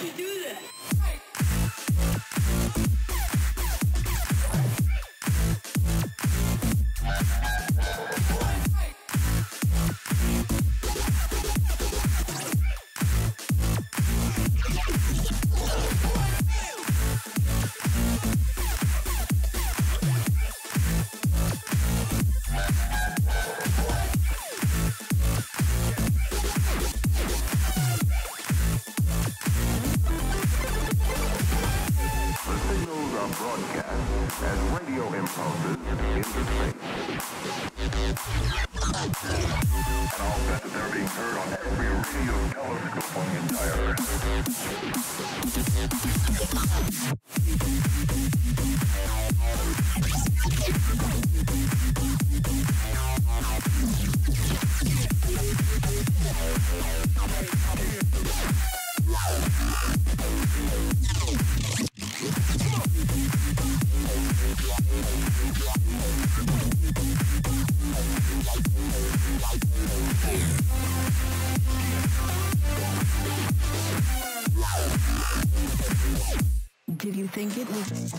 you do that? Did you think it was?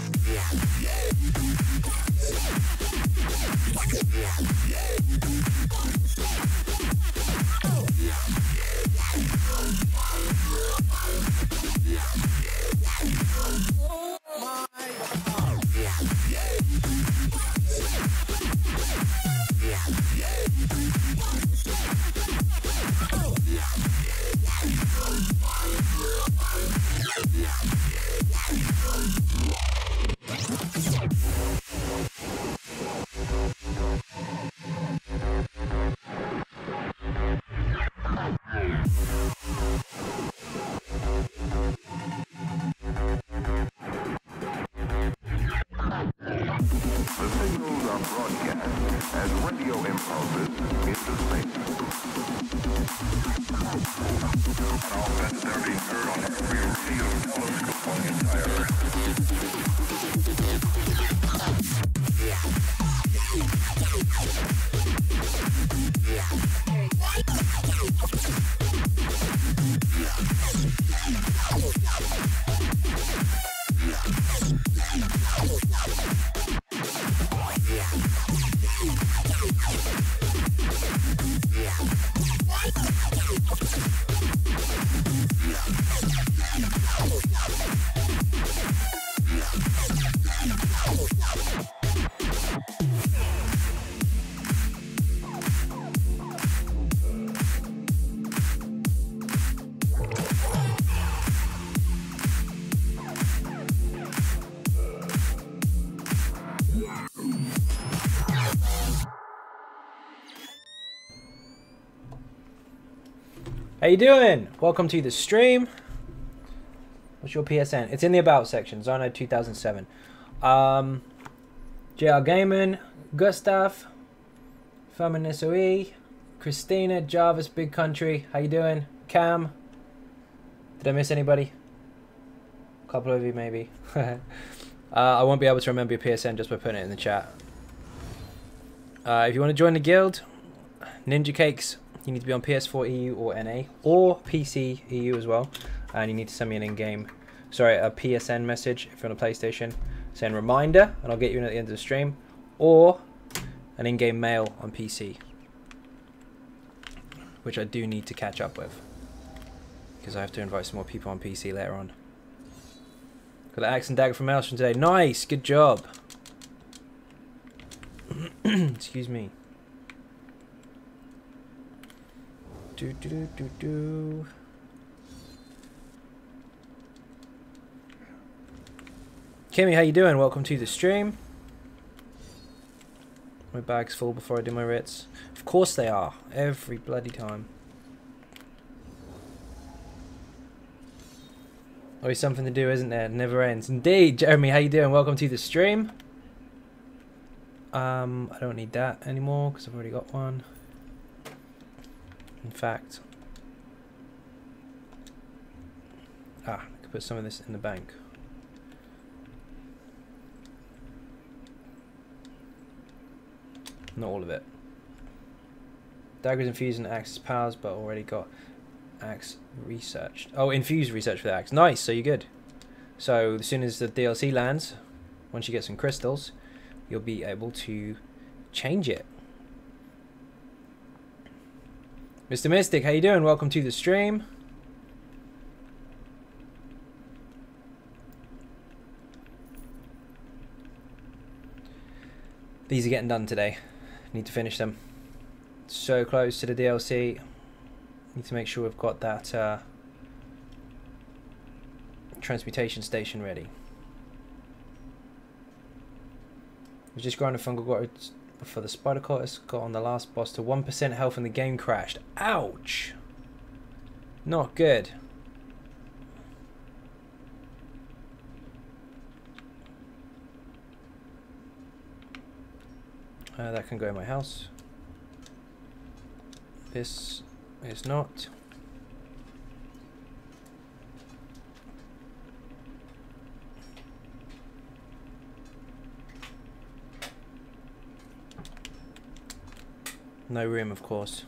How you doing? Welcome to the stream. What's your PSN? It's in the about section. Xynode 2007. JR Gaming, Gustav, Fermin SOE, Christina, Jarvis, Big Country. How you doing? Cam. Did I miss anybody? A couple of you maybe. I won't be able to remember your PSN just by putting it in the chat. If you want to join the guild, Ninja Cakes. You need to be on PS4 EU or NA or PC EU as well, and you need to send me an in-game, sorry, a PSN message if you're on a PlayStation, saying reminder, and I'll get you in at the end of the stream, or an in-game mail on PC, which I do need to catch up with because I have to invite some more people on PC later on. Got the axe and dagger from Maelstrom today. Nice, good job. Excuse me. Kimmy, how you doing? Welcome to the stream. My bag's full before I do my writs. Of course they are. Every bloody time. Always something to do, isn't there? It never ends. Indeed. Jeremy, how you doing? Welcome to the stream. I don't need that anymore because I've already got one. In fact, I could put some of this in the bank. Not all of it. Daggers infused and axes powers, but already got axe researched. Oh, infused research for the axe. Nice, so you're good. So as soon as the DLC lands, once you get some crystals, you'll be able to change it. Mr. Mystic, how you doing? Welcome to the stream. These are getting done today. Need to finish them. So close to the DLC. Need to make sure we've got that transmutation station ready. We just grinded fungal growth for the spider cultist. Got on the last boss to 1% health and the game crashed. Ouch! Not good. That can go in my house. This is not. No room, of course.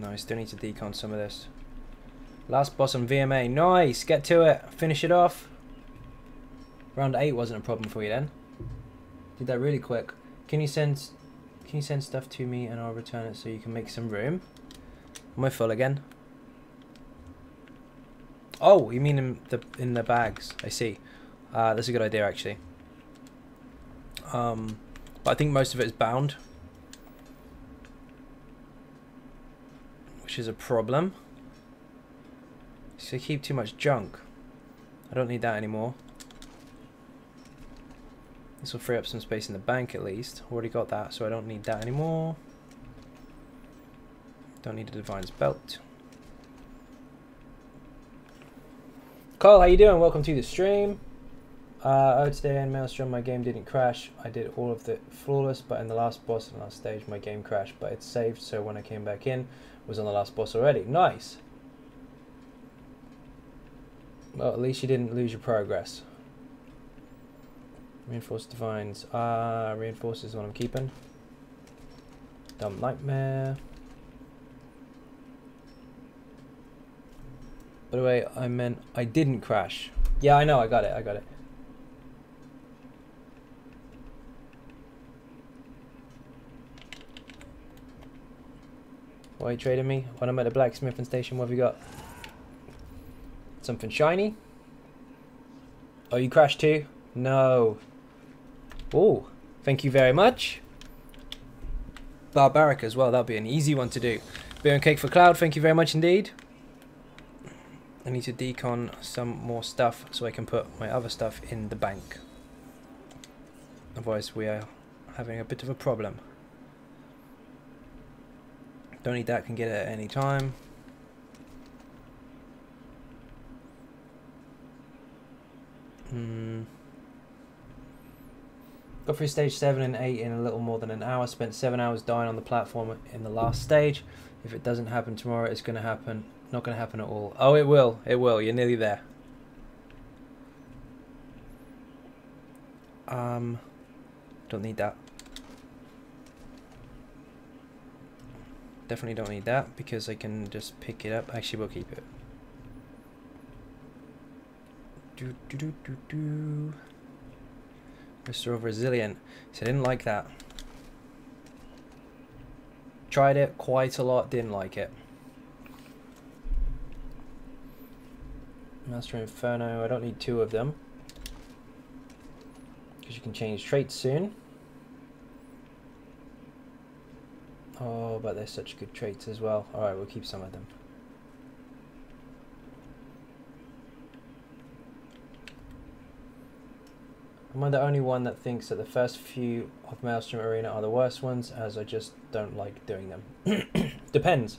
No, I still need to decon some of this. Last boss on VMA. Nice! Get to it. Finish it off. Round 8 wasn't a problem for you then. Did that really quick. Can you send stuff to me and I'll return it so you can make some room? Am I full again? Oh, you mean in the bags. I see. That's a good idea actually. But I think most of it is bound, which is a problem. So I keep too much junk. I don't need that anymore. This will free up some space in the bank at least. Already got that, so I don't need that anymore. Don't need a Divine's Belt. Carl, how you doing? Welcome to the stream. Oh, today in Maelstrom my game didn't crash. I did all of the flawless, but in the last boss and last stage my game crashed, but it's saved, so when I came back in, it was on the last boss already. Nice. Well, at least you didn't lose your progress. Reinforced Divines. Reinforced is what I'm keeping. Dumb Nightmare. By the way, I meant I didn't crash. Yeah, I know, I got it. Why are you trading me? When I'm at the blacksmithing station, what have you got? Something shiny? Oh, you crashed too? No. Oh, thank you very much. Barbaric as well, that'll be an easy one to do. Beer and cake for Cloud, thank you very much indeed. I need to decon some more stuff so I can put my other stuff in the bank. Otherwise we are having a bit of a problem. Don't need that, can get it at any time. Got through stage 7 and 8 in a little more than an hour. Spent 7 hours dying on the platform in the last stage. If it doesn't happen tomorrow, it's going to happen. Not going to happen at all. Oh, it will. It will. You're nearly there. Don't need that. Definitely don't need that because I can just pick it up. Actually, we'll keep it. Restore Resilient. So I didn't like that. Tried it quite a lot, didn't like it. Master Inferno, I don't need 2 of them. Because you can change traits soon. Oh, but they're such good traits as well. Alright, we'll keep some of them. Am I the only one that thinks that the first few of Maelstrom Arena are the worst ones, as I just don't like doing them? Depends.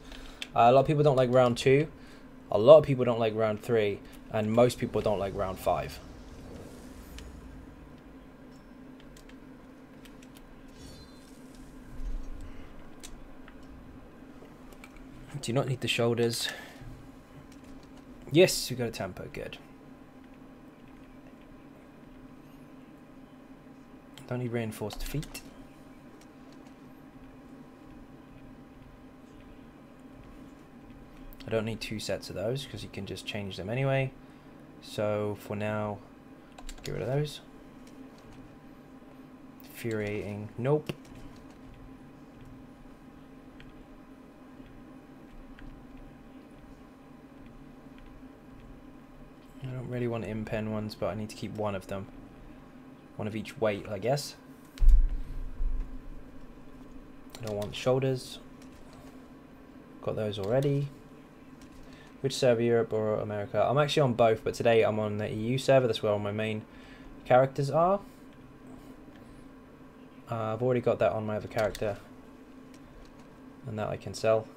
A lot of people don't like round 2. A lot of people don't like round 3, and most people don't like round 5. Do you not need the shoulders? Yes, we got a tempo, good. Don't need reinforced feet. I don't need 2 sets of those because you can just change them anyway. So for now, get rid of those. Infuriating, nope. I don't really want in-pen ones, but I need to keep one of them. One of each weight, I guess. I don't want shoulders. Got those already. Which server, Europe or America? I'm actually on both, but today I'm on the EU server. That's where all my main characters are. I've already got that on my other character. And that I can sell.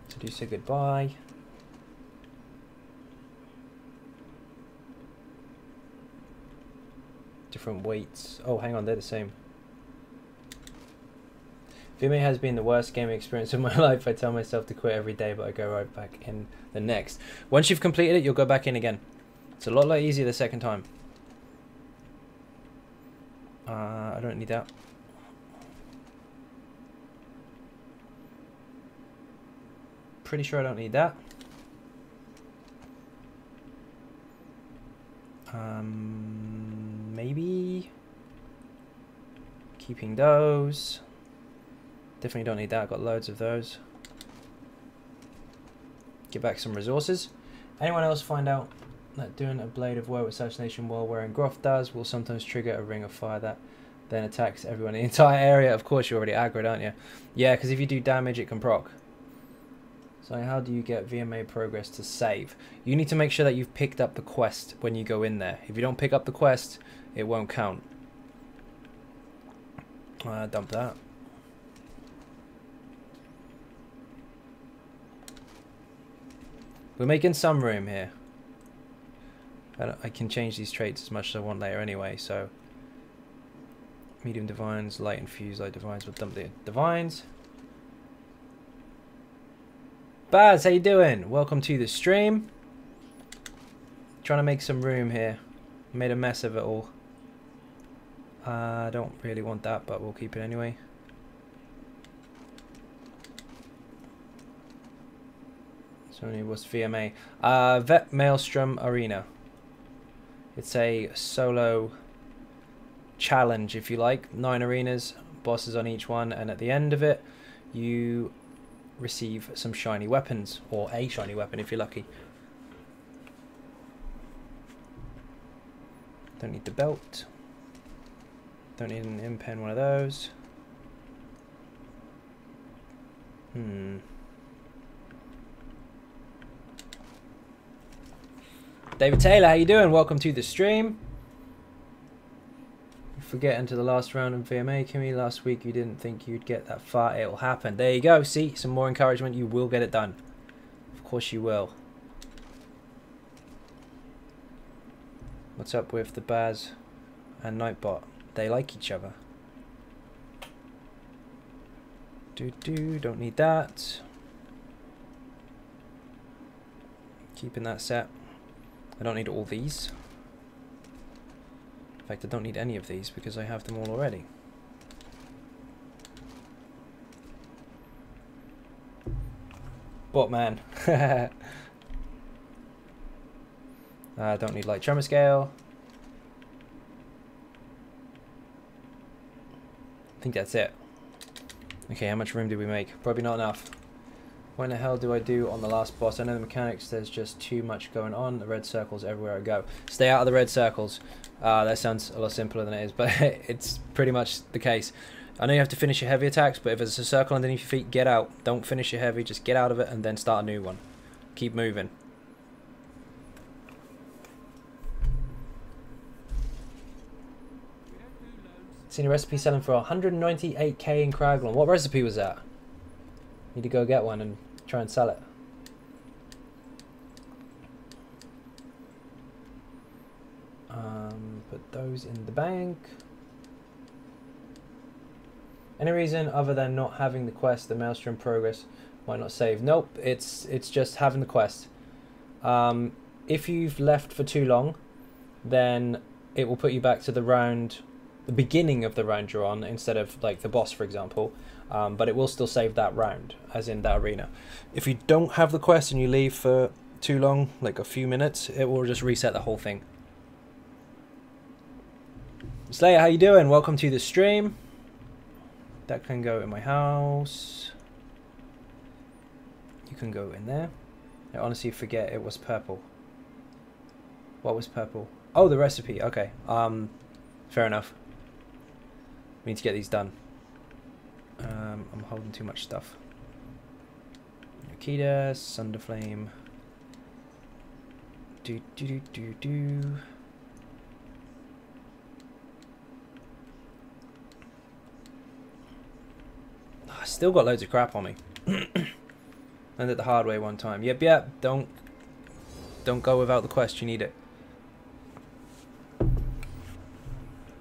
So do say goodbye. Different weights. Oh, hang on, they're the same. VMA has been the worst gaming experience of my life. I tell myself to quit every day, but I go right back in the next. Once you've completed it, you'll go back in again. It's a lot easier the second time. I don't need that. Pretty sure I don't need that. Maybe keeping those. Definitely don't need that. I've got loads of those. Get back some resources. Anyone else find out that doing a blade of woe assassination while wearing Groff does will sometimes trigger a ring of fire that then attacks everyone in the entire area? Of course, you're already aggroed, aren't you? Yeah, because if you do damage, it can proc. So how do you get VMA progress to save? You need to make sure that you've picked up the quest when you go in there. If you don't pick up the quest, it won't count. Dump that. We're making some room here. I can change these traits as much as I want later anyway, so... Medium divines, light infused, light divines. We'll dump the divines. Baz, how you doing? Welcome to the stream. Trying to make some room here. Made a mess of it all. I don't really want that, but we'll keep it anyway. So what's VMA? Vet Maelstrom Arena. It's a solo challenge, if you like. 9 arenas, bosses on each one, and at the end of it, you receive some shiny weapons, or a shiny weapon if you're lucky. Don't need the belt. Don't need an in-pen one of those. David Taylor, how you doing? Welcome to the stream. If we get into the last round of VMA, Kimmy, last week you didn't think you'd get that far. It will happen. There you go. See, some more encouragement. You will get it done. Of course you will. What's up with the Baz and Nightbot? They like each other. Don't need that. Keeping that set. I don't need all these. In fact, I don't need any of these because I have them all already. Bot man. I don't need light tremor scale. I think that's it. Okay, how much room did we make? Probably not enough. When the hell do I do on the last boss? I know the mechanics, there's just too much going on. The red circles everywhere I go. Stay out of the red circles. That sounds a lot simpler than it is, but it's pretty much the case. I know you have to finish your heavy attacks, but if there's a circle underneath your feet, get out. Don't finish your heavy, just get out of it and then start a new one. Keep moving. Seen a recipe selling for 198k in Craglin. What recipe was that? Need to go get one and try and sell it. Put those in the bank. Any reason other than not having the quest, the Maelstrom progress might not save? Nope, it's just having the quest. If you've left for too long, then it will put you back to the round, the beginning of the round you're on, instead of like the boss, for example. But it will still save that round, as in that arena. If you don't have the quest and you leave for too long, like a few minutes, it will just reset the whole thing. Slayer, how you doing? Welcome to the stream. That can go in my house. You can go in there. I honestly forget it was purple. What was purple? Oh, the recipe. Okay. Fair enough. We need to get these done. I'm holding too much stuff. Akita, Sunderflame. Do. I still got loads of crap on me. Learned it the hard way one time. Yep. Don't go without the quest. You need it.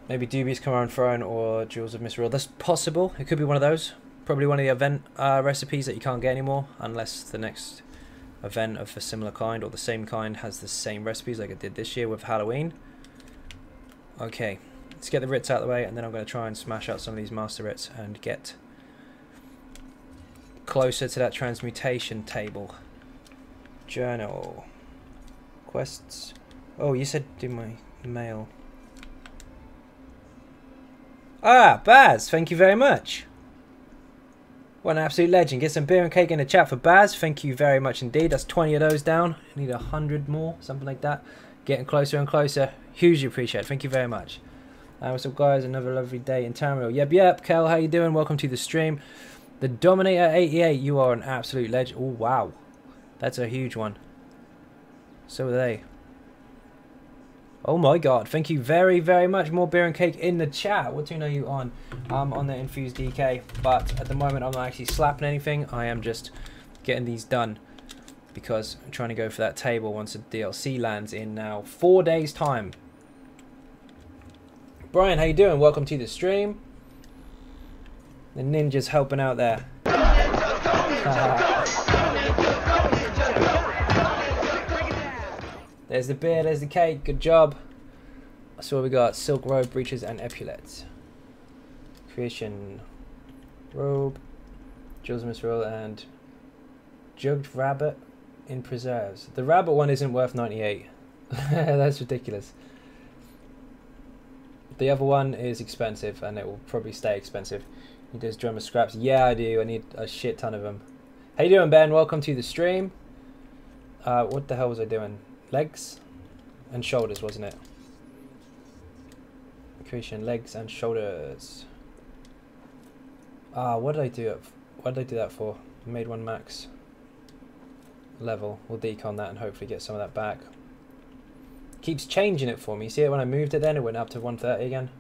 Maybe Dubious Command Throne or Jewels of Misrule. That's possible. It could be one of those. Probably one of the event recipes that you can't get anymore, unless the next event of a similar kind or the same kind has the same recipes like I did this year with Halloween. Okay, let's get the writs out of the way, and then I'm going to try and smash out some of these master writs and get closer to that transmutation table. Journal. Quests. Oh, you said do my mail. Ah, Baz, thank you very much. What an absolute legend. Get some beer and cake in the chat for Baz. Thank you very much indeed. That's 20 of those down. I need 100 more, something like that. Getting closer and closer. Hugely appreciate it. Thank you very much. What's up, guys? Another lovely day in Tamriel. Yep. Kel, how you doing? Welcome to the stream. The Dominator 88, you are an absolute legend. Oh, wow. That's a huge one. So are they. Oh my god, thank you very, very much. More beer and cake in the chat. What tune are you on? I'm on the Infused DK, but at the moment I'm not actually slapping anything. I am just getting these done because I'm trying to go for that table once the DLC lands in now 4 days time. Brian, how you doing? Welcome to the stream. The ninja's helping out there. There's the beer, there's the cake, good job. So what we got? Silk robe, breeches, and epaulets. Creation robe, Jewels of Misrule, and jugged rabbit in preserves. The rabbit one isn't worth 98. That's ridiculous. The other one is expensive, and it will probably stay expensive. He does drummer scraps. Yeah, I do. I need a shit ton of them. How you doing, Ben? Welcome to the stream. What the hell was I doing? Legs and shoulders, wasn't it? Creation legs and shoulders. What did I do it? What did I do that for? I made one max level. We'll decon that and hopefully get some of that back. Keeps changing it for me. See it when I moved it then? It went up to 130 again.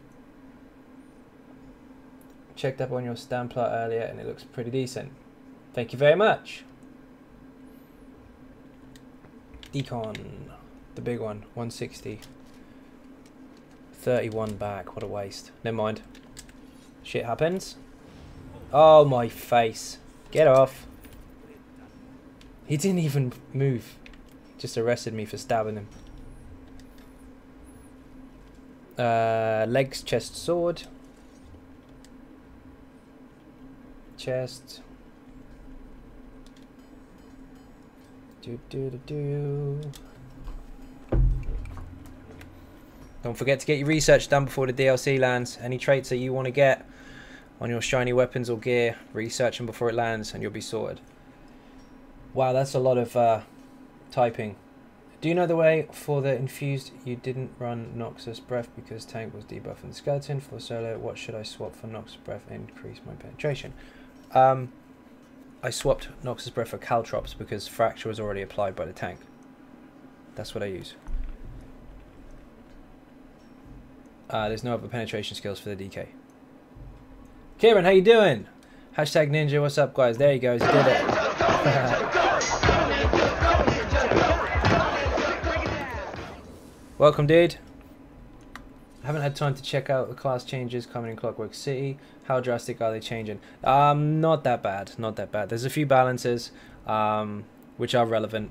Checked up on your stand plot earlier and it looks pretty decent. Thank you very much. Decon, the big one, 160. 31 back, what a waste. Never mind. Shit happens. Oh my face. Get off. He didn't even move. Just arrested me for stabbing him. Legs, chest, sword. Chest. Don't forget to get your research done before the DLC lands. Any traits that you want to get on your shiny weapons or gear, research them before it lands and you'll be sorted. Wow, that's a lot of typing. Do you know the way for the infused? You didn't run Noxus Breath because tank was debuffing the skeleton. For solo, what should I swap for Noxus Breath? Increase my penetration. I swapped Noxus Breath for Caltrops because Fracture was already applied by the tank. That's what I use. There's no other penetration skills for the DK. Kieran, how you doing? Hashtag Ninja, what's up, guys? There you go, he did it. Welcome, dude. I haven't had time to check out the class changes coming in Clockwork City. How drastic are they changing? Not that bad, not that bad. There's a few balances which are relevant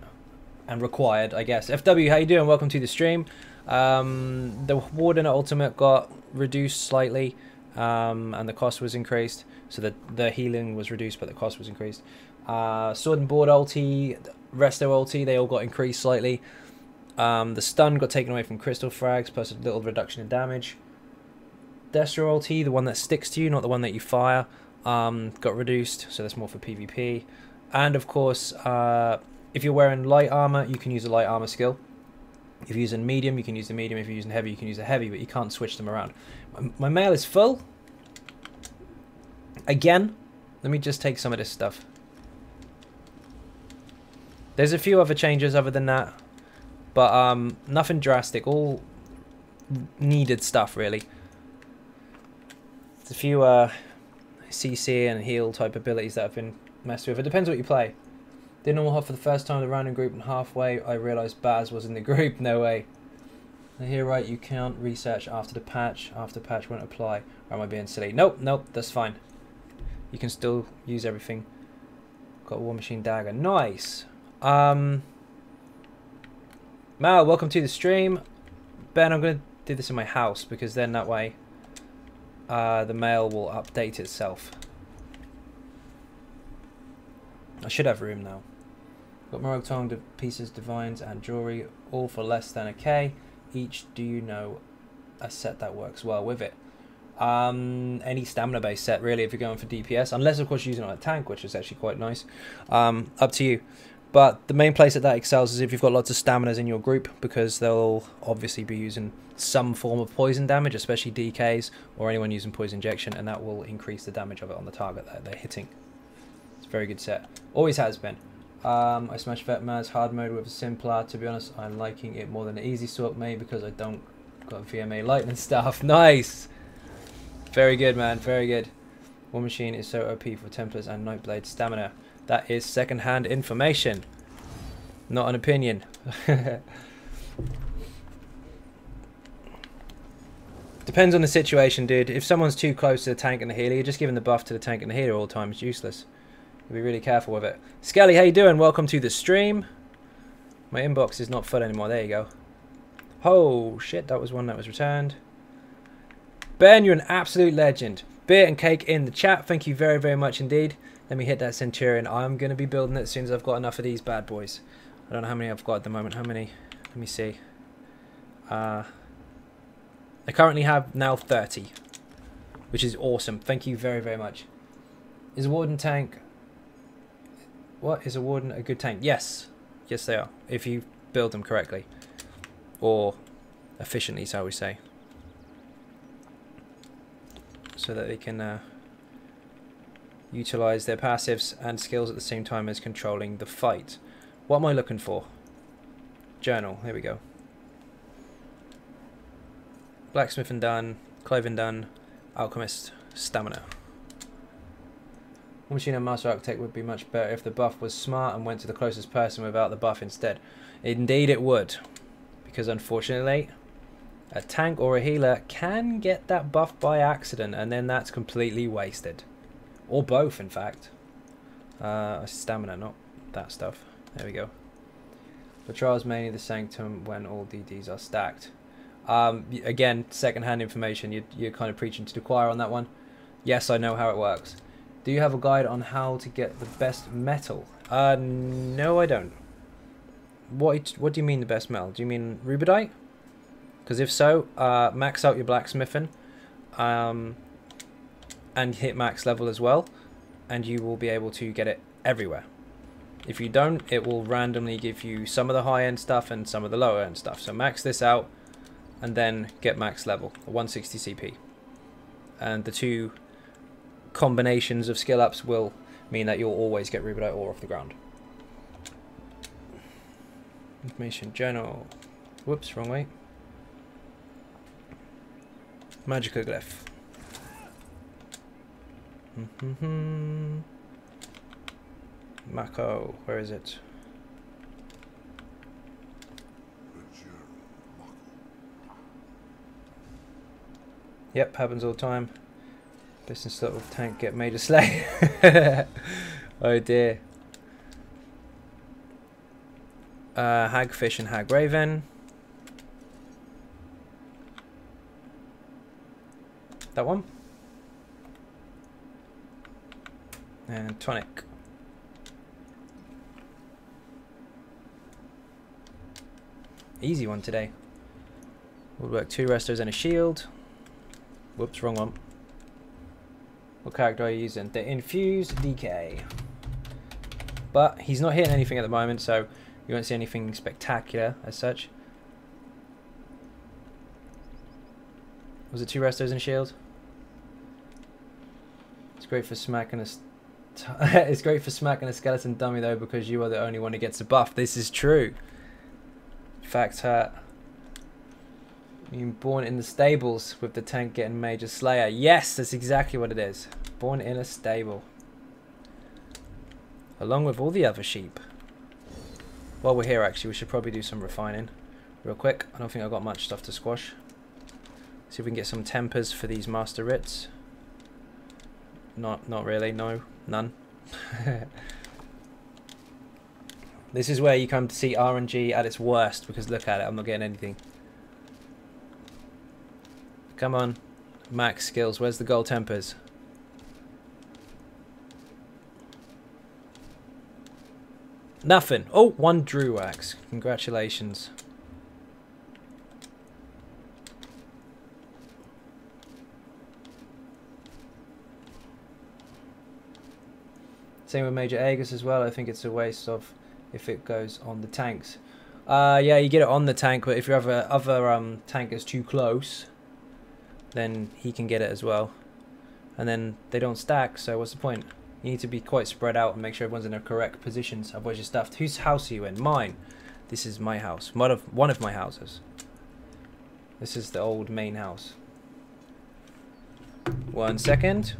and required, I guess. FW, how you doing? Welcome to the stream. The Warden Ultimate got reduced slightly, and the cost was increased. So the healing was reduced, but the cost was increased. Sword and Board ulti, Resto ulti, they all got increased slightly. The stun got taken away from crystal frags, plus a little reduction in damage. Destro ulti, the one that sticks to you, not the one that you fire, got reduced, so that's more for PvP. And of course, if you're wearing light armor, you can use a light armor skill. If you're using medium, you can use the medium. If you're using heavy, you can use the heavy, but you can't switch them around. My mail is full. Again, let me just take some of this stuff. There's a few other changes other than that, but nothing drastic. All needed stuff, really. There's a few CC and heal type abilities that have been messed with. It depends what you play. Did normal hop for the first time in the random group, and halfway I realised Baz was in the group. No way. I hear right, you can't research after the patch. After patch won't apply. Or am I being silly? Nope, nope, that's fine. You can still use everything. Got a War Machine dagger. Nice. Mal, welcome to the stream. Ben, I'm going to do this in my house, because then that way the mail will update itself. I should have room now. Got Morag Tongue, pieces, divines, and jewelry, all for less than a K each. Do you know a set that works well with it? Any stamina based set, really, if you're going for DPS, unless of course you're using it on a tank, which is actually quite nice. Up to you. But the main place that excels is if you've got lots of staminas in your group, because they'll obviously be using some form of poison damage, especially DKs or anyone using poison injection, and that will increase the damage of it on the target that they're hitting. It's a very good set. Always has been. I smashed Vetmaz hard mode with a simpler. To be honest, I'm liking it more than the easy sort, mate, because I don't got VMA lightning stuff. Nice. Very good, man. Very good. War Machine is so OP for Templars and Nightblade stamina. That is second-hand information, not an opinion. Depends on the situation, dude. If someone's too close to the tank and the healer, you're just giving the buff to the tank and the healer all the time. It's useless. Be really careful with it. Skelly, how you doing? Welcome to the stream. My inbox is not full anymore. There you go. Oh shit, that was one that was returned. Ben, you're an absolute legend. Beer and cake in the chat. Thank you very, very much indeed. Let me hit that Centurion. I'm going to be building it as soon as I've got enough of these bad boys. I don't know how many I've got at the moment. How many? Let me see. I currently have now 30, which is awesome. Thank you very, very much. Is a Warden tank... What? Is a Warden a good tank? Yes. Yes, they are. If you build them correctly. Or efficiently, so we say. So that they can utilize their passives and skills at the same time as controlling the fight. What am I looking for? Journal. Here we go. Blacksmithing done. Clothing done. Alchemist. Stamina. War Machine and Master Architect would be much better if the buff was smart and went to the closest person without the buff instead. Indeed it would. Because unfortunately, a tank or a healer can get that buff by accident, and then that's completely wasted. Or both, in fact. Stamina, not that stuff. There we go. Patrol's mainly the Sanctum when all DDs are stacked. Again, second-hand information. You're kind of preaching to the choir on that one. Yes, I know how it works. Do you have a guide on how to get the best metal? No, I don't. What do you mean the best metal? Do you mean rubidite? Because if so, max out your blacksmithing and hit max level as well, and you will be able to get it everywhere. If you don't, it will randomly give you some of the high-end stuff and some of the lower-end stuff. So max this out and then get max level, 160 CP. And the two combinations of skill ups will mean that you'll always get rubidite ore off the ground. Information journal. Whoops, wrong way. Magical glyph. Mako, where is it? Yep, happens all the time. Business little tank get major slay. Oh dear. Hagfish and Hagraven. That one. And tonic. Easy one today. Woodwork 2 restos and a shield. Whoops, wrong one. What character are you using? The Infused DK. But he's not hitting anything at the moment, so you won't see anything spectacular as such. Was it 2 restos and a shield? It's great for smacking a it's great for smacking a skeleton dummy though, because you are the only one who gets a buff. This is true. Fact hurt. You're born in the stables with the tank getting major slayer. Yes, that's exactly what it is. Born in a stable. Along with all the other sheep. While we're here actually, we should probably do some refining. Real quick. I don't think I've got much stuff to squash. See if we can get some tempers for these master writs. Not really, no. None. This is where you come to see RNG at its worst, because look at it, I'm not getting anything. Come on. Max skills, where's the gold tempers? Nothing. Oh, 1 Drew Axe. Congratulations. Same with Major Aegis as well. I think it's a waste of if it goes on the tanks. Yeah, you get it on the tank, but if your other tank is too close, then he can get it as well. And then they don't stack, so what's the point? You need to be quite spread out and make sure everyone's in their correct positions, otherwise you're stuffed. Whose house are you in? Mine. This is my house. One of my houses. This is the old main house. 1 second.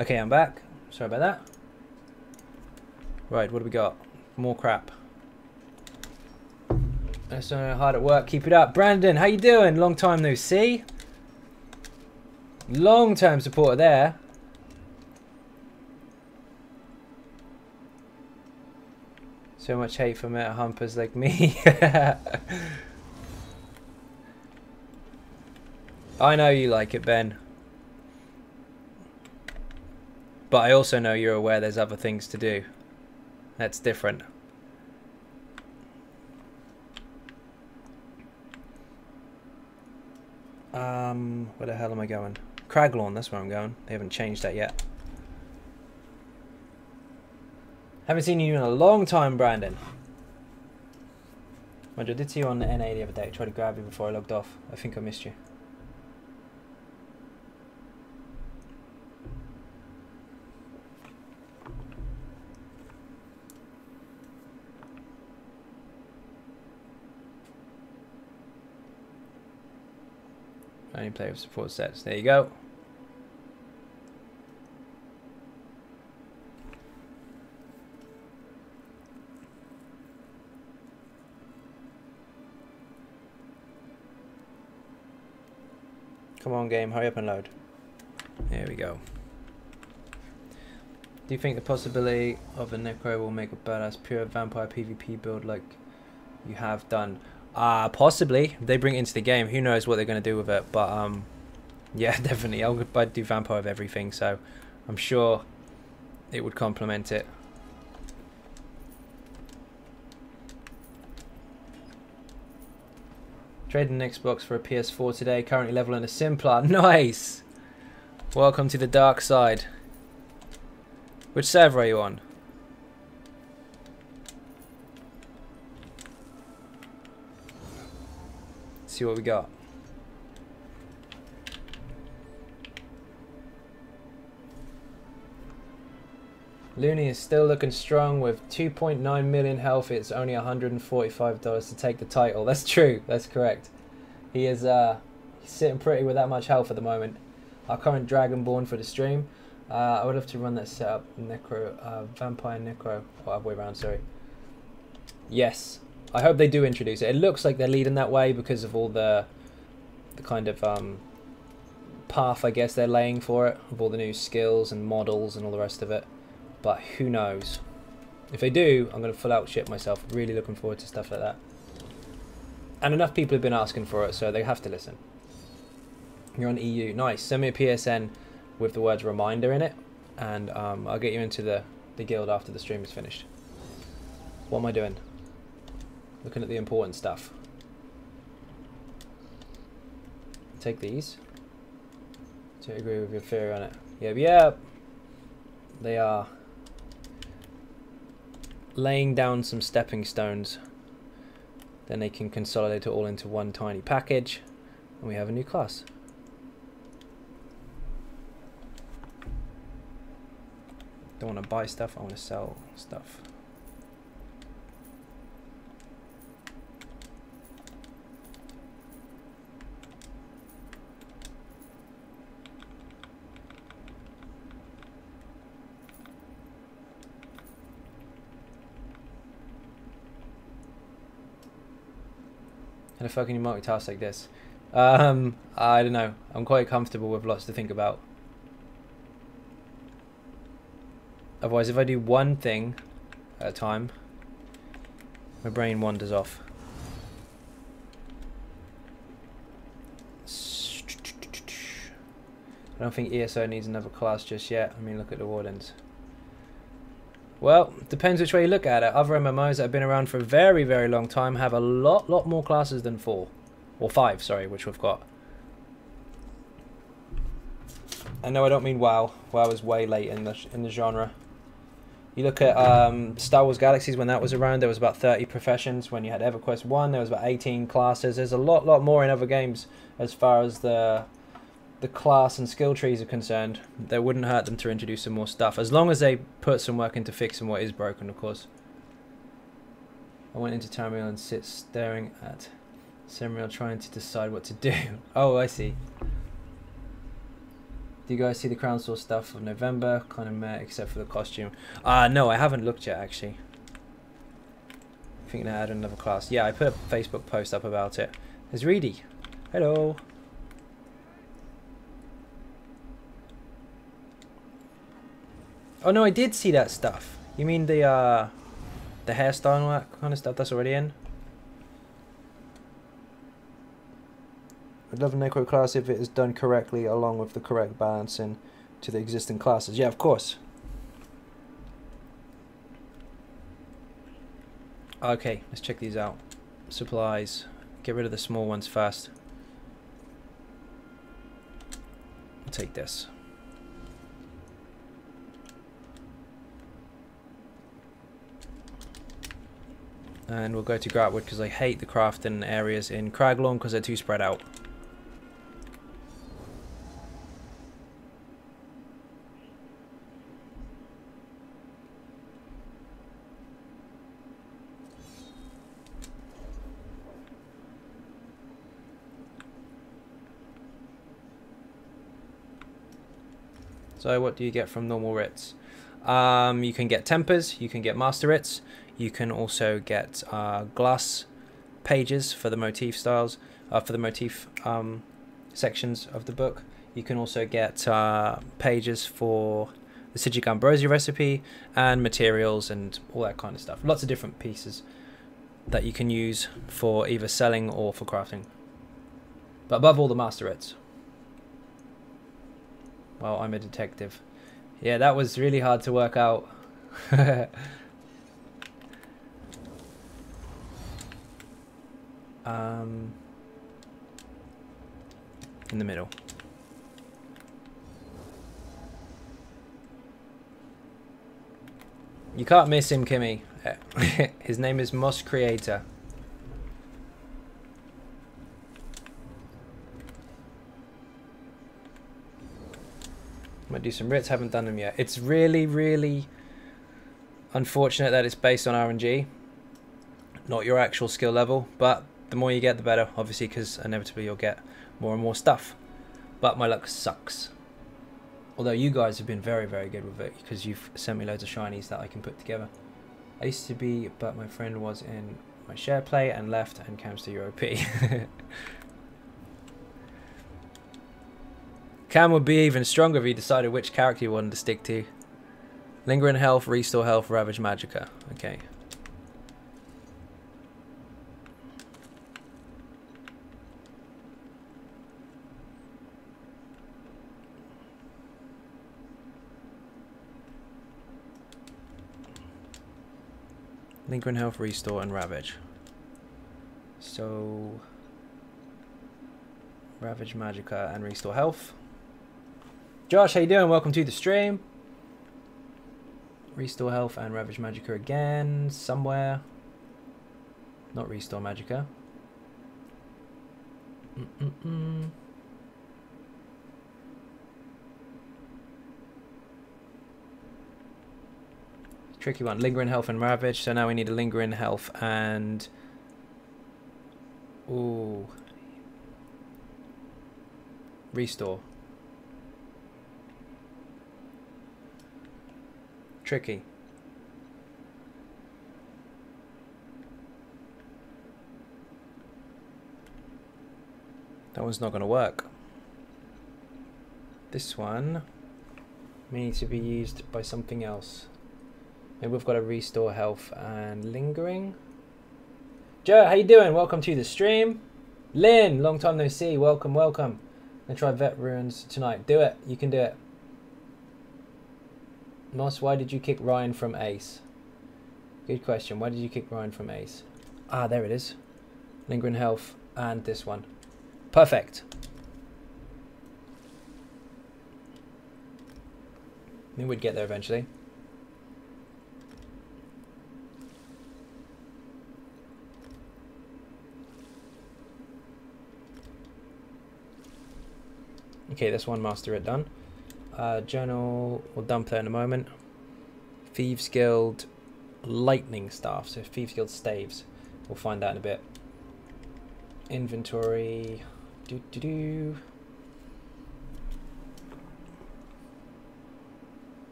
Okay, I'm back. Sorry about that. Right, what do we got? More crap. That's hard at work. Keep it up. Brandon, how you doing? Long time no see. Long time supporter there. So much hate for meta humpers like me. I know you like it, Ben. But I also know you're aware there's other things to do. That's different. Where the hell am I going? Craglawn, that's where I'm going. They haven't changed that yet. Haven't seen you in a long time, Brandon. Mind you, I did see you on the NA the other day. I tried to grab you before I logged off. I think I missed you. Only play with support sets. There you go. Come on, game, hurry up and load. There we go. Do you think the possibility of a Necro will make a badass pure vampire PvP build like you have done? Possibly. If they bring it into the game, who knows what they're going to do with it. But yeah, definitely. I'd do vampire of everything, so I'm sure it would complement it. Trading an Xbox for a PS4 today. Currently leveling a Simplar. Nice! Welcome to the dark side. Which server are you on? see what we got. Looney is still looking strong with 2.9 million health. It's only $145 to take the title. That's true. That's correct. He is he's sitting pretty with that much health at the moment. Our current Dragonborn for the stream. I would love to run that setup. Necro, Vampire Necro. Oh, other way around, sorry. Yes. I hope they do introduce it. It looks like they're leading that way because of all the kind of path, I guess, they're laying for it. Of all the new skills and models and all the rest of it. But who knows? If they do, I'm going to full out shit myself. Really looking forward to stuff like that. And enough people have been asking for it, so they have to listen. You're on EU. Nice. Send me a PSN with the words reminder in it. And I'll get you into the guild after the stream is finished. What am I doing? Looking at the important stuff. Take these. Do you agree with your theory on it? Yep, yep. They are laying down some stepping stones, then they can consolidate it all into one tiny package, and we have a new class. Don't want to buy stuff, I want to sell stuff. How the fuck can you multitask like this? I don't know. I'm quite comfortable with lots to think about. Otherwise, if I do one thing at a time, my brain wanders off. I don't think ESO needs another class just yet. I mean, look at the Wardens. Well, depends which way you look at it. Other MMOs that have been around for a very, very long time have a lot more classes than 4. Or 5, sorry, which we've got. And no, I don't mean WoW. WoW is way late in the genre. You look at Star Wars Galaxies, when that was around, there was about 30 professions. When you had EverQuest 1, there was about 18 classes. There's a lot more in other games as far as the class and skill trees are concerned. They wouldn't hurt them to introduce some more stuff, as long as they put some work into fixing what is broken, of course. I went into Tamriel and sit staring at Semriel trying to decide what to do. Oh, I see. Do you guys see the Crown Source stuff of November? Kind of meh, except for the costume. No, I haven't looked yet, actually. I think they add another class. Yeah, I put a Facebook post up about it. There's Reedy. Hello. Oh no, I did see that stuff. You mean the hairstyle and all that kind of stuff that's already in? I'd love a Necro class if it is done correctly, along with the correct balancing to the existing classes. Yeah, of course. Okay, let's check these out. Supplies. Get rid of the small ones first. I'll take this. And we'll go to Gratwood because I hate the crafting areas in Craglorn because they're too spread out. So what do you get from normal writs? You can get tempers, you can get master writs, you can also get glass pages for the motif styles, for the motif sections of the book. You can also get pages for the Sigic Ambrosia recipe and materials and all that kind of stuff. Lots of different pieces that you can use for either selling or for crafting. But above all, the master writs. Well, I'm a detective. Yeah, that was really hard to work out. In the middle. You can't miss him, Kimmy. His name is Moss Creator. Might do some writs, haven't done them yet. It's really, really unfortunate that it's based on RNG, not your actual skill level, but the more you get the better, obviously, because inevitably you'll get more and more stuff. But my luck sucks. Although you guys have been very, very good with it, because you've sent me loads of shinies that I can put together. I used to be, but my friend was in my share play and left and comes to Europe. Cam would be even stronger if he decided which character he wanted to stick to. Lingering health, restore health, ravage magicka. Okay. Lingering health, restore, and ravage. So ravage magicka and restore health. Josh, how you doing? Welcome to the stream. Restore health and ravage magicka again somewhere. Not restore magicka. Tricky one. Lingering health and ravage. So now we need a lingering health and ooh, restore. Tricky. That one's not going to work. This one needs to be used by something else. Maybe we've got to restore health and lingering. Joe, how you doing? Welcome to the stream. Lynn, long time no see. Welcome, welcome. I'm going to try vet runes tonight. Do it. You can do it. Moss, why did you kick Ryan from Ace? Good question. Why did you kick Ryan from Ace? Ah, there it is. Lingering health and this one. Perfect. We would get there eventually. Okay, that's one master it done. Journal, we'll dump there in a moment. Thieves Guild lightning staff, so Thieves Guild staves. We'll find that in a bit. Inventory.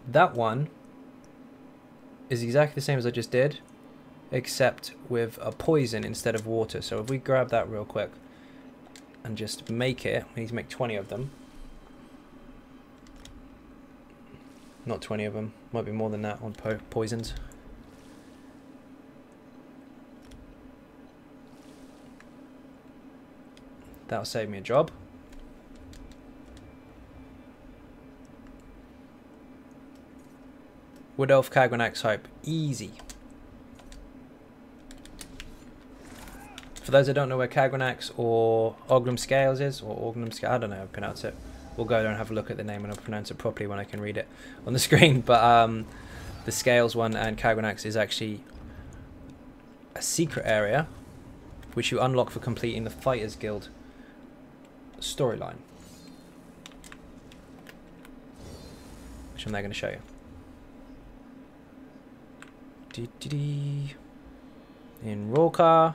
That one is exactly the same as I just did, except with a poison instead of water. So if we grab that real quick and just make it, we need to make 20 of them. Not 20 of them, might be more than that on poisons. That'll save me a job. Wood Elf Kagrenax hype, easy. For those that don't know where Kagrenax or Ognum Scales is, or Ognum Scales, I don't know how to pronounce it. We'll go there and have a look at the name and I'll pronounce it properly when I can read it on the screen. But the Scales one and Kagrenax is actually a secret area which you unlock for completing the Fighters Guild storyline, which I'm now going to show you. In Rawcar,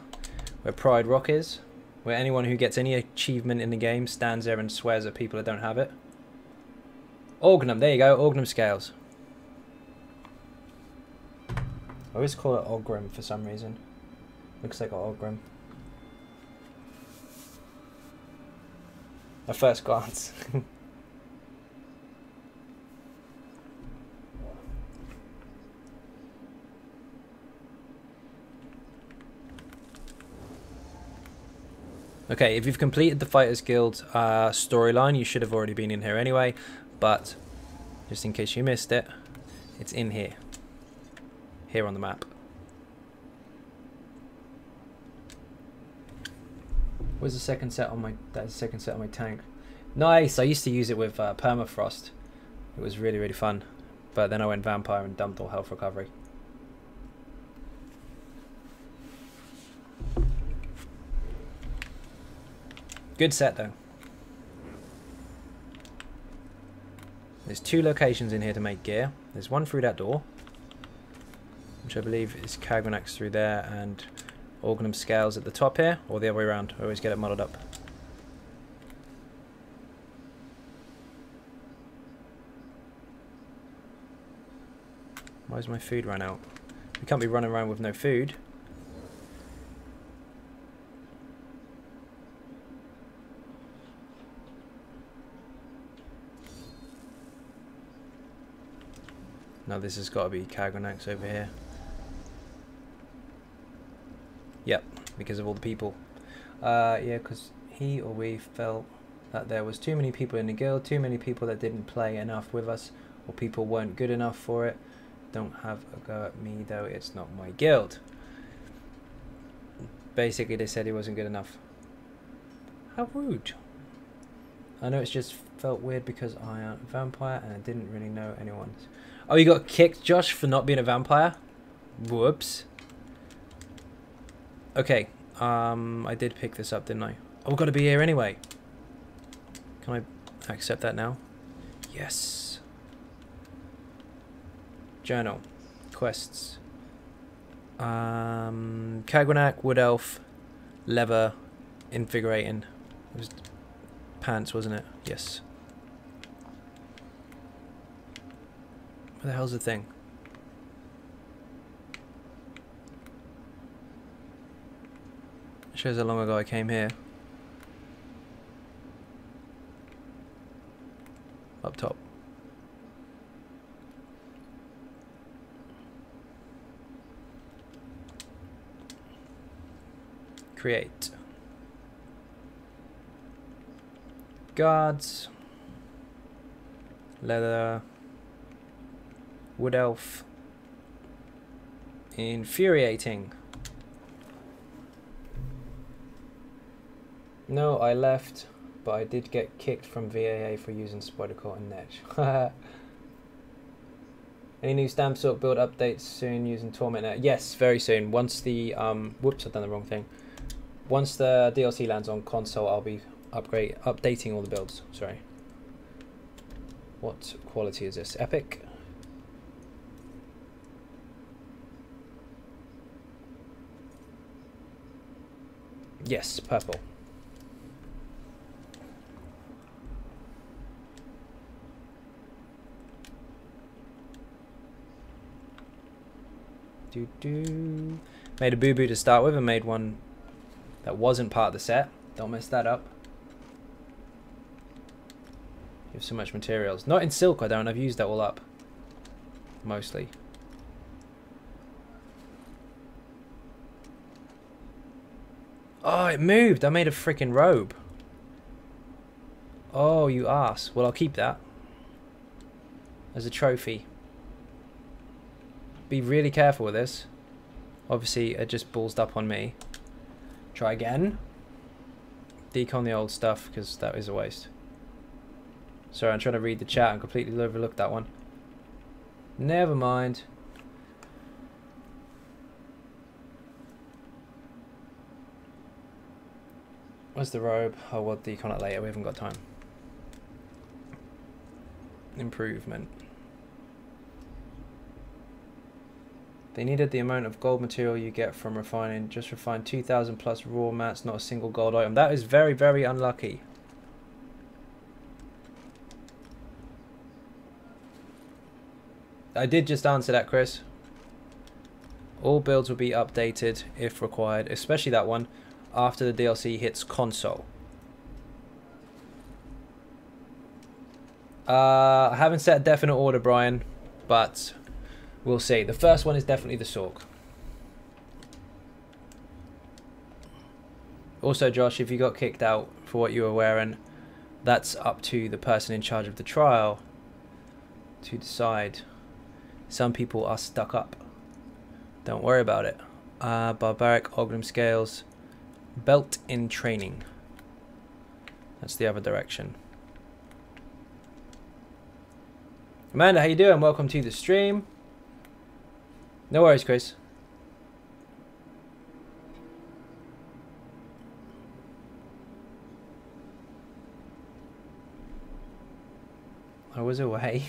where Pride Rock is, where anyone who gets any achievement in the game stands there and swears at people that don't have it. Orgnum, there you go, Orgnum Scales. I always call it Ogrim for some reason. Looks like Ogrim. At first glance. Okay, if you've completed the Fighters Guild storyline, you should have already been in here anyway, but just in case you missed it, it's in here. Here on the map. Where's the second set on my... That's the second set on my tank. Nice! I used to use it with Permafrost. It was really, really fun. But then I went Vampire and dumped all health recovery. Good set though. There's 2 locations in here to make gear. There's one through that door, which I believe is Kagrenax through there, and Organum Scales at the top here, or the other way around. I always get it muddled up. Why's my food run out? We can't be running around with no food. No, this has got to be Kagrenax over here. Yep, because of all the people. Yeah, because he or we felt that there was too many people in the guild, too many people that didn't play enough with us, or people weren't good enough for it. Don't have a go at me though, it's not my guild. Basically they said he wasn't good enough. How rude. I know it's just felt weird because I am a vampire and I didn't really know anyone. Oh, you got kicked, Josh, for not being a vampire? Whoops. Okay, I did pick this up, didn't I? Oh, we've got to be here anyway. Can I accept that now? Yes. Journal. Quests. Kagrenax, Wood Elf, Leather, Invigorating. It was pants, wasn't it? Yes. Where the hell's the thing? It shows how long ago I came here. Up top. Create. Guards. Leather. Wood Elf. Infuriating. No, I left, but I did get kicked from VAA for using Spider Court and Netch. Any new stamp sort build updates soon using Torment Net? Yes, very soon. Once the whoops, I've done the wrong thing. Once the DLC lands on console, I'll be updating all the builds. Sorry. What quality is this? Epic. Yes, purple. Made a boo-boo to start with and made one that wasn't part of the set. Don't mess that up. You have so much materials. Not in silk, I don't. I've used that all up. Mostly. Oh, it moved. I made a freaking robe. Oh, you ass. Well, I'll keep that as a trophy. Be really careful with this. Obviously, it just ballsed up on me. Try again. Decon the old stuff, because that is a waste. Sorry, I'm trying to read the chat and completely overlooked that one. Never mind. Where's the robe? Oh, we'll decon it later. We haven't got time. Improvement. They needed the amount of gold material you get from refining. Just refined 2,000 plus raw mats, not a single gold item. That is very, very unlucky. I did just answer that, Chris. All builds will be updated if required, especially that one, after the DLC hits console. I haven't set a definite order, Brian, but we'll see. The first one is definitely the Sork. Also, Josh, if you got kicked out for what you were wearing, that's up to the person in charge of the trial to decide. Some people are stuck up. Don't worry about it. Barbaric, Ognum Scales, Belt in Training. That's the other direction. Amanda, how you doing? Welcome to the stream. No worries, Chris. I was away.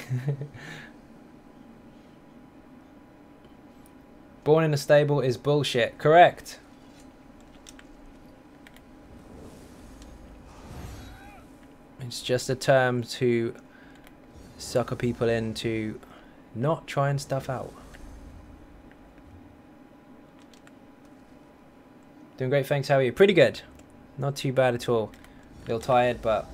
Born in a stable is bullshit. Correct. It's just a term to sucker people into not trying stuff out. Doing great, thanks. How are you? Pretty good. Not too bad at all. A little tired, but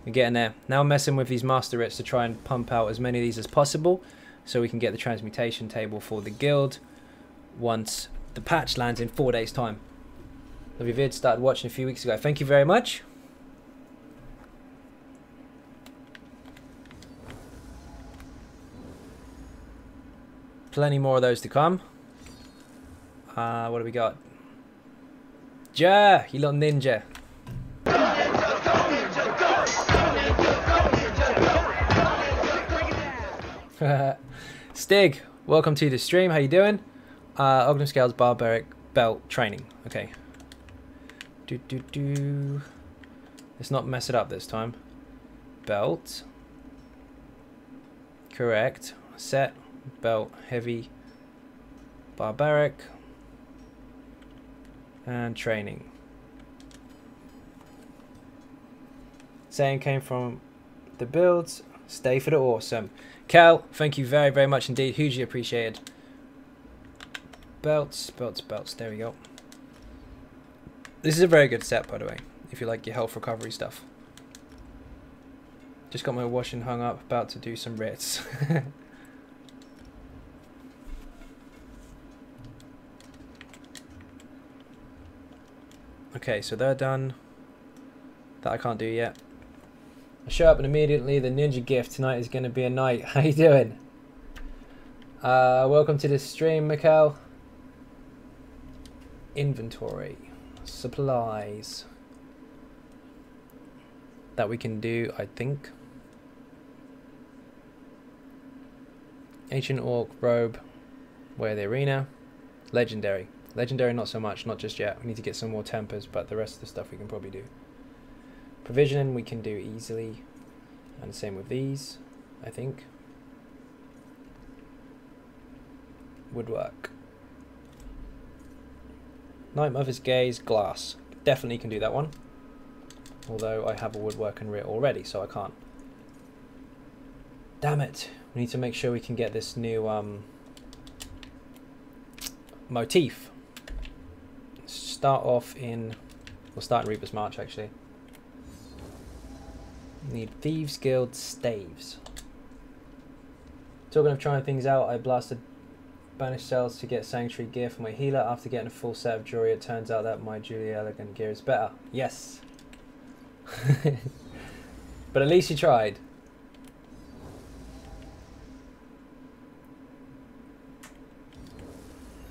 we're getting there. Now I'm messing with these master writs to try and pump out as many of these as possible so we can get the transmutation table for the guild once the patch lands in 4 days' time. Love your vid, started watching a few weeks ago. Thank you very much. Plenty more of those to come. What do we got? Ja, you little ninja. Stig, welcome to the stream. How you doing? Ogden Scales Barbaric Belt Training. Okay. Let's not mess it up this time. Belt. Correct. Set. Belt. Heavy. Barbaric. And training. Saying came from the builds. Stay for the awesome. Cal, thank you very, very much indeed. Hugely appreciated. Belts, belts, belts. There we go. This is a very good set, by the way, if you like your health recovery stuff. Just got my washing hung up, about to do some writs. Okay, so they're done. That I can't do yet. I show up and immediately the ninja gift tonight is going to be a night. How you doing? Welcome to the stream, Mikkel. Inventory. Supplies. That we can do, I think. Ancient Orc Robe. Wear the Arena. Legendary. Legendary not so much, not just yet. We need to get some more tempers, but the rest of the stuff we can probably do. Provisioning we can do easily. And same with these, I think. Woodwork. Night Mother's Gaze, glass. Definitely can do that one. Although I have a woodwork and writ already, so I can't. Damn it. We need to make sure we can get this new motif. Start off in... We'll start in Reaper's March, actually. Need Thieves Guild staves. Talking of trying things out, I blasted banished cells to get sanctuary gear for my healer. After getting a full set of jewelry, it turns out that my Julia Elegant gear is better. Yes. But at least you tried.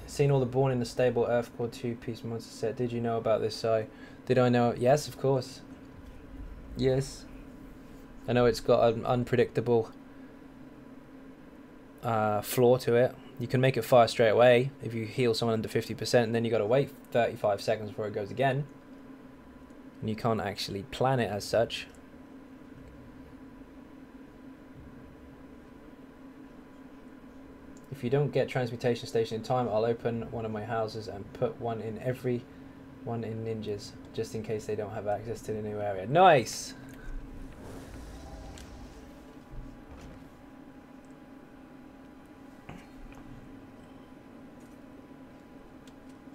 Seen all the Born in the Stable Earthcore 2-piece monster set. Did you know about this, Si? Did I know? Yes, of course. Yes. I know it's got an unpredictable flaw to it. You can make it fire straight away if you heal someone under 50%, and then you got to wait 35 seconds before it goes again. And you can't actually plan it as such. If you don't get transmutation station in time, I'll open one of my houses and put one in every one in ninjas, just in case they don't have access to the new area. Nice!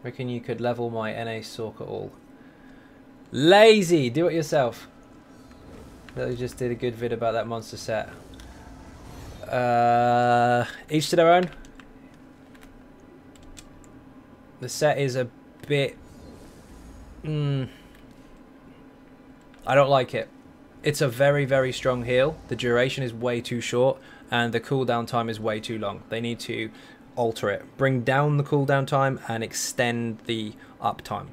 Reckon you could level my NA Sork at all. Lazy! Do it yourself. That just did a good vid about that monster set. Each to their own. The set is a bit... I don't like it. It's a very, very strong heal. The duration is way too short, and the cooldown time is way too long. They need to alter it. Bring down the cooldown time and extend the uptime.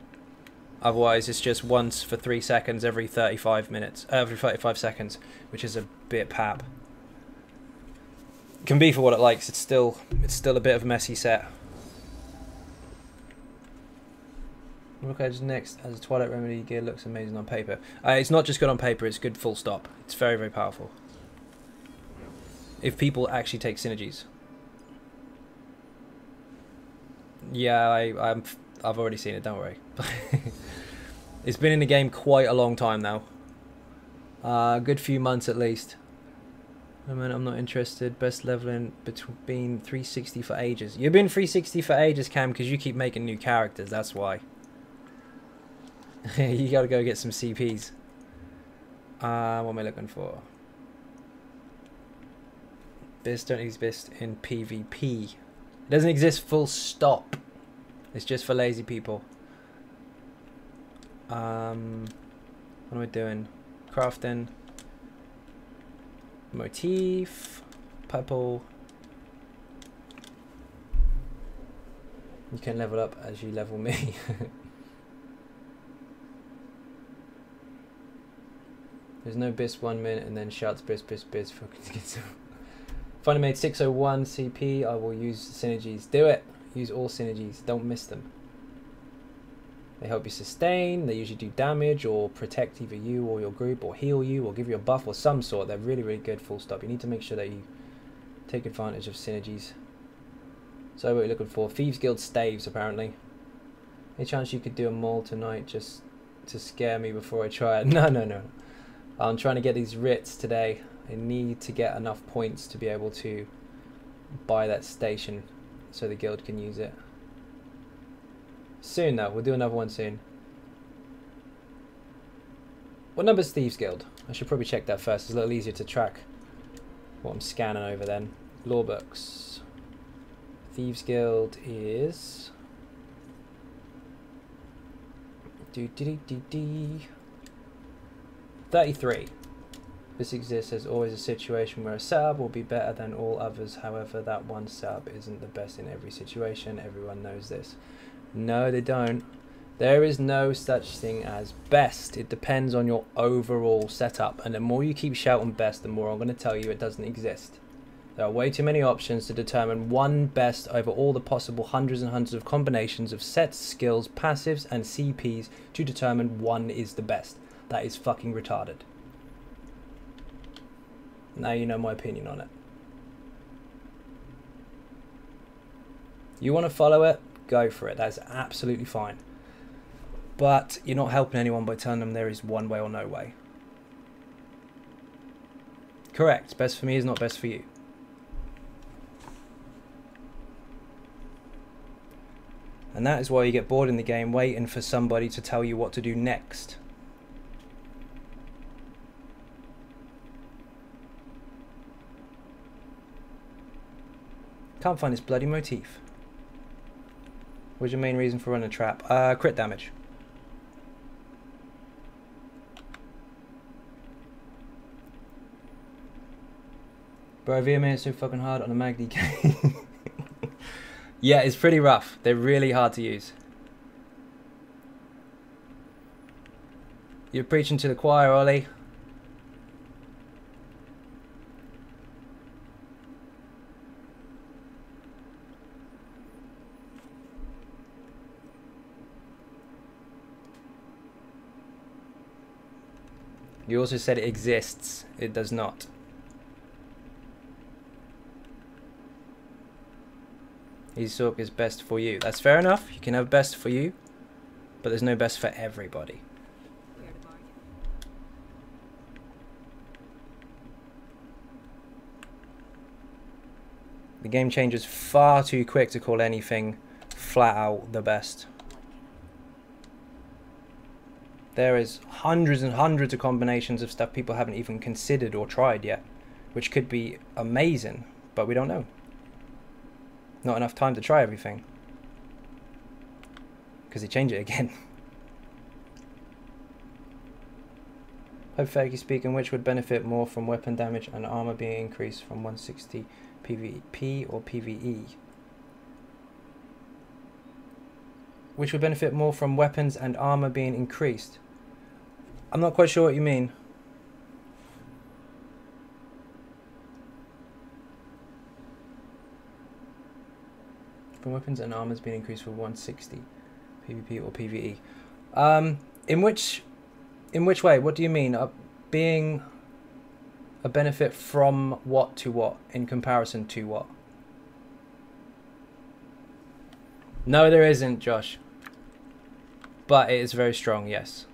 Otherwise, it's just once for 3 seconds every 35 minutes, every 35 seconds, which is a bit pap. It can be for what it likes. It's still a bit of a messy set. Look Edge next as a Twilight Remedy gear looks amazing on paper. It's not just good on paper, it's good full stop. It's very, very powerful. if people actually take synergies. Yeah, I've already seen it, don't worry. It's been in the game quite a long time now. A good few months at least. I mean, I'm not interested. Best leveling between 360 for ages. You've been 360 for ages, Cam, because you keep making new characters, that's why. You gotta go get some CPs. What am I looking for? This don't exist in PvP. It doesn't exist full stop. It's just for lazy people. What am I doing? Crafting. Motif. Purple. You can level up as you level me. There's no bis 1 minute and then shouts bis. If I made 601 CP, I will use synergies. Do it. Use all synergies. Don't miss them. They help you sustain. They usually do damage or protect either you or your group or heal you or give you a buff or some sort. They're really, really good, full stop. You need to make sure that you take advantage of synergies. So what are you looking for? Thieves Guild staves, apparently. Any chance you could do a mall tonight just to scare me before I try it? No. I'm trying to get these writs today. I need to get enough points to be able to buy that station so the guild can use it. Soon though, we'll do another one soon. What number's Thieves Guild? I should probably check that first. It's a little easier to track what I'm scanning over then. Law books. Thieves Guild is 33. This exists as always a situation where a setup will be better than all others. However, that one setup isn't the best in every situation. Everyone knows this. No, they don't. There is no such thing as best. It depends on your overall setup. And the more you keep shouting best, the more I'm going to tell you it doesn't exist. There are way too many options to determine one best over all the possible hundreds and hundreds of combinations of sets, skills, passives, and CPs to determine one is the best. That is fucking retarded. Now you know my opinion on it. You want to follow it? Go for it. That's absolutely fine. But you're not helping anyone by telling them there is one way or no way. Correct. Best for me is not best for you. And that is why you get bored in the game waiting for somebody to tell you what to do next. Can't find this bloody motif. What's your main reason for running a trap? Crit damage. Bro, VMA is so fucking hard on a mag DK. Yeah, it's pretty rough. They're really hard to use. You're preaching to the choir, Ollie. You also said it exists. It does not. ESO is best for you. That's fair enough. You can have best for you, but there's no best for everybody. The game changes far too quick to call anything flat out the best. There is hundreds and hundreds of combinations of stuff people haven't even considered or tried yet, which could be amazing, but we don't know. Not enough time to try everything, because they change it again. Hypothetically speaking, which would benefit more from weapon damage and armor being increased from 160 PvP or PVE? Which would benefit more from weapons and armor being increased? I'm not quite sure what you mean. From weapons and armors being increased from 160 PvP or PvE. In which way? What do you mean? Being A benefit from what to what in comparison to what? No, there isn't, Josh. But it is very strong, yes.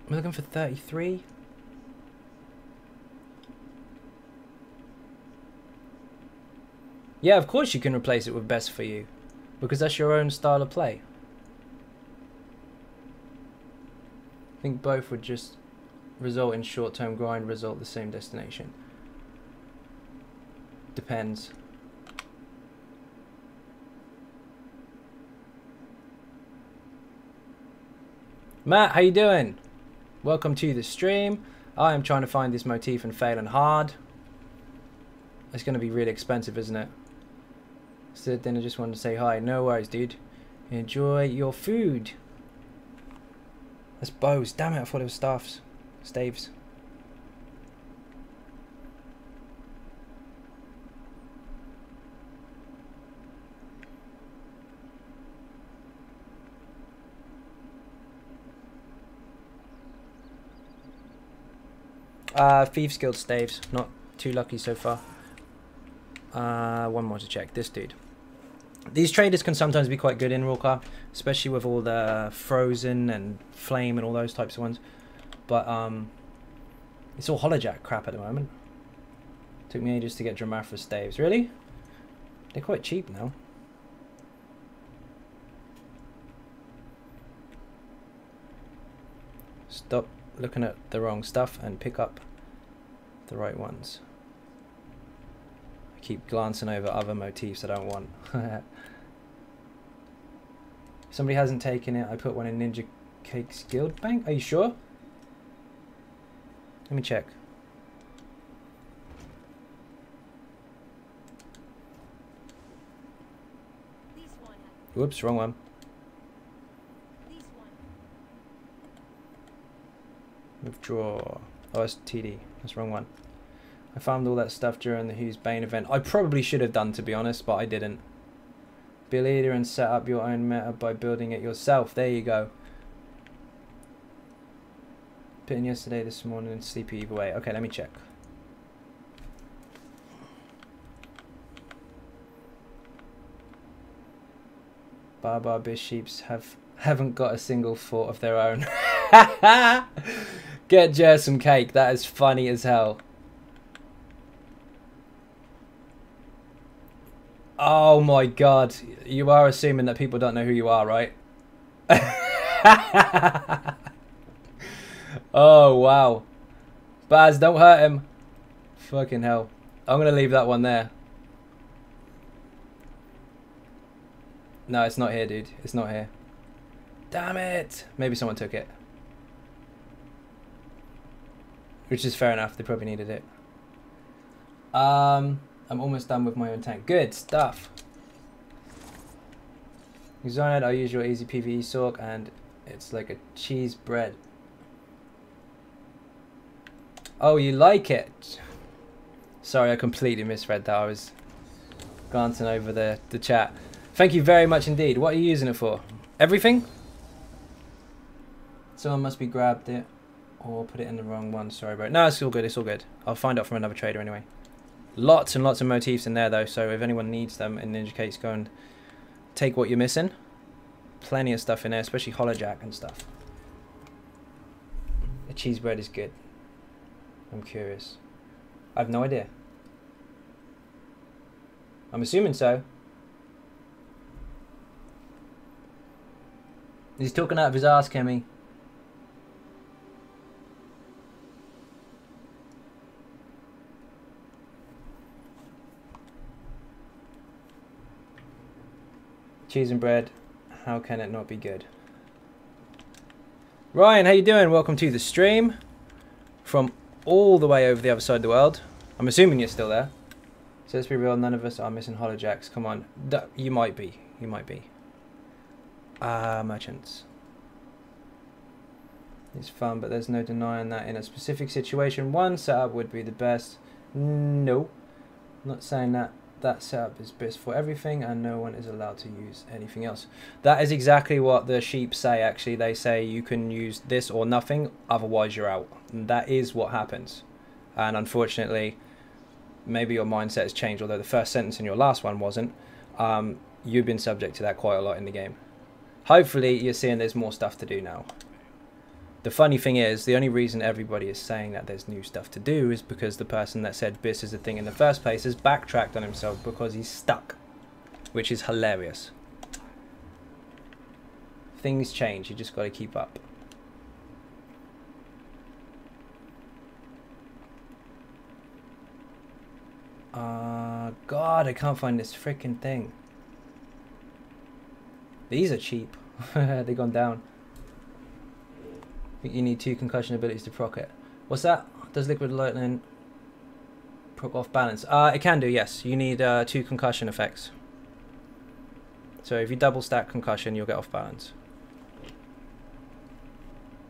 I'm looking for 33. Yeah, of course you can replace it with best for you, because that's your own style of play. I think both would just result in short-term grind, result the same destination. Depends. Matt, how you doing? Welcome to the stream. I am trying to find this motif and failing hard. It's going to be really expensive, isn't it? So then I just wanted to say hi. No worries, dude. Enjoy your food. That's bows. Damn it, I thought it was staffs. Staves. Thieves Guild staves. Not too lucky so far. One more to check. This dude. These traders can sometimes be quite good in Rawcar, especially with all the Frozen and Flame and all those types of ones. But it's all holojack crap at the moment. Took me ages to get Dramathra staves. Really? They're quite cheap now. Stop looking at the wrong stuff and pick up the right ones. I keep glancing over other motifs I don't want. If somebody hasn't taken it, I put one in Ninja Cake's Guild Bank. Are you sure? Let me check. Whoops, wrong one. Withdraw. Oh, it's TD. That's the wrong one. I found all that stuff during the Who's Bane event. I probably should have done, to be honest, but I didn't. Be a leader and set up your own meta by building it yourself. There you go. Put in yesterday, this morning, and sleepy either way. Okay, let me check. Barbar Bishops haven't got a single thought of their own. Get Jer some cake. That is funny as hell. Oh my god. You are assuming that people don't know who you are, right? Oh wow. Baz, don't hurt him. Fucking hell. I'm gonna leave that one there. No, it's not here, dude. It's not here. Damn it. Maybe someone took it. Which is fair enough. They probably needed it. I'm almost done with my own tank. Good stuff. Xynode, I use your easy PVE sork and it's like a cheese bread. Oh, you like it? Sorry, I completely misread that. I was glancing over the chat. Thank you very much indeed. What are you using it for? Everything? Someone must be grabbed it or put it in the wrong one. Sorry, bro. No, it's all good. It's all good. I'll find out from another trader anyway. Lots and lots of motifs in there though, so if anyone needs them in Ninja Cakes, go and take what you're missing. Plenty of stuff in there, especially holojack and stuff. The cheese bread is good. I'm curious. I have no idea. I'm assuming so. He's talking out of his ass, Kemi. Cheese and bread, how can it not be good? Ryan, how you doing? Welcome to the stream from all the way over the other side of the world. I'm assuming you're still there. So let's be real, none of us are missing holojacks. Come on, you might be. You might be. Merchants. It's fun, but there's no denying that in a specific situation, one setup would be the best. No, not saying that that setup is best for everything and no one is allowed to use anything else. That is exactly what the sheep say, actually. They say you can use this or nothing, otherwise you're out. And that is what happens. And unfortunately, maybe your mindset has changed, although the first sentence in your last one wasn't. You've been subject to that quite a lot in the game. Hopefully you're seeing there's more stuff to do now. The funny thing is, the only reason everybody is saying that there's new stuff to do is because the person that said BIS is a thing in the first place has backtracked on himself because he's stuck, which is hilarious. Things change, you just got to keep up. God, I can't find this freaking thing. These are cheap. They've gone down. I think you need 2 concussion abilities to proc it. What's that? Does liquid lightning proc off balance? It can do, yes. You need 2 concussion effects. So if you double stack concussion, you'll get off balance.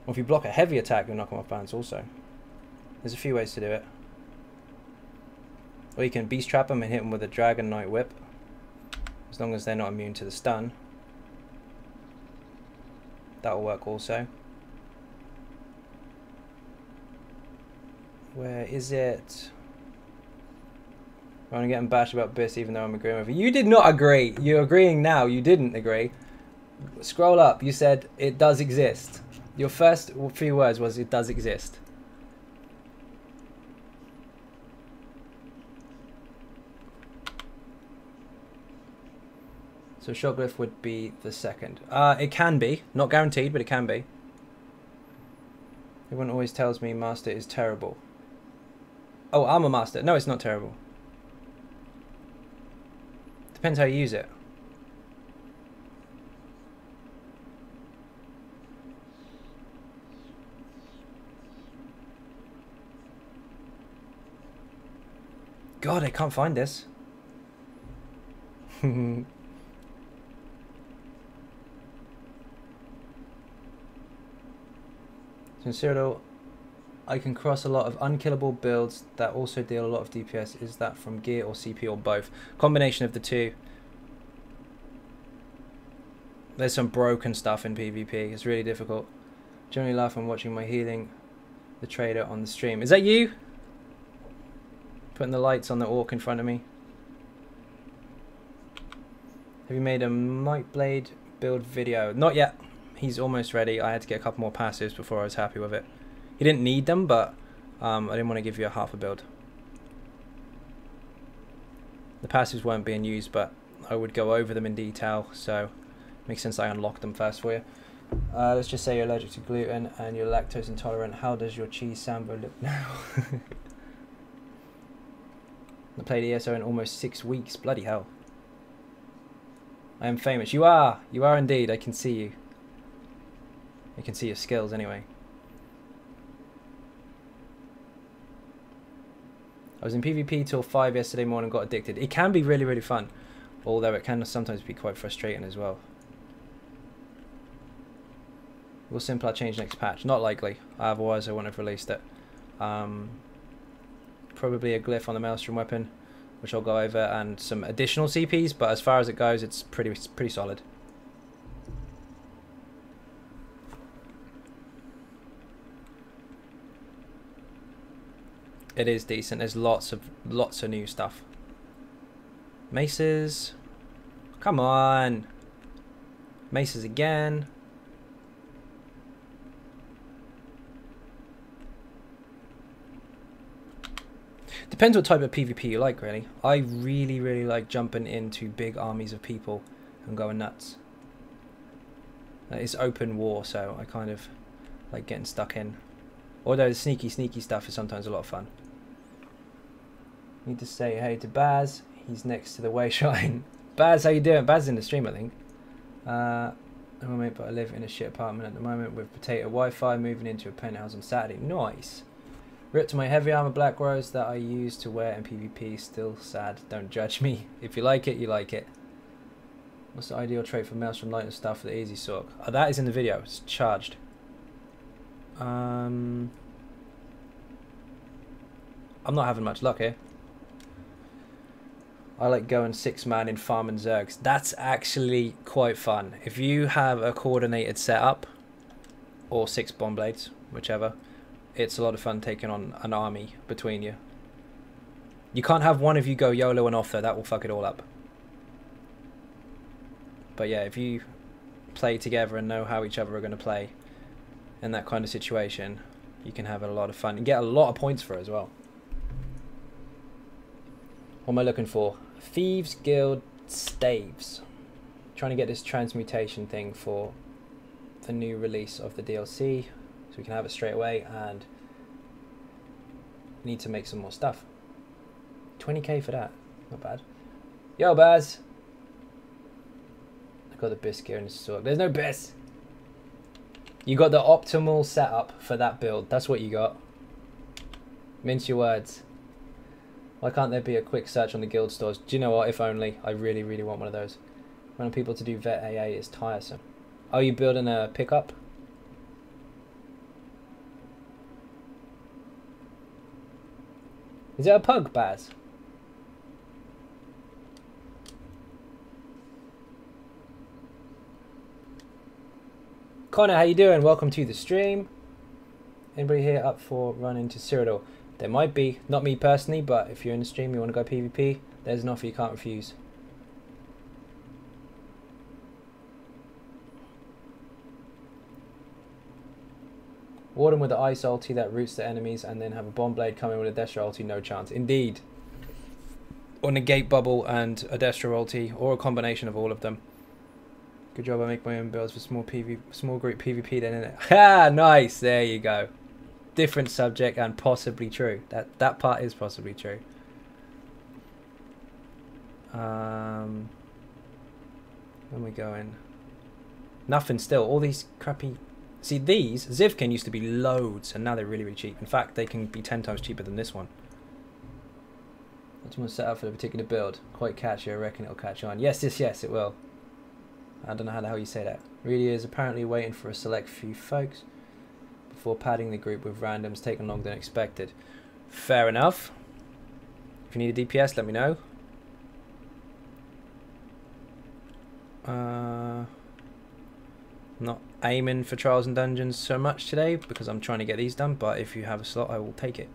Or if you block a heavy attack, you'll knock them off balance also. There's a few ways to do it. Or you can beast trap them and hit them with a Dragon Knight Whip, as long as they're not immune to the stun. That'll work also. Where is it? I'm getting bashed about BIS even though I'm agreeing with you. You did not agree. You're agreeing now. You didn't agree. Scroll up. You said it does exist. Your first few words was it does exist. So Shockglyph would be the second. It can be. Not guaranteed, but it can be. Everyone always tells me Master is terrible. Oh, I'm a Master. No, it's not terrible. Depends how you use it. God, I can't find this. Sincerely, I can cross a lot of unkillable builds that also deal a lot of DPS. Is that from gear or CP or both? Combination of the two. There's some broken stuff in PvP. It's really difficult. Generally laugh when watching my healing the trader on the stream. Is that you? Putting the lights on the orc in front of me. Have you made a Might Blade build video? Not yet. He's almost ready. I had to get a couple more passives before I was happy with it. He didn't need them, but I didn't want to give you a half a build. The passives weren't being used, but I would go over them in detail, so it makes sense I unlocked them first for you. Let's just say you're allergic to gluten and you're lactose intolerant. How does your cheese sambo look now? I played ESO in almost 6 weeks. Bloody hell. I am famous. You are. You are indeed. I can see you. I can see your skills anyway. I was in PvP till 5 yesterday morning and got addicted. It can be really, really fun. Although it can sometimes be quite frustrating as well. Will Simplar change next patch? Not likely. Otherwise I wouldn't have released it. Probably a glyph on the Maelstrom weapon, which I'll go over, and some additional CPs, but as far as it goes, it's pretty solid. It is decent. There's lots of new stuff. Maces. Come on. Maces again. Depends what type of PvP you like, really. I really, really like jumping into big armies of people and going nuts. It's open war, so I kind of like getting stuck in. Although the sneaky stuff is sometimes a lot of fun. Need to say hey to Baz. He's next to the Wayshrine. Baz, how you doing? Baz is in the stream, I think. I'm a mate, but I live in a shit apartment at the moment with potato Wi-Fi, moving into a penthouse on Saturday. Nice. Ripped to my heavy armor black rose that I used to wear in PvP. Still sad. Don't judge me. If you like it, you like it. What's the ideal trait for Maelstrom Lightning stuff for the easy sork? Oh, that is in the video. It's charged. I'm not having much luck here. I like going 6-man in farm and zergs. That's actually quite fun. If you have a coordinated setup, or 6 bomb blades, whichever, it's a lot of fun taking on an army between you. You can't have one of you go YOLO and off though, that will fuck it all up. But yeah, if you play together and know how each other are going to play in that kind of situation, you can have a lot of fun and get a lot of points for it as well. What am I looking for? Thieves Guild Staves. Trying to get this transmutation thing for the new release of the DLC so we can have it straight away, and need to make some more stuff. 20k for that, not bad. Yo Baz, I got the bisc here in the store. There's no bisc. You got the optimal setup for that build. That's what you got. Mince your words. Why can't there be a quick search on the guild stores? Do you know what? If only. I really, really want one of those. Running people to do vet AA is tiresome. Oh, you building a pickup? Is it a pug, Baz? Connor, how you doing? Welcome to the stream. Anybody here up for running to Cyrodiil? There might be, not me personally, but if you're in the stream, you want to go PvP, there's an offer you can't refuse. Warden with the ice ulti that roots the enemies, and then have a bomb blade coming with a Destra ulti, no chance. Indeed. Or negate bubble and a Destra ulti, or a combination of all of them. Good job, I make my own builds for small group PvP then, innit? Ha! Nice! There you go. Different subject and possibly true. That part is possibly true. When we going? Nothing still. All these crappy... See, these, Zivkin used to be loads, and now they're really, really cheap. In fact, they can be 10 times cheaper than this one. What's my setup for the particular build? Quite catchy, I reckon it'll catch on. Yes, yes, yes, it will. I don't know how the hell you say that. Really is apparently waiting for a select few folks before padding the group with randoms, taking longer than expected. Fair enough. If you need a DPS, let me know. Not aiming for Trials and Dungeons so much today because I'm trying to get these done, but if you have a slot, I will take it.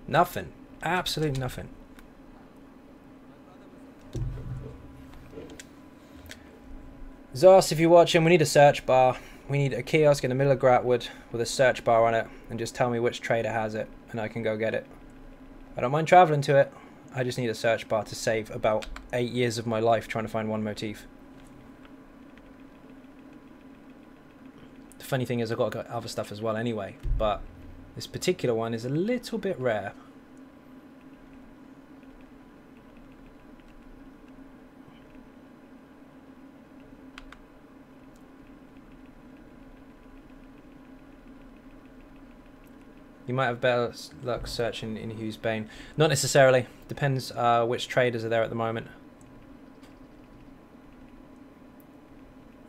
Nothing. Absolutely nothing. Zos, if you're watching, we need a search bar. We need a kiosk in the middle of Gratwood with a search bar on it, and just tell me which trader has it and I can go get it. I don't mind traveling to it. I just need a search bar to save about 8 years of my life trying to find one motif. The funny thing is I've got other stuff as well anyway, but this particular one is a little bit rare. You might have better luck searching in Hugh's Bane. Not necessarily. Depends which traders are there at the moment.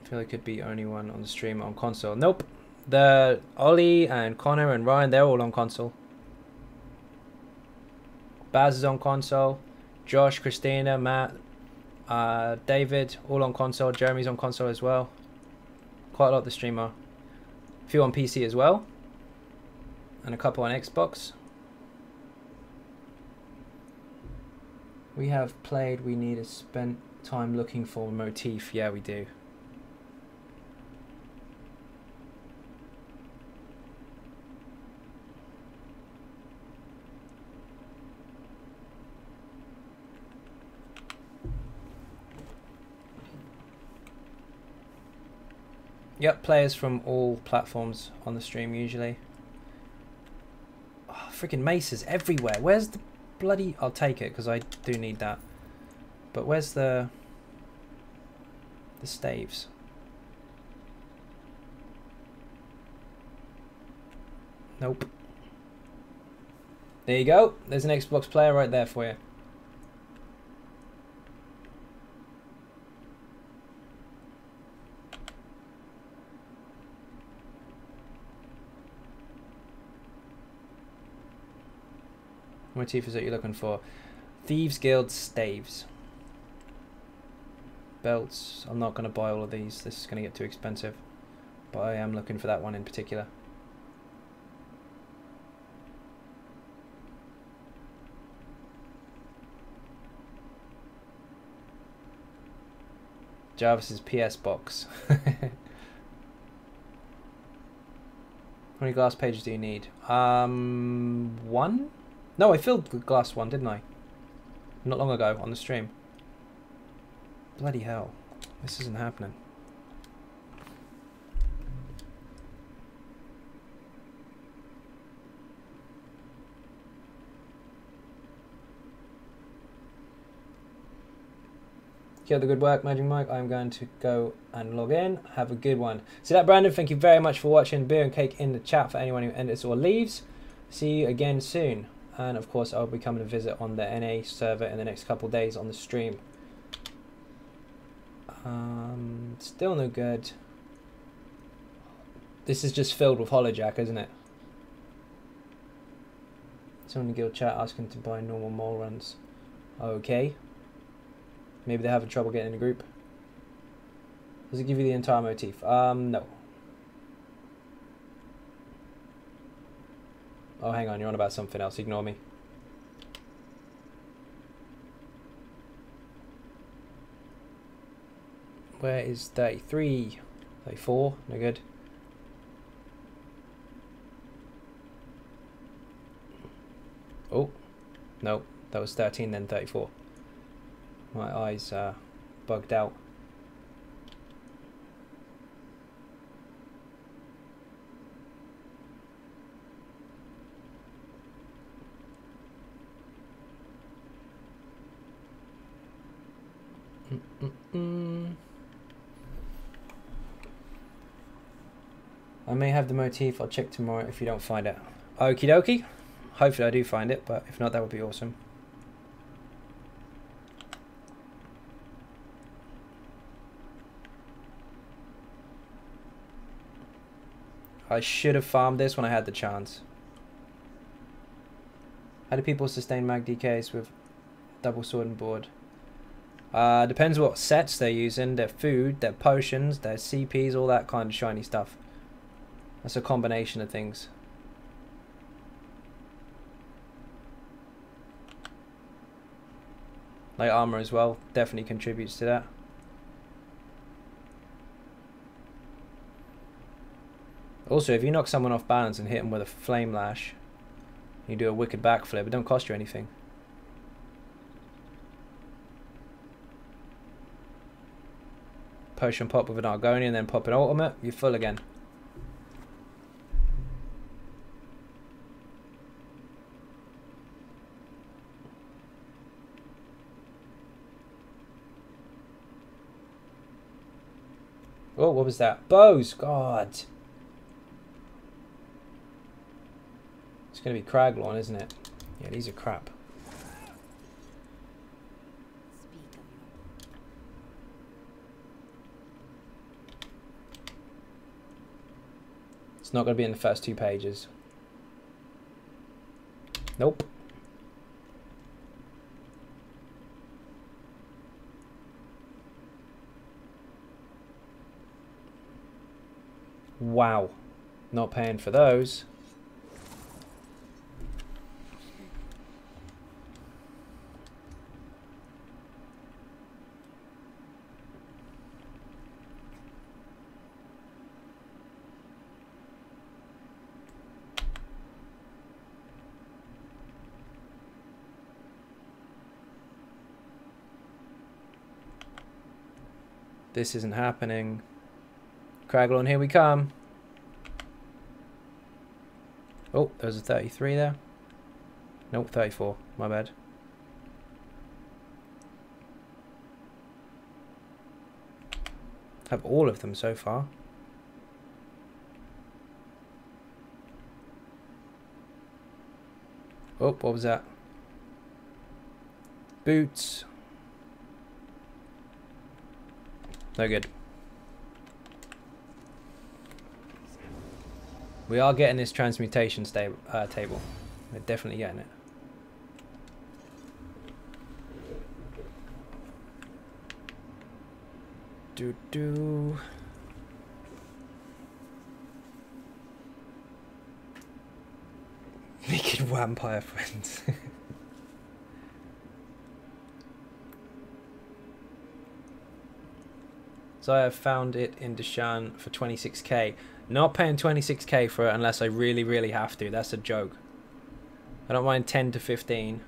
I feel like it could be only one on the stream on console. Nope. The Ollie and Connor and Ryan, they're all on console. Baz is on console. Josh, Christina, Matt, David, all on console. Jeremy's on console as well. Quite a lot of the stream are. A few on PC as well. And a couple on Xbox. We have played, we need to spend time looking for a motif. Yeah, we do. Yep, players from all platforms on the stream usually. Oh, freaking maces everywhere. Where's the bloody... I'll take it because I do need that. But where's the staves? Nope. There you go. There's an Xbox player right there for you. What motif is that you're looking for? Thieves Guild staves. Belts. I'm not going to buy all of these. This is going to get too expensive. But I am looking for that one in particular. Jarvis's PS box. How many glass pages do you need? One? No, I filled the glass one, didn't I? Not long ago on the stream. Bloody hell. This isn't happening. Keep up the good work, Magic Mike. I'm going to go and log in. Have a good one. So that, Brandon, thank you very much for watching. Beer and cake in the chat for anyone who enters or leaves. See you again soon. And of course, I'll be coming to visit on the NA server in the next couple of days on the stream. Still no good. This is just filled with Holojack, isn't it? Someone in the guild chat asking to buy normal mole runs. Okay. Maybe they're having trouble getting in a group. Does it give you the entire motif? No. Oh, hang on, you're on about something else. Ignore me. Where is 33? 34? No good. Oh, no. That was 13, then 34. My eyes bugged out. I may have the motif. I'll check tomorrow if you don't find it. Okie dokie. Hopefully I do find it, but if not, that would be awesome. I should have farmed this when I had the chance. How do people sustain mag DKs with double sword and board? Depends what sets they're using, their food, their potions, their CPs, all that kind of shiny stuff. That's a combination of things. Light armor as well, definitely contributes to that. Also, if you knock someone off balance and hit them with a flame lash, you do a wicked backflip, it don't cost you anything. Potion pop with an Argonian, then pop an ultimate, you're full again. Oh, what was that? Bows! God! It's going to be Craglorn, isn't it? Yeah, these are crap. It's not going to be in the first 2 pages. Nope. Wow. Not paying for those. This isn't happening. Craglorn, here we come. Oh, there's a 33 there. Nope, 34. My bad. Have all of them so far. Oh, what was that? Boots. No good. We are getting this transmutation table. We're definitely getting it. Do. Naked vampire friends. So I have found it in Deshan for 26k. Not paying 26k for it unless I really, really have to. That's a joke. I don't mind 10 to 15.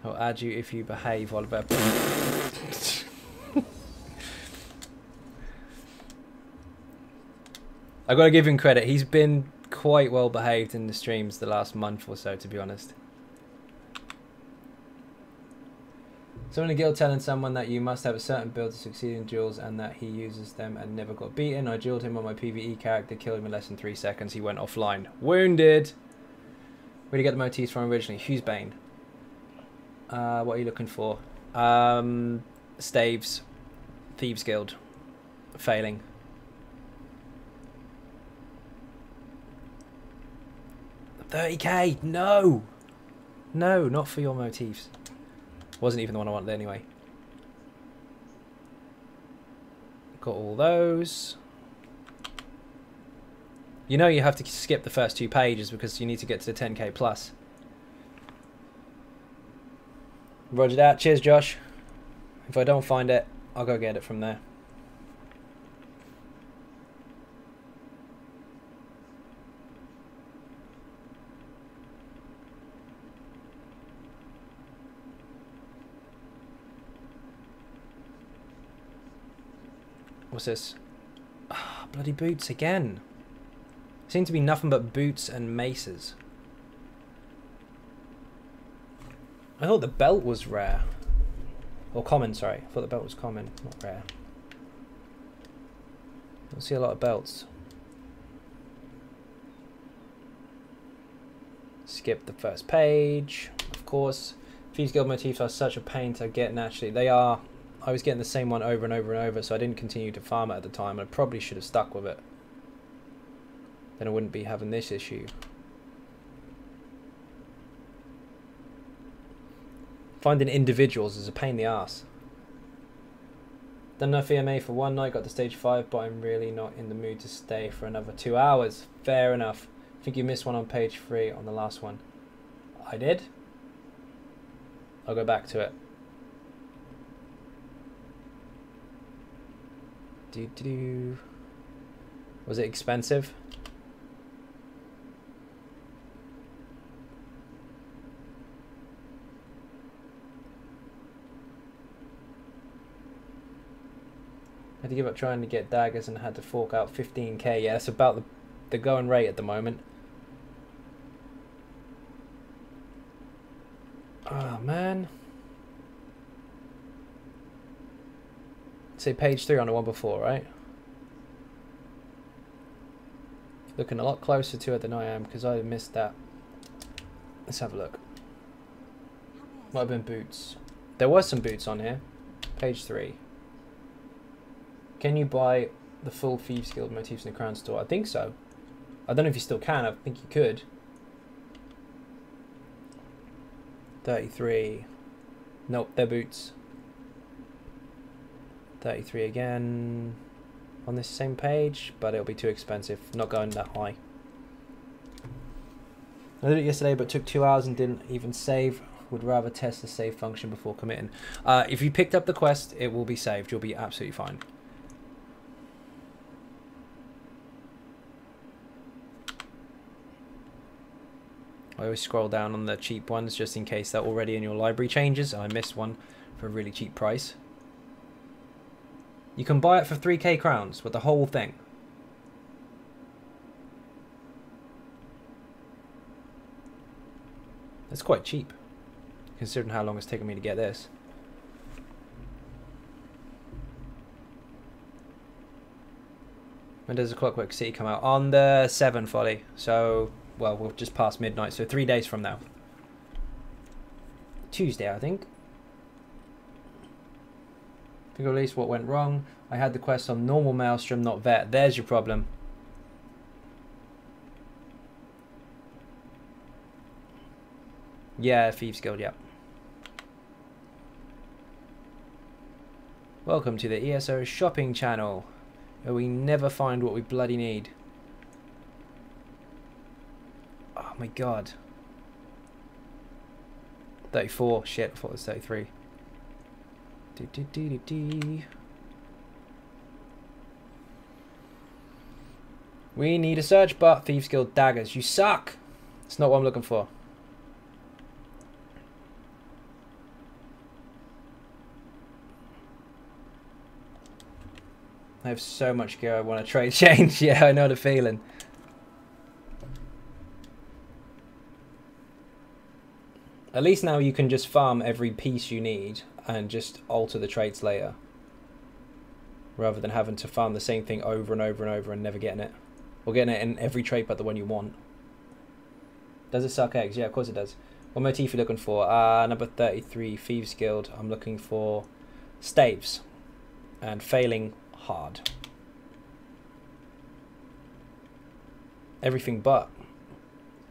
I'll add you if you behave, Oliver. I gotta give him credit. He's been quite well behaved in the streams the last month or so, to be honest. Someone in a guild telling someone that you must have a certain build to succeed in duels and that he uses them and never got beaten. I dueled him on my PVE character, killed him in less than 3 seconds. He went offline. Wounded! Where did you get the motifs from originally? Hughesbane. What are you looking for? Staves. Thieves Guild. Failing. $30k! No! No, not for your motifs. Wasn't even the one I wanted anyway. Got all those. You know you have to skip the first 2 pages because you need to get to the 10k plus. Roger that. Cheers, Josh. If I don't find it, I'll go get it from there. What's this? Ah, bloody boots again. Seem to be nothing but boots and maces. I thought the belt was rare. Or common, sorry. I thought the belt was common, not rare. Don't see a lot of belts. Skip the first page, of course. Thieves Guild motifs are such a pain to get naturally. They are. I was getting the same one over and over and over, so I didn't continue to farm it at the time. I probably should have stuck with it. Then I wouldn't be having this issue. Finding individuals is a pain in the ass. Done enough EMA for one night, got to stage 5, but I'm really not in the mood to stay for another 2 hours. Fair enough. I think you missed one on page 3 on the last one. I did? I'll go back to it. Was it expensive? Had to give up trying to get daggers and had to fork out 15k. Yeah, that's about the going rate at the moment. Oh man. Say page 3 on the one before, right? Looking a lot closer to it than I am because I missed that. Let's have a look. Might have been boots. There was some boots on here. Page 3. Can you buy the full Thieves Guild motifs in the Crown store? I think so. I don't know if you still can. I think you could. 33. Nope, they're boots. 33 again on this same page, but it'll be too expensive. Not going that high. I did it yesterday, but took 2 hours and didn't even save. Would rather test the save function before committing. If you picked up the quest, it will be saved. You'll be absolutely fine. I always scroll down on the cheap ones just in case they're already in your library changes. I missed one for a really cheap price. You can buy it for 3k crowns with the whole thing. It's quite cheap, considering how long it's taken me to get this. When does the Clockwork City come out? On the 7th, Ollie. So, well, we're just past midnight, so 3 days from now. Tuesday, I think. Think at least what went wrong. I had the quest on normal Maelstrom, not vet. There's your problem. Yeah, Thieves Guild, yeah. Welcome to the ESO shopping channel, where we never find what we bloody need. Oh my god. 34. Shit, I thought it was 33. We need a search bar. Thieves Guild daggers. You suck! It's not what I'm looking for. I have so much gear I want to trade change. Yeah, I know the feeling. At least now you can just farm every piece you need and just alter the traits later, rather than having to farm the same thing over and over and over and never getting it, or getting it in every trait but the one you want. Does it suck eggs? Yeah, of course it does. What motif are you looking for? Number 33, Thieves Guild. I'm looking for staves and failing hard. Everything but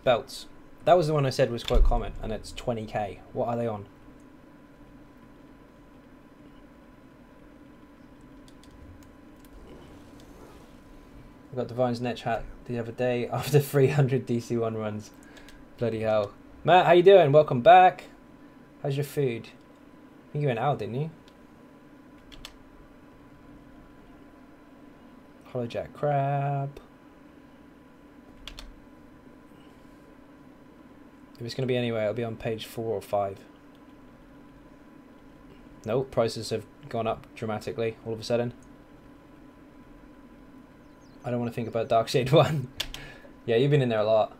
belts. That was the one I said was quite common, and it's 20k. What are they on? I got Divine's Netch hat the other day after 300 DC1 runs. Bloody hell. Matt, how you doing? Welcome back. How's your food? I think you went out, didn't you? Hollowjack crab. If it's going to be anywhere, it'll be on page 4 or 5. Nope, prices have gone up dramatically all of a sudden. I don't want to think about Darkshade 1. Yeah, you've been in there a lot.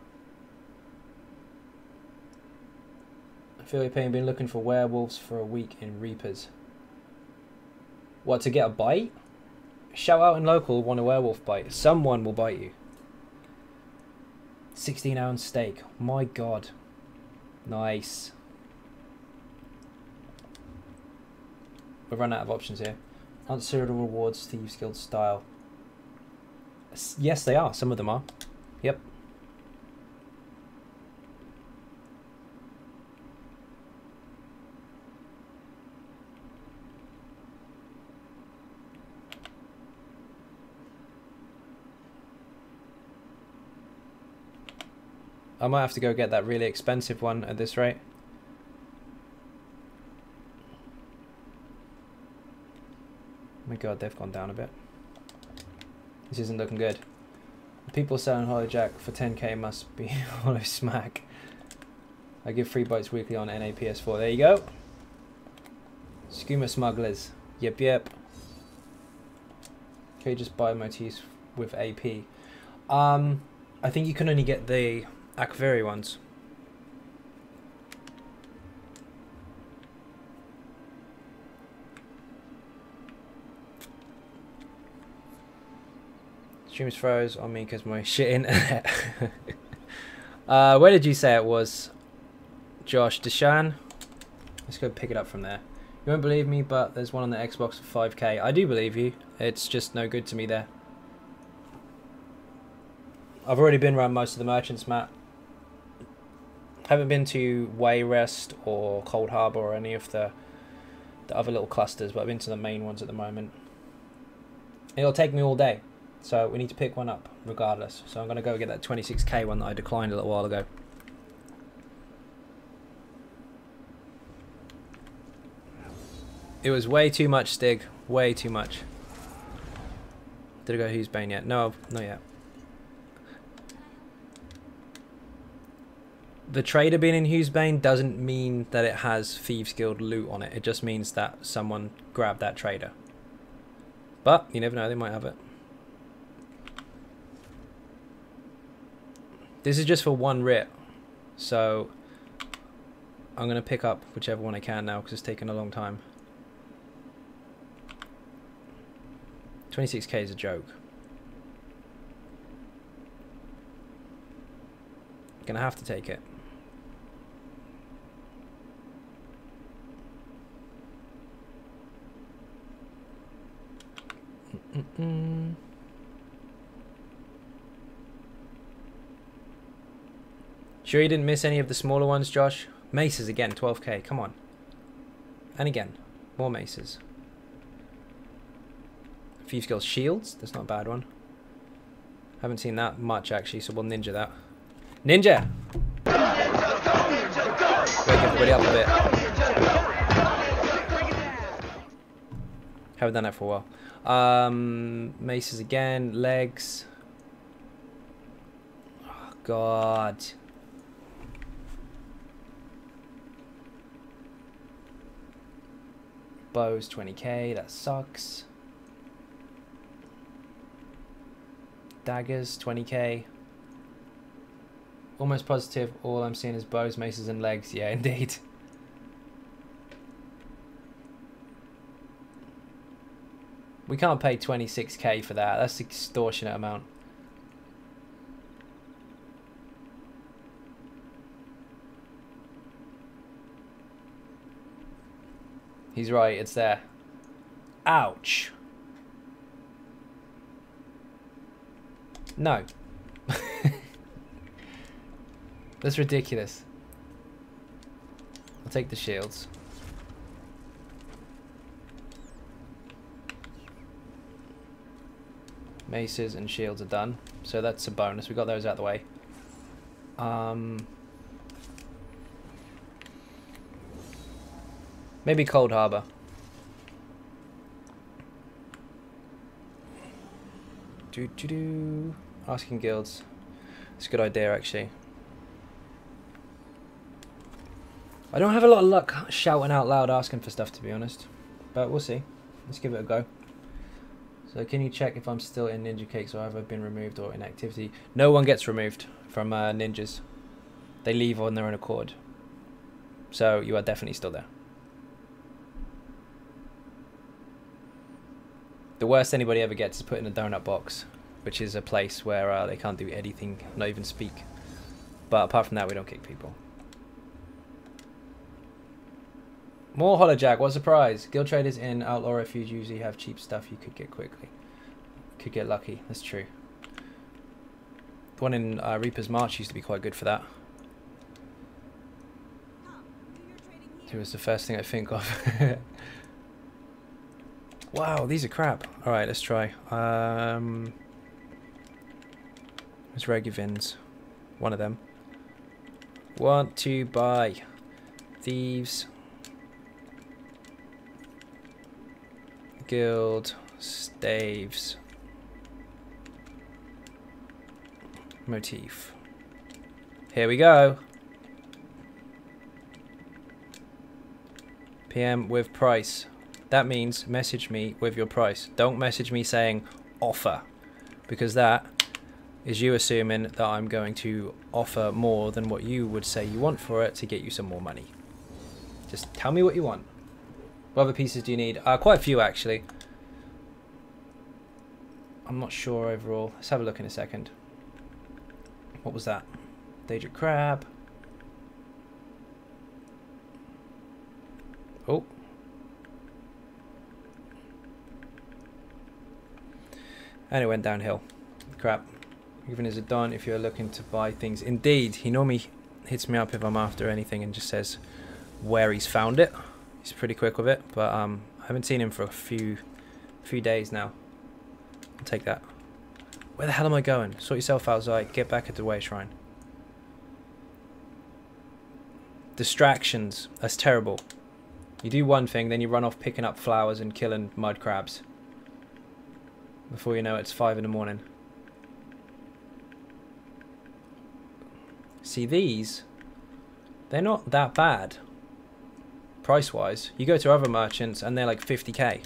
I feel like I've been looking for werewolves for a week in Reapers. What, to get a bite? Shout out in local, want a werewolf bite. Someone will bite you. 16-ounce steak. My god. Nice. We've run out of options here. Aren't serial rewards Thieves Guild style? Yes, they are. Some of them are. Yep. I might have to go get that really expensive one at this rate. Oh my god, they've gone down a bit. This isn't looking good. People selling Hollowjack for 10k must be hollow smack. I give free bites weekly on NAPS4. There you go. Skooma smugglers. Yep, yep. Okay, just buy motifs with AP. I think you can only get the Akveri ones. Streams froze on me because my shit internet. Where did you say it was? Josh Deshan? Let's go pick it up from there. You won't believe me, but there's one on the Xbox for 5k. I do believe you. It's just no good to me there. I've already been around most of the merchants, Matt. Haven't been to Wayrest or Cold Harbour or any of the other little clusters, but I've been to the main ones at the moment. It'll take me all day, so we need to pick one up regardless. So I'm going to go get that 26k one that I declined a little while ago. It was way too much, Stig. Way too much. Did I go Who's Bane yet? No, not yet. The trader being in Hughesbane doesn't mean that it has Thieves Guild loot on it. It just means that someone grabbed that trader. But you never know, they might have it. This is just for one writ. So I'm going to pick up whichever one I can now because it's taken a long time. 26k is a joke. Gonna have to take it. Sure you didn't miss any of the smaller ones, Josh? Maces again, 12k, come on. And again, more maces. Thieves Guild shields, that's not a bad one. Haven't seen that much actually, so we'll ninja that. Ninja! Wake everybody up a bit. Haven't done that for a while. Maces again, legs. Oh, God. Bows 20k, that sucks. Daggers 20k. Almost positive all I'm seeing is bows, maces and legs. Yeah, indeed. We can't pay 26k for that. That's an extortionate amount. He's right, it's there. Ouch. No. That's ridiculous. I'll take the shields. Maces and shields are done. So that's a bonus. We got those out of the way. Maybe Cold Harbor. Asking guilds. It's a good idea, actually. I don't have a lot of luck shouting out loud asking for stuff, to be honest. But we'll see. Let's give it a go. So can you check if I'm still in Ninja Cakes or have I been removed or in activity? No one gets removed from ninjas. They leave on their own accord. So you are definitely still there. The worst anybody ever gets is put in a donut box, which is a place where they can't do anything, not even speak. But apart from that, we don't kick people. More Holojack, what a surprise. Guild traders in Outlaw Refuge usually have cheap stuff you could get quickly. Could get lucky, that's true. The one in Reaper's March used to be quite good for that. It was the first thing I think of. Wow, these are crap. Alright, let's try. There's Regivins. One of them. Want to buy Thieves Guild staves motif. Here we go. PM with price. That means message me with your price. Don't message me saying offer, because that is you assuming that I'm going to offer more than what you would say you want for it to get you some more money. Just tell me what you want. What other pieces do you need? Quite a few, actually. I'm not sure overall. Let's have a look in a second. What was that? Daedric Crab. Oh. And it went downhill. Crap. Even is it done if you're looking to buy things? Indeed. He normally hits me up if I'm after anything and just says where he's found it. He's pretty quick with it, but I haven't seen him for a few days now. I'll take that. Where the hell am I going? Sort yourself out, Zai. Get back at the Way Shrine. Distractions. That's terrible. You do one thing, then you run off picking up flowers and killing mud crabs. Before you know it, it's 5 in the morning. See, these, they're not that bad. Price-wise. You go to other merchants and they're like 50k.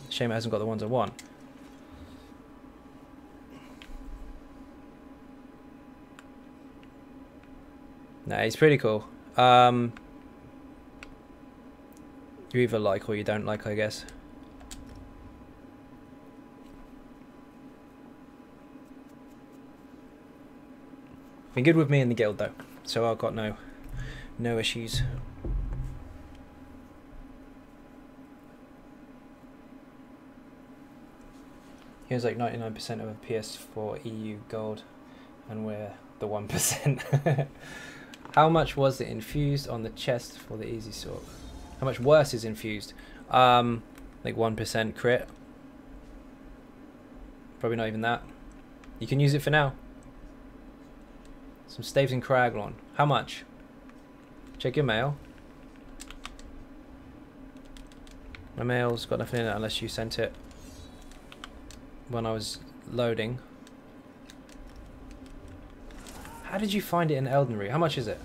Shame it hasn't got the ones I want. No, he's pretty cool. You either like or you don't like, I guess. Been good with me in the guild though, so I've got no issues. He was like 99% of a PS4 EU gold, and we're the 1%. How much was it infused on the chest for the easy sort? How much worse is infused? Like 1% crit. Probably not even that. You can use it for now. Some staves in Craglorn. How much? Check your mail. My mail's got nothing in it unless you sent it when I was loading. How did you find it in Eldenry? How much is it?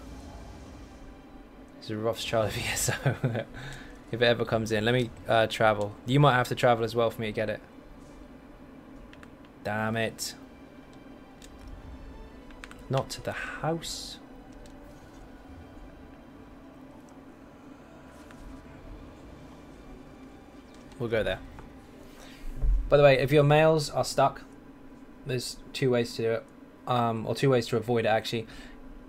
It's a Rothschild of ESO. If it ever comes in. Let me travel. You might have to travel as well for me to get it. Damn it. Not to the house. We'll go there. By the way, if your mails are stuck, there's two ways to do it. Or two ways to avoid it, actually.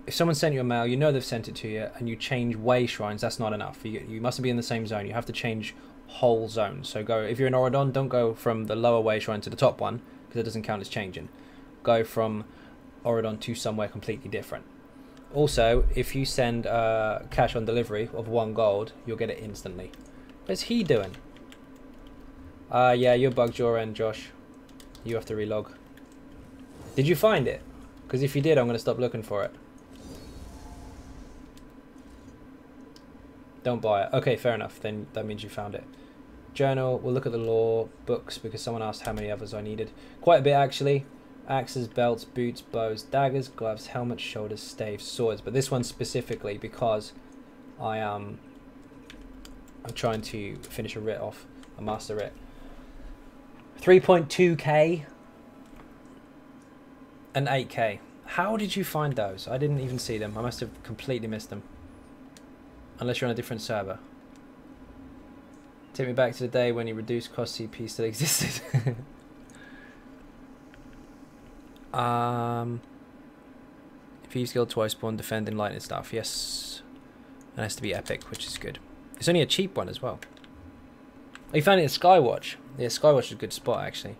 If someone sent you a mail, you know they've sent it to you, and you change way shrines, that's not enough. You must be in the same zone. You have to change whole zones. So go, if you're in Auradon, don't go from the lower way shrine to the top one, because it doesn't count as changing. Go from Auradon to somewhere completely different. Also, if you send cash on delivery of 1 gold, you'll get it instantly. What's he doing? Yeah, you're bugged your end, Josh. You have to relog. Did you find it? Because if you did, I'm going to stop looking for it. Don't buy it. Okay, fair enough. Then that means you found it. Journal. We'll look at the lore books because someone asked how many others I needed. Quite a bit, actually. Axes, belts, boots, bows, daggers, gloves, helmets, shoulders, staves, swords. But this one specifically because I'm trying to finish a writ off. A master writ. 3.2k. And 8k. How did you find those? I didn't even see them. I must have completely missed them. Unless you're on a different server. Take me back to the day when you reduced cost CP still existed. Thieves Guild twice spawn, defending lightning stuff. Yes. It has to be epic, which is good. It's only a cheap one as well. Oh, you found it in Skywatch. Yeah, Skywatch is a good spot actually.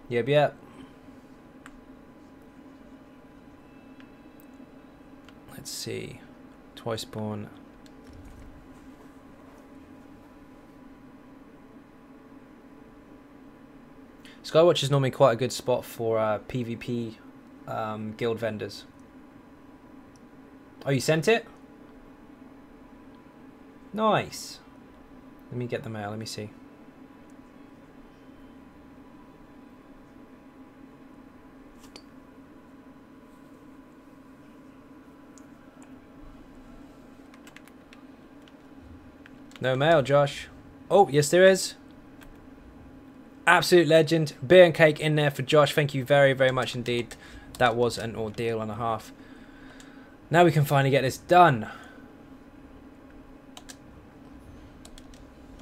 Yep, yep. Let's see. Twice spawn. Skywatch is normally quite a good spot for PvP guild vendors. Oh, you sent it? Nice. Let me get the mail. Let me see. No mail, Josh. Oh, yes there is. Absolute legend. Beer and cake in there for Josh. Thank you very, very much indeed. That was an ordeal and a half. Now we can finally get this done.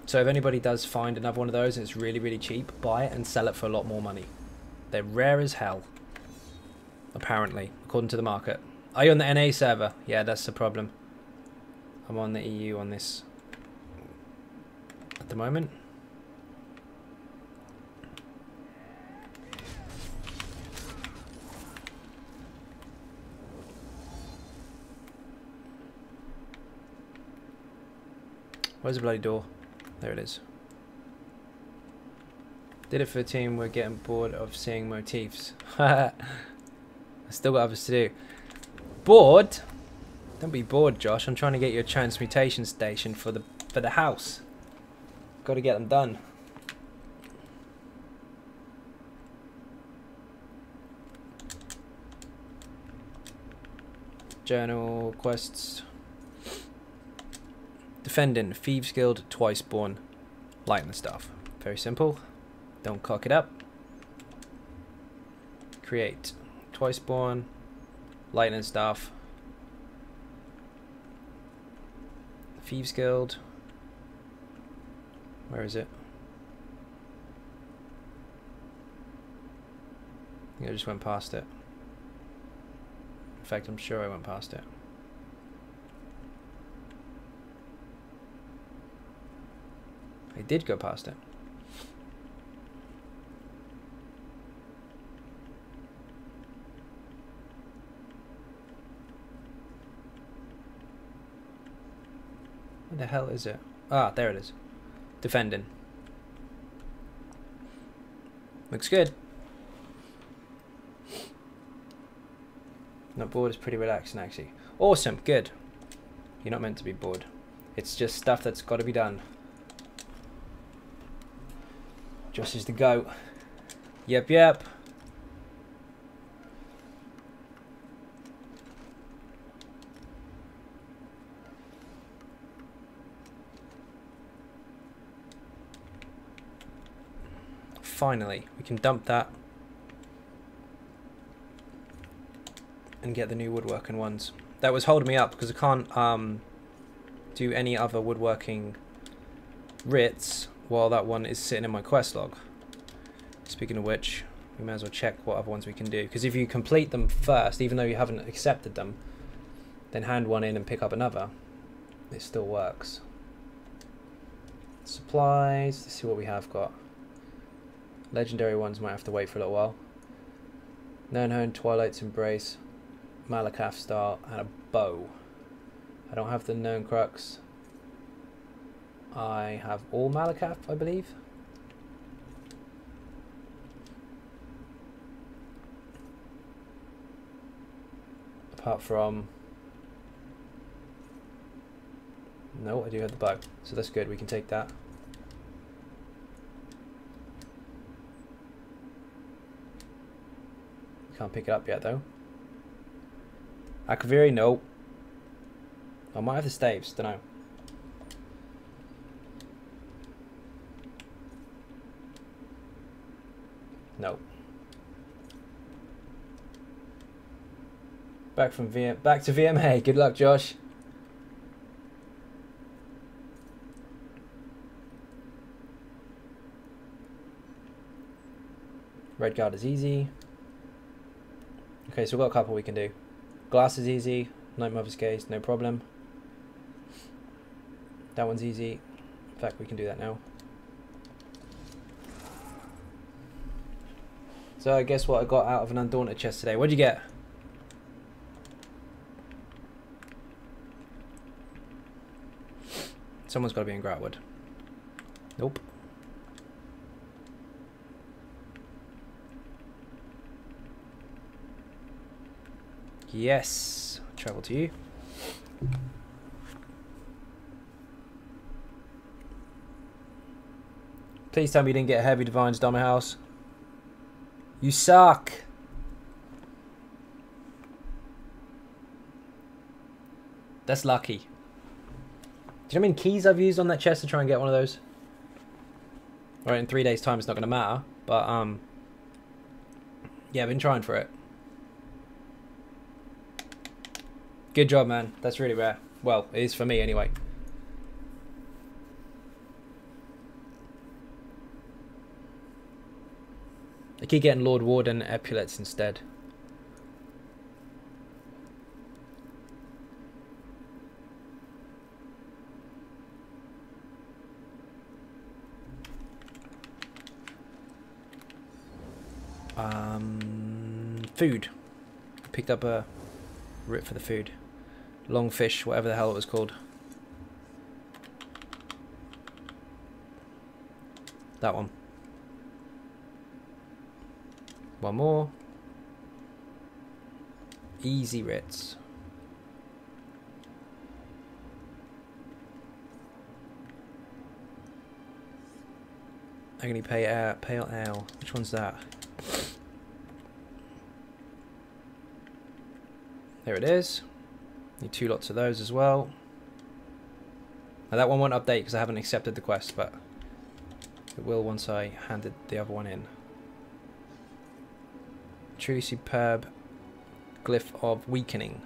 So if anybody does find another one of those and it's really, really cheap, buy it and sell it for a lot more money. They're rare as hell. Apparently, according to the market. Are you on the NA server? Yeah, that's the problem. I'm on the EU on this at the moment. Where's the bloody door? There it is. Did it for the team. We're getting bored of seeing motifs. I still got others to do. Bored? Don't be bored, Josh. I'm trying to get you a transmutation station for the house. Got to get them done. Journal quests. Defending Thieves Guild twice born. Lightning stuff. Very simple. Don't cock it up. Create. Twice born. Lightning staff. Thieves Guild. Where is it? I think I just went past it. In fact, I'm sure I went past it. I did go past it. Where the hell is it? Ah, there it is. Defending. Looks good. Not bored is pretty relaxing actually. Awesome, good. You're not meant to be bored. It's just stuff that's got to be done. Josh is the goat. Yep, yep. Finally, we can dump that and get the new woodworking ones. That was holding me up because I can't do any other woodworking writs while that one is sitting in my quest log. Speaking of which, we may as well check what other ones we can do, because if you complete them first, even though you haven't accepted them, then hand one in and pick up another, it still works. Supplies, let's see what we have got. Legendary ones might have to wait for a little while. Known Hone, Twilight's Embrace, Malakath Star, and a bow. I don't have the Known Crux. I have all Malakath, I believe. Apart from... No, I do have the bow. So that's good, we can take that. Can't pick it up yet though. Akaviri, no. I might have the staves, don't know. No. Back to VMA. Good luck, Josh. Red guard is easy. Okay, so we've got a couple we can do. Glass is easy. Night Mother's Gaze, no problem. That one's easy. In fact, we can do that now. So I guess what I got out of an Undaunted chest today. What'd you get? Someone's got to be in Gratwood. Nope. Yes, travel to you. Please tell me you didn't get a Heavy Divines Dummy House. You suck. That's lucky. Do you know how many keys I've used on that chest to try and get one of those? Alright, in 3 days' time it's not going to matter, but yeah, I've been trying for it. Good job, man. That's really rare. Well, it is for me anyway. I keep getting Lord Warden epaulets instead. Food. Picked up a writ for the food. Longfish, whatever the hell it was called. That one. One more. Easy writs. Agony Pale Ale. Which one's that? There it is. Need 2 lots of those as well. Now that one won't update because I haven't accepted the quest, but it will once I handed the other one in. Truly superb glyph of weakening.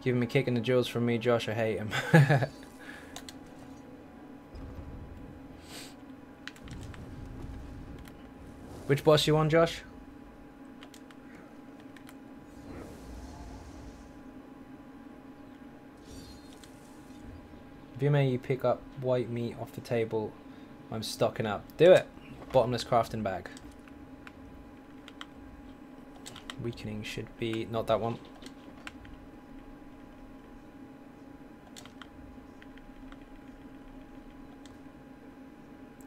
Give him a kick in the jaws from me, Josh. I hate him. Which boss you on, Josh? If you may pick up white meat off the table, I'm stocking up. Do it. Bottomless crafting bag. Weakening should be not that one.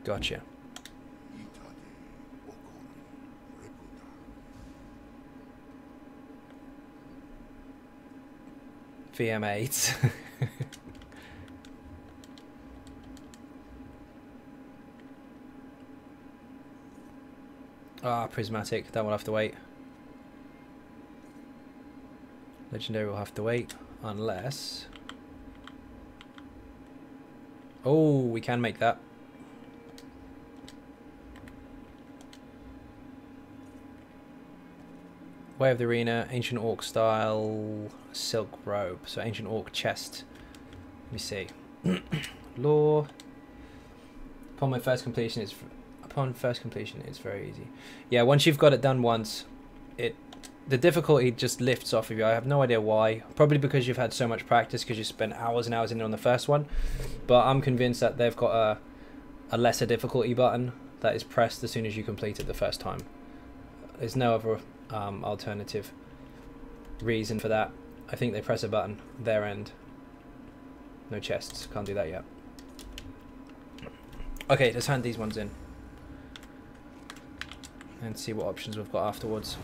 Gotcha. VM8. Ah, prismatic. That will have to wait. Legendary will have to wait. Unless... Oh, we can make that. Way of the Arena, Ancient Orc style, silk robe. So Ancient Orc chest. Let me see. Lore. Upon first completion, it's very easy. Yeah, once you've got it done once, the difficulty just lifts off of you. I have no idea why. Probably because you've had so much practice, because you spent hours and hours in it on the first one. But I'm convinced that they've got a lesser difficulty button that is pressed as soon as you complete it the first time. There's no other alternative reason for that. I think they press a button their end. No chests, can't do that yet. Okay, let's hand these ones in and see what options we've got afterwards.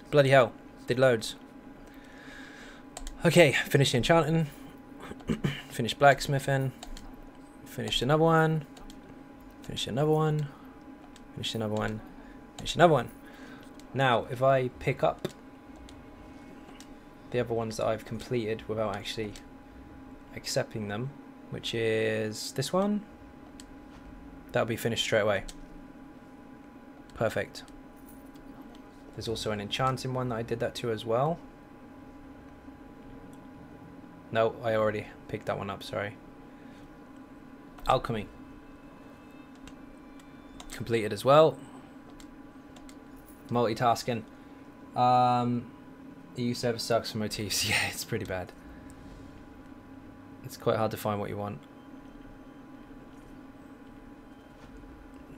Bloody hell, did loads. Okay, finished enchanting, finished blacksmithing, finished another one, finished another one, finished another one, finished another one. Now, if I pick up the other ones that I've completed without actually accepting them, which is this one, that'll be finished straight away. Perfect. There's also an enchanting one that I did that to as well. No, I already picked that one up, sorry. Alchemy. Completed as well. Multitasking. EU server sucks for motifs. Yeah, it's pretty bad. It's quite hard to find what you want.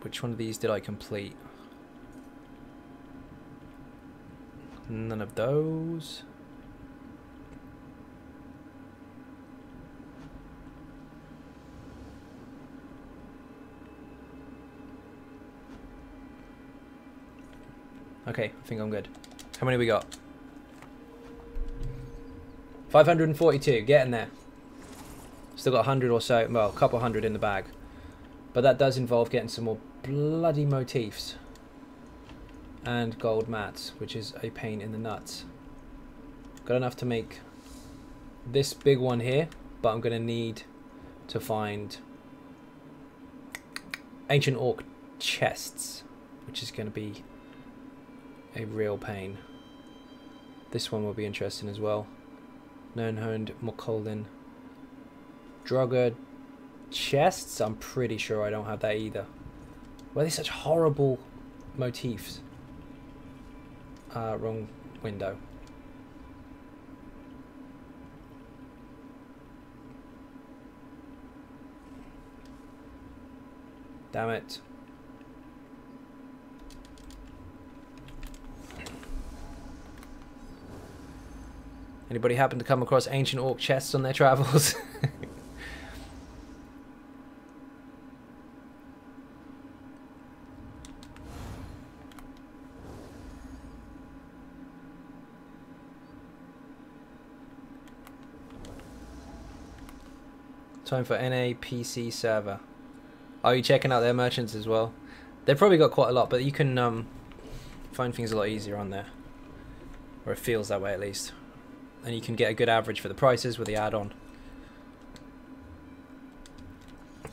Which one of these did I complete? None of those. Okay, I think I'm good. How many we got? 542, getting there. Still got 100 or so, well, a couple hundred in the bag. But that does involve getting some more bloody motifs. And gold mats, which is a pain in the nuts. Got enough to make this big one here, but I'm going to need to find ancient orc chests, which is going to be a real pain. This one will be interesting as well. Nernhund, Mokolden, Drugger chests. I'm pretty sure I don't have that either. Why are they such horrible motifs? Wrong window. Damn it. Anybody happen to come across ancient orc chests on their travels? Time for NA PC server. Are you checking out their merchants as well? They've probably got quite a lot, but you can find things a lot easier on there. Or it feels that way at least. And you can get a good average for the prices with the add-on.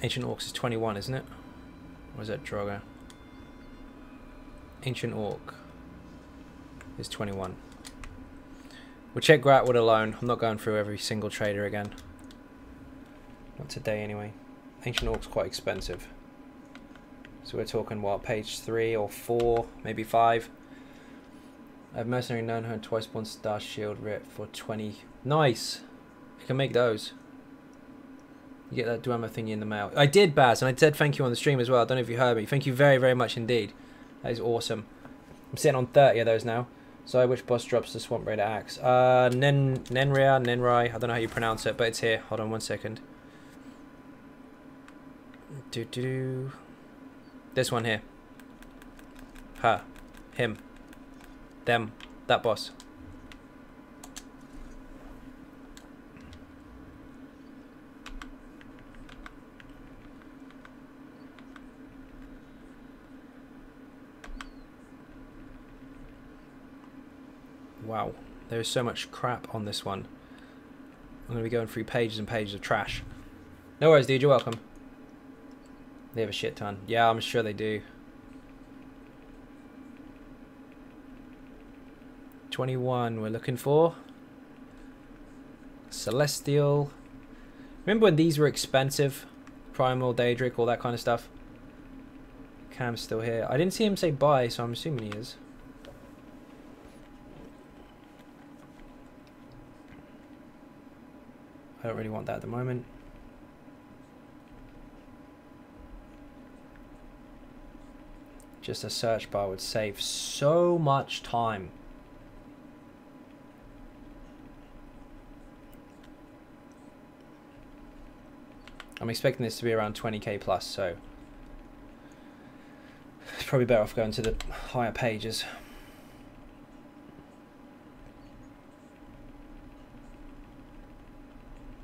Ancient Orcs is 21, isn't it? Or is that Drogo? Ancient Orc is 21. We'll check Gratwood alone. I'm not going through every single trader again. Not today anyway. Ancient Orc's quite expensive. So we're talking what, page 3 or 4, maybe 5. I have Mercenary known her twice born Star Shield Rip for 20. Nice! You can make those. You get that Duomo thingy in the mail. I did, Baz, and I said thank you on the stream as well. I don't know if you heard me. Thank you very, very much indeed. That is awesome. I'm sitting on 30 of those now. So which boss drops the Swamp Raider axe? Nenrai. I don't know how you pronounce it, but it's here. Hold on 1 second. This one here. Her. Him. Them. That boss. Wow. There's so much crap on this one. I'm going to be going through pages and pages of trash. No worries, dude. You're welcome. They have a shit ton. Yeah, I'm sure they do. 21 we're looking for. Celestial. Remember when these were expensive? Primal, Daedric, all that kind of stuff. Cam's still here. I didn't see him say bye, so I'm assuming he is. I don't really want that at the moment. Just a search bar would save so much time. I'm expecting this to be around 20k plus, so it's probably better off going to the higher pages.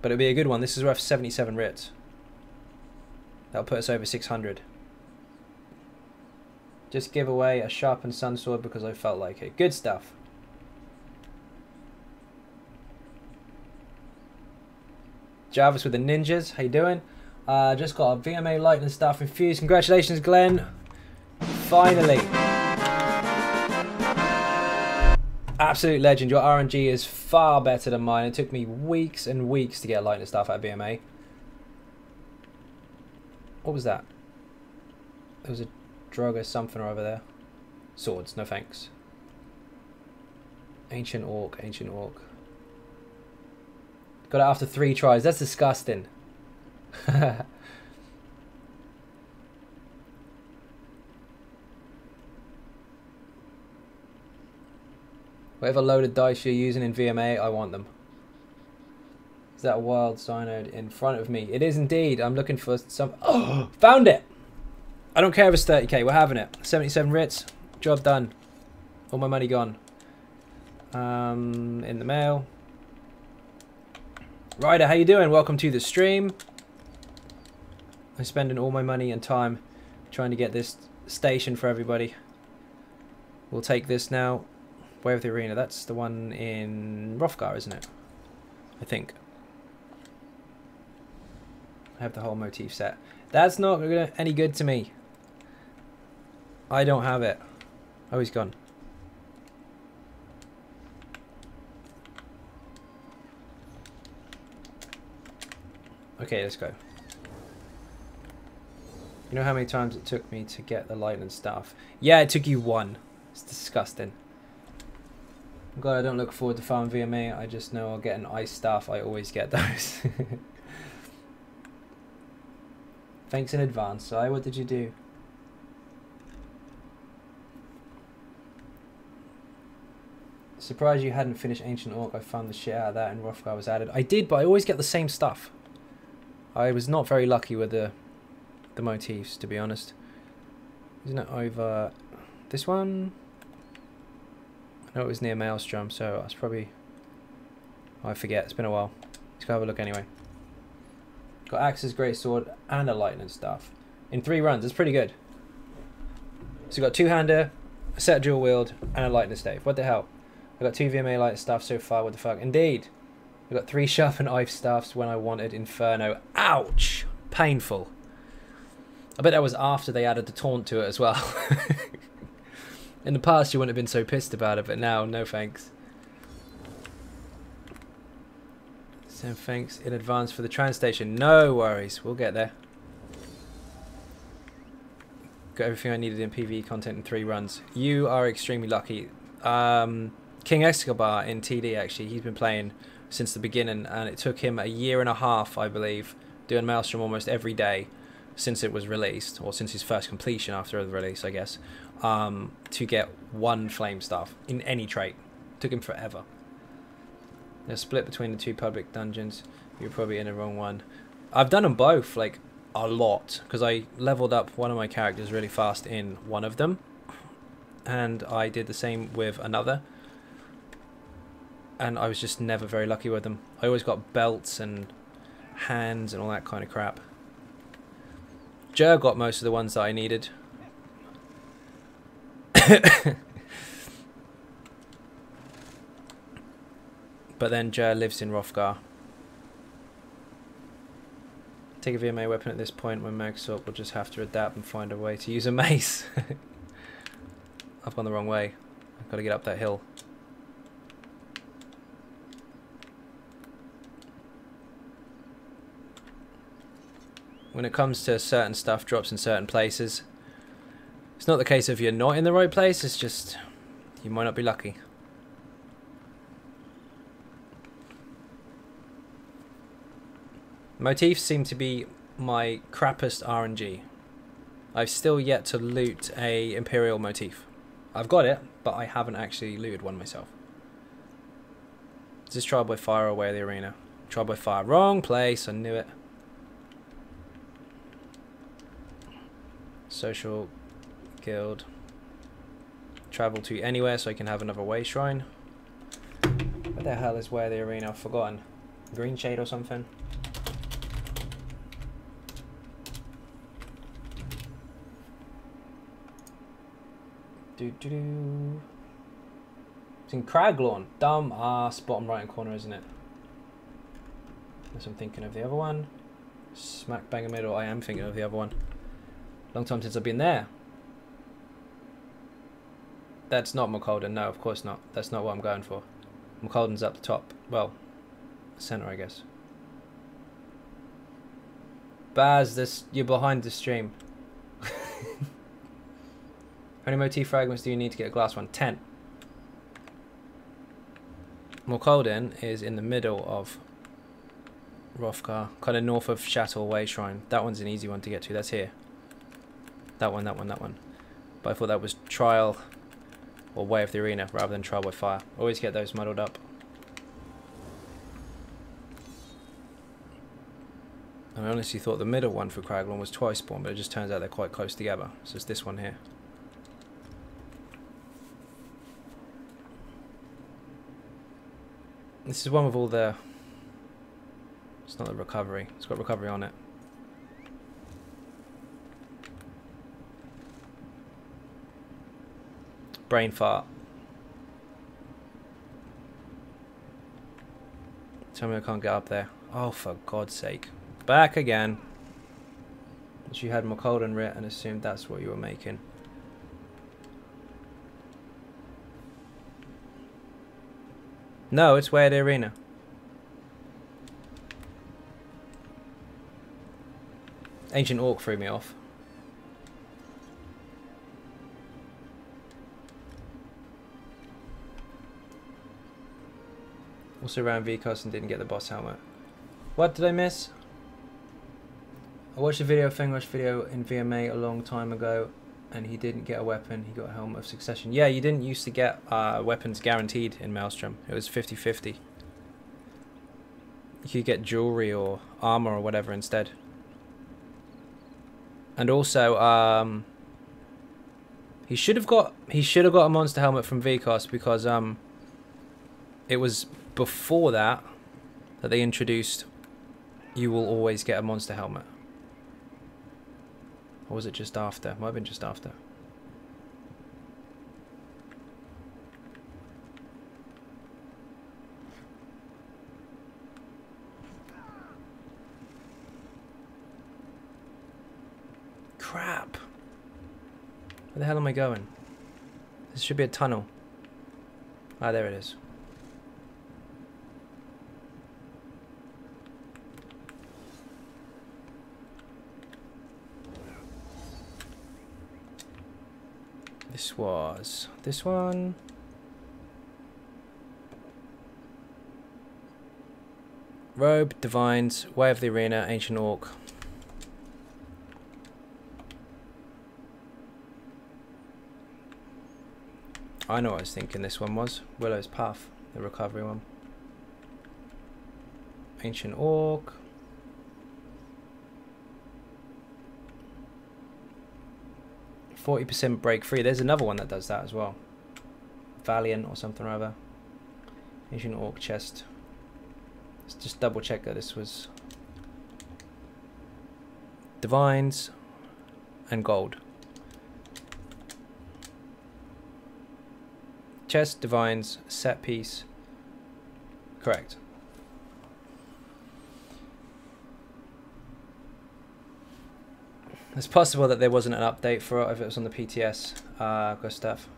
But it'll be a good one. This is worth 77 writs. That'll put us over 600. Just give away a sharpened sun sword because I felt like it. Good stuff. Jarvis with the ninjas. How you doing? Just got a VMA lightning staff infused. Congratulations, Glenn. Finally. Absolute legend. Your RNG is far better than mine. It took me weeks and weeks to get lightning staff out of VMA. What was that? There was a Drogo something or over there. Swords, no thanks. Ancient Orc, Ancient Orc. Got it after 3 tries. That's disgusting. Whatever loaded dice you're using in VMA, I want them. Is that a wild Xynode in front of me? It is indeed. I'm looking for some... Oh! Found it! I don't care if it's 30k. We're having it. 77 writs. Job done. All my money gone. In the mail. Ryder, how you doing? Welcome to the stream. I'm spending all my money and time trying to get this station for everybody. We'll take this now. Way of the Arena. That's the one in Hrothgar, isn't it? I think. I have the whole motif set. That's not any good to me. I don't have it. Oh, he's gone. Okay, let's go. You know how many times it took me to get the lightning staff? Yeah, it took you 1. It's disgusting. I'm glad I don't look forward to farm VMA. I just know I'll get an ice staff. I always get those. Thanks in advance. Si, what did you do? Surprised you hadn't finished Ancient Orc. I found the shit out of that and Hrothgar was added. I did, but I always get the same stuff. I was not very lucky with the motifs, to be honest. Isn't it over this one? I know it was near Maelstrom, so that's probably... Oh, I forget, it's been a while. Let's go have a look anyway. Got Axe's Great Sword and a Lightning Staff. In 3 runs, it's pretty good. So we got 2-hander, a set of dual wield, and a Lightning Staff. What the hell? I got 2 VMA Light Staff so far, what the fuck? Indeed! I got 3 Sharpened Ive Staffs when I wanted Inferno. Ouch! Painful. I bet that was after they added the taunt to it as well. In the past you wouldn't have been so pissed about it, but now, no thanks. So thanks in advance for the train station. No worries, we'll get there. Got everything I needed in PVE content in 3 runs. You are extremely lucky. King Escobar in TD, actually, he's been playing since the beginning, and it took him a 1.5 years, I believe, doing Maelstrom almost every day since it was released, or since his first completion after the release, I guess, to get 1 flame staff in any trait. Took him forever. They're split between the 2 public dungeons. You're probably in the wrong one. I've done them both, like, a lot, because I leveled up one of my characters really fast in one of them, and I did the same with another, and I was just never very lucky with them. I always got belts and hands and all that kind of crap. Jer got most of the ones that I needed. But then Jer lives in Hrothgar. Take a VMA weapon at this point. When Mag's up, we'll just have to adapt and find a way to use a mace. I've gone the wrong way. I've got to get up that hill. When it comes to certain stuff drops in certain places, it's not the case if you're not in the right place, it's just you might not be lucky. Motifs seem to be my crappiest RNG. I've still yet to loot a Imperial motif. I've got it, but I haven't actually looted one myself. Is this Trial by Fire or Way of the Arena? Trial by Fire. Wrong place, I knew it. Social guild. Travel to anywhere so I can have another way shrine. What the hell is Way of the Arena? I've forgotten. Green Shade or something? It's in Craglorn. Dumb ass bottom right hand corner, isn't it? Unless I'm thinking of the other one. Smack bang in the middle. I am thinking of the other one. Long time since I've been there. That's not McColden. No, of course not. That's not what I'm going for. McColden's up the top. Well, center, I guess. Baz, you're behind the stream. How many motif fragments do you need to get a glass one? 10. Morcolden is in the middle of Hrothgar, kind of north of Chateau Way Shrine. That one's an easy one to get to. That's here. That one, that one, that one. But I thought that was Trial or Way of the Arena rather than Trial by Fire. Always get those muddled up. I honestly thought the middle one for Craglorn was twice spawn, but it just turns out they're quite close together. So it's this one here. This is one with all the... It's not the recovery. It's got recovery on it. Brain fart. Tell me I can't get up there. Oh, for God's sake. Back again. You had McColden writ and assumed that's what you were making. No, it's Way of the Arena. Ancient Orc threw me off. Also ran VCOS and didn't get the boss helmet. What did I miss? I watched a video, Fengosh video in VMA a long time ago, and he didn't get a weapon, he got a Helmet of Succession. Yeah, you didn't used to get weapons guaranteed in Maelstrom. It was 50-50. You could get jewelry or armor or whatever instead. And also, he should have got a monster helmet from VCOS because it was before that they introduced you will always get a monster helmet. Or was it just after? Might have been just after. Crap. Where the hell am I going? This should be a tunnel. Ah, there it is. This was this one. Robe, Divines, Way of the Arena, Ancient Orc. I know what I was thinking this one was. Willow's Path, the recovery one. Ancient Orc. %40 break free. There's another one that does that as well. Valiant or something or other. Ancient Orc chest. Let's just double check that this was Divines and gold. Chest, Divines, set piece. Correct. It's possible that there wasn't an update for it if it was on the PTS, Gustav.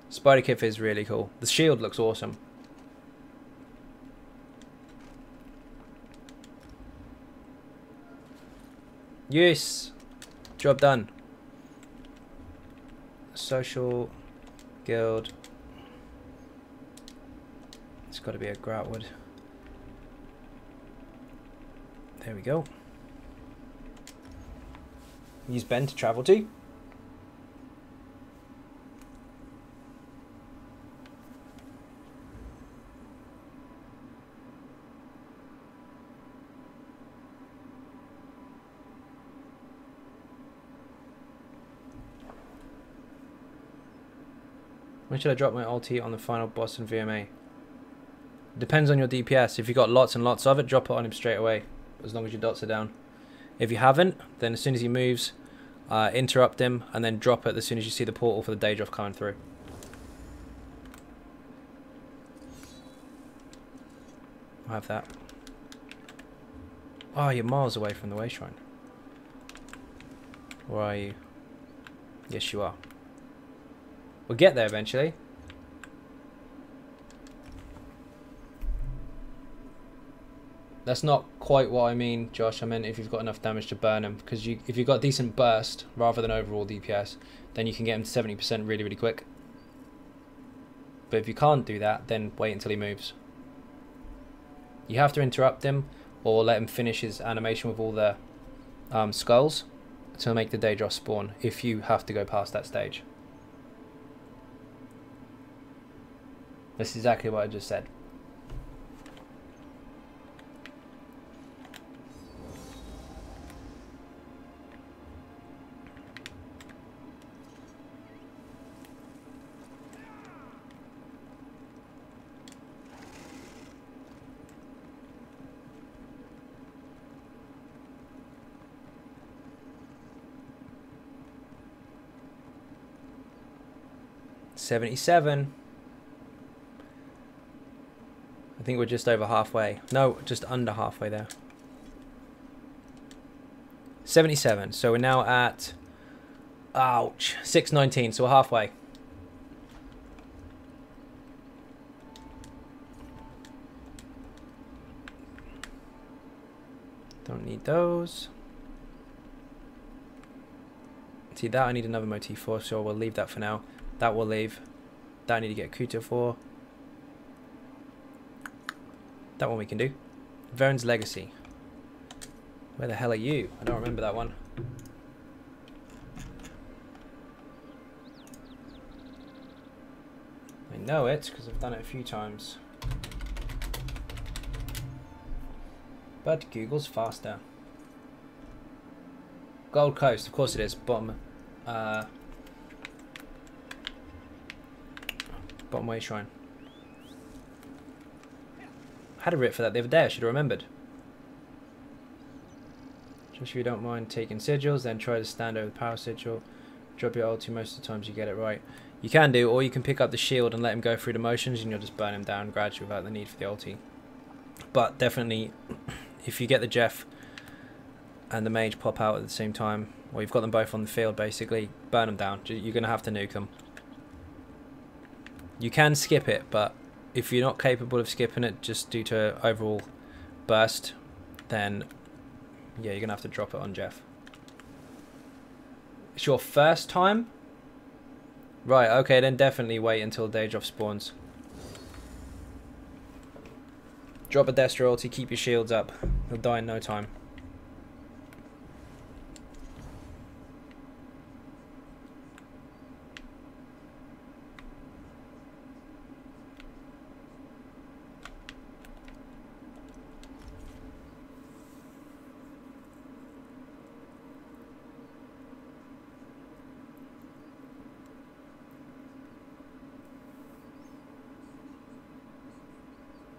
Spider Kith is really cool. The shield looks awesome. Yes! Job done. Social guild. It's got to be a Groutwood. There we go. Use Ben to travel to. When should I drop my ulti on the final boss in VMA? Depends on your DPS. If you got lots and lots of it, drop it on him straight away, as long as your dots are down. If you haven't, then as soon as he moves, interrupt him and then drop it as soon as you see the portal for the Daedroth coming through. I'll have that. Oh, you're miles away from the way shrine. Where are you? Yes, you are. We'll get there eventually. That's not quite what I mean, Josh. I meant if you've got enough damage to burn him. Because if you've got decent burst rather than overall DPS, then you can get him to 70% really, really quick. But if you can't do that, then wait until he moves. You have to interrupt him or let him finish his animation with all the skulls to make the Daedroth spawn if you have to go past that stage. That's exactly what I just said. $77. I think we're just over halfway. No, just under halfway there. 77. So we're now at, ouch, 619. So we're halfway. Don't need those. See, that I need another motif for, so we'll leave that for now. That will leave. That I need to get Kuta for. That one we can do. Vern's Legacy. Where the hell are you? I don't remember that one. I know it because I've done it a few times. But Google's faster. Gold Coast, of course it is. Bottom way shrine. I had a writ for that the other day, I should have remembered. Just if you don't mind taking sigils, then try to stand over the power sigil. Drop your ulti, most of the times you get it right. You can do, or you can pick up the shield and let him go through the motions and you'll just burn him down gradually without the need for the ulti. But definitely, if you get the Jeff and the mage pop out at the same time, or you've got them both on the field basically, burn them down. You're going to have to nuke them. You can skip it, but if you're not capable of skipping it just due to overall burst, then yeah, you're going to have to drop it on Jeff. It's your first time? Right, okay, then definitely wait until Daedroff spawns. Drop a Destro ulti, keep your shields up. He'll die in no time.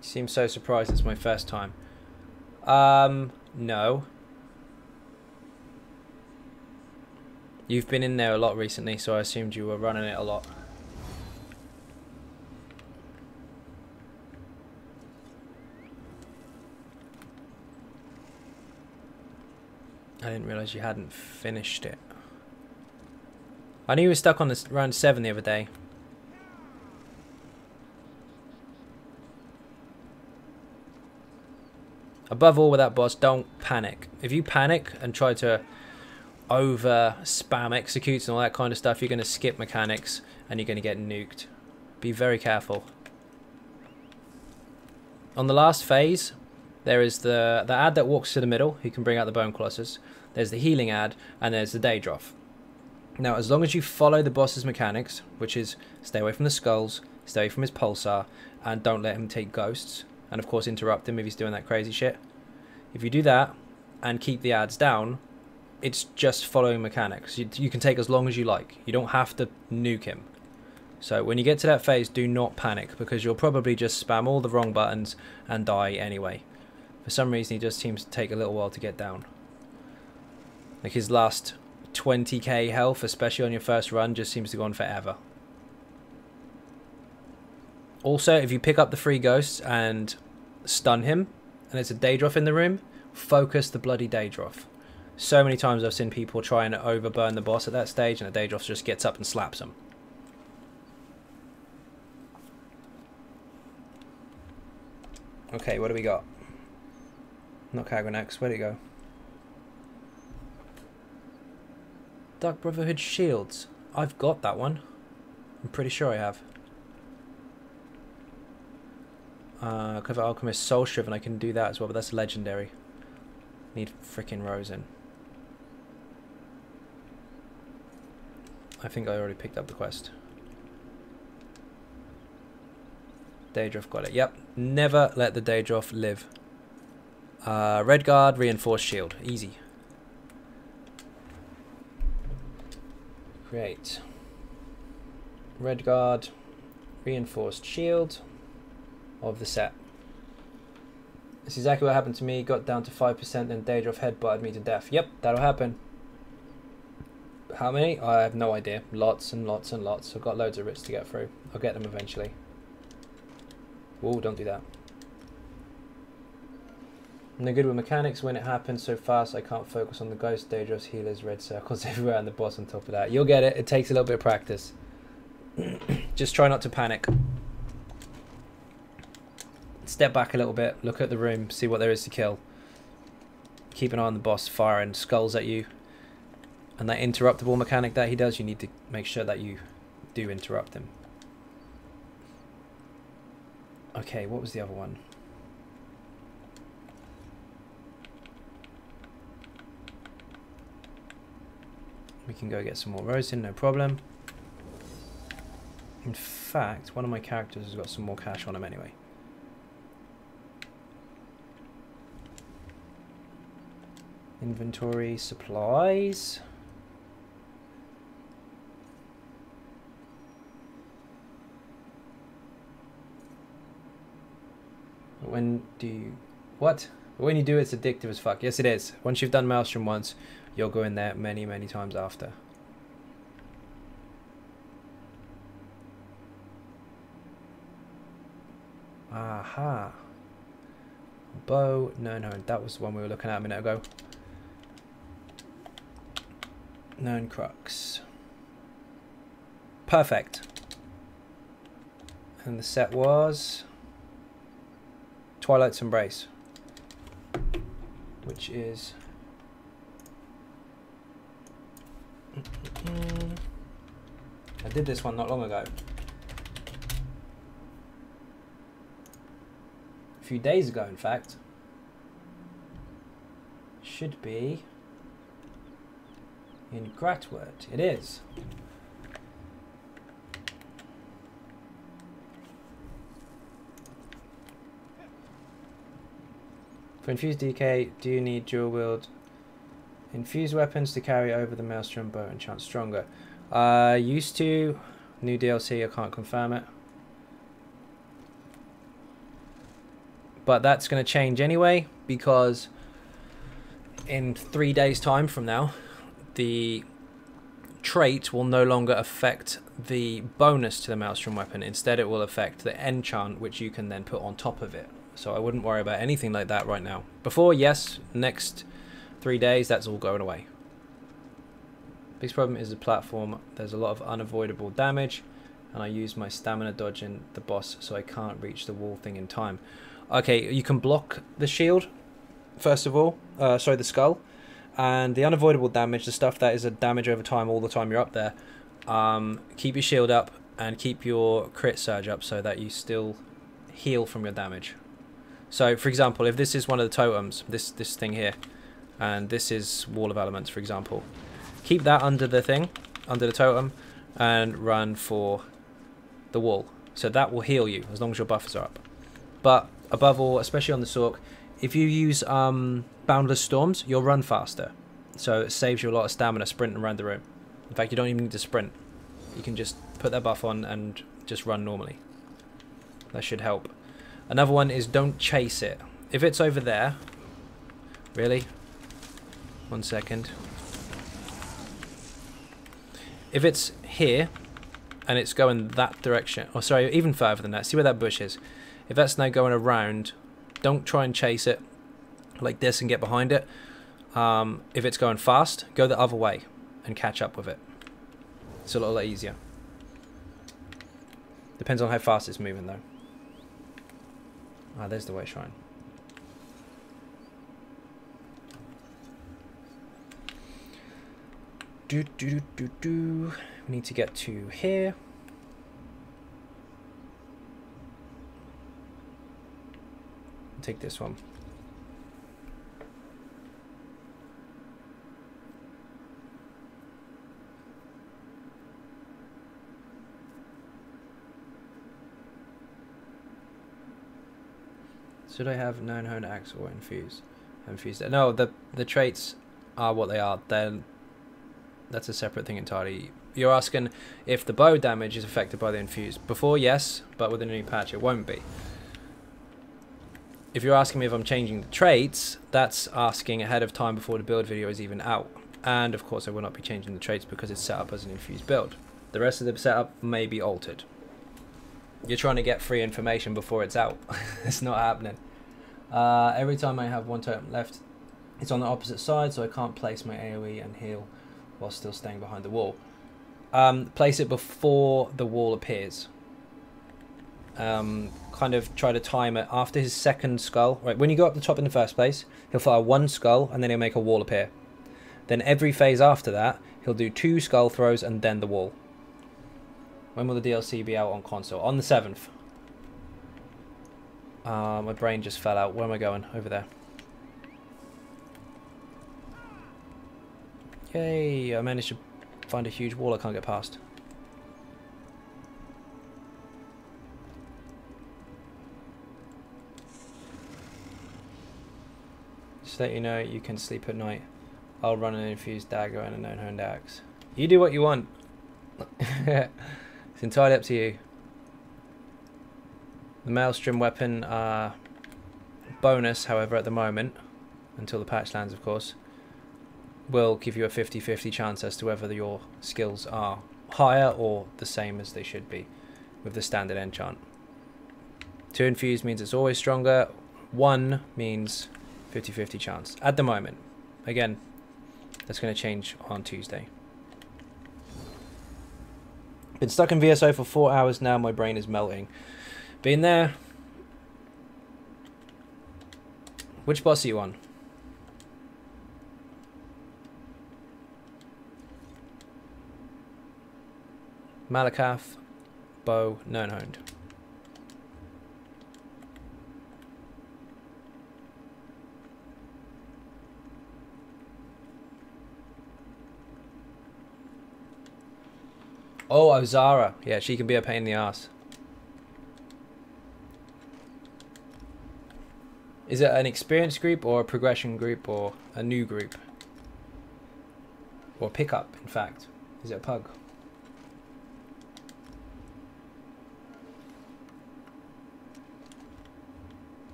Seems so surprised it's my first time. No. You've been in there a lot recently, so I assumed you were running it a lot. I didn't realise you hadn't finished it. I knew you were stuck on this round 7 the other day. Above all with that boss, don't panic. If you panic and try to over spam executes and all that kind of stuff, you're going to skip mechanics and you're going to get nuked. Be very careful. On the last phase, there is the ad that walks to the middle, who can bring out the Bone Colossus. There's the healing ad, and there's the Daedroff. Now, as long as you follow the boss's mechanics, which is stay away from the skulls, stay away from his pulsar, and don't let him take ghosts, and of course interrupt him if he's doing that crazy shit. If you do that and keep the ads down, it's just following mechanics. You can take as long as you like. You don't have to nuke him. So when you get to that phase, do not panic, because you'll probably just spam all the wrong buttons and die anyway. For some reason, he just seems to take a little while to get down. Like his last 20k health, especially on your first run, just seems to go on forever. Also, if you pick up the free ghosts and stun him, and it's a Daedroff in the room, focus the bloody Daedroff. So many times I've seen people try and overburn the boss at that stage, and the Daedroff just gets up and slaps them. Okay, what do we got? Not Kagrenax, where'd it go? Dark Brotherhood Shields. I've got that one. I'm pretty sure I have. Clever Alchemist Soul Shriven, I can do that as well, but that's legendary. Need frickin' Rosen. I think I already picked up the quest. Daedroff got it. Yep. Never let the Daedroff live. Red Guard, Reinforced Shield. Easy. Great. Red Guard, Reinforced Shield of the set. This is exactly what happened to me. Got down to 5%, then Daedroff headbutted me to death. Yep, that'll happen. How many? I have no idea. Lots and lots and lots. I've got loads of writs to get through. I'll get them eventually. Whoa, don't do that. No good with mechanics when it happens so fast. I can't focus on the ghost, Daedroff's healers, red circles everywhere, and the boss on top of that. You'll get it. It takes a little bit of practice. Just try not to panic. Step back a little bit. Look at the room. See what there is to kill. Keep an eye on the boss firing skulls at you. And that interruptible mechanic that he does, you need to make sure that you do interrupt him. Okay, what was the other one? We can go get some more rosin, no problem. In fact, one of my characters has got some more cash on him anyway. Inventory, supplies. When do you... What? When you do, it's addictive as fuck. Yes, it is. Once you've done Maelstrom once, you'll go in there many, many times after. Aha. Bow. No, that was the one we were looking at a minute ago. Known crux. Perfect. And the set was Twilight's Embrace, which is I did this one not long ago. A few days ago, in fact. Should be in Gratword. It is. For infused DK, do you need dual wield infused weapons to carry over the Maelstrom bow and chant stronger? Used to. New DLC, I can't confirm it. But that's going to change anyway, because in 3 days' time from now, the trait will no longer affect the bonus to the Maelstrom weapon. Instead, it will affect the enchant, which you can then put on top of it. So I wouldn't worry about anything like that right now. Before, yes, next 3 days, that's all going away. Biggest problem is the platform. There's a lot of unavoidable damage, and I use my stamina dodging the boss, so I can't reach the wall thing in time. Okay, you can block the shield, first of all. Sorry, the skull. And the unavoidable damage, the stuff that is a damage over time all the time you're up there. Keep your shield up and keep your crit surge up so that you still heal from your damage. So, for example, if this is one of the totems, this thing here, and this is Wall of Elements, for example, keep that under the thing, under the totem, and run for the wall. So that will heal you as long as your buffers are up. But above all, especially on the Sork, if you use Boundless Storms, you'll run faster. So it saves you a lot of stamina sprinting around the room. In fact, you don't even need to sprint. You can just put that buff on and just run normally. That should help. Another one is don't chase it. If it's over there... Really? 1 second. If it's here, and it's going that direction... Oh, sorry, even further than that. See where that bush is? If that's now going around, don't try and chase it like this and get behind it. If it's going fast, go the other way and catch up with it. It's a lot easier. Depends on how fast it's moving, though. Ah, there's the way shrine. We need to get to here. Take this one. Should I have known hone axe or infuse? Infused. No, the traits are what they are. That's a separate thing entirely. You're asking if the bow damage is affected by the infused. Before, yes, but with the new patch, it won't be. If you're asking me if I'm changing the traits, that's asking ahead of time before the build video is even out. And of course, I will not be changing the traits because it's set up as an infused build. The rest of the setup may be altered. You're trying to get free information before it's out. It's not happening. Every time I have one totem left, it's on the opposite side, so I can't place my AoE and heal while still staying behind the wall. Place it before the wall appears. Kind of try to time it after his second skull. Right, when you go up the top in the first place, he'll fire one skull and then he'll make a wall appear. Then every phase after that, he'll do 2 skull throws and then the wall. When will the DLC be out on console? On the 7th. My brain just fell out. Where am I going? Over there. Yay, I managed to find a huge wall I can't get past. Just let you know, you can sleep at night. I'll run an infused dagger and a known-honed axe. You do what you want. It's entirely up to you. The maelstrom weapon bonus, however, at the moment, until the patch lands, of course, will give you a 50-50 chance as to whether your skills are higher or the same as they should be with the standard enchant. 2 infused means it's always stronger. 1 means 50-50 chance at the moment. Again, that's going to change on Tuesday. Been stuck in VSO for 4 hours now. My brain is melting. Been there. Which boss are you on? Malakath, bow, known-honed. Oh, Ozara. Yeah, she can be a pain in the ass. Is it an experienced group or a progression group or a new group? Or pickup, in fact. Is it a pug?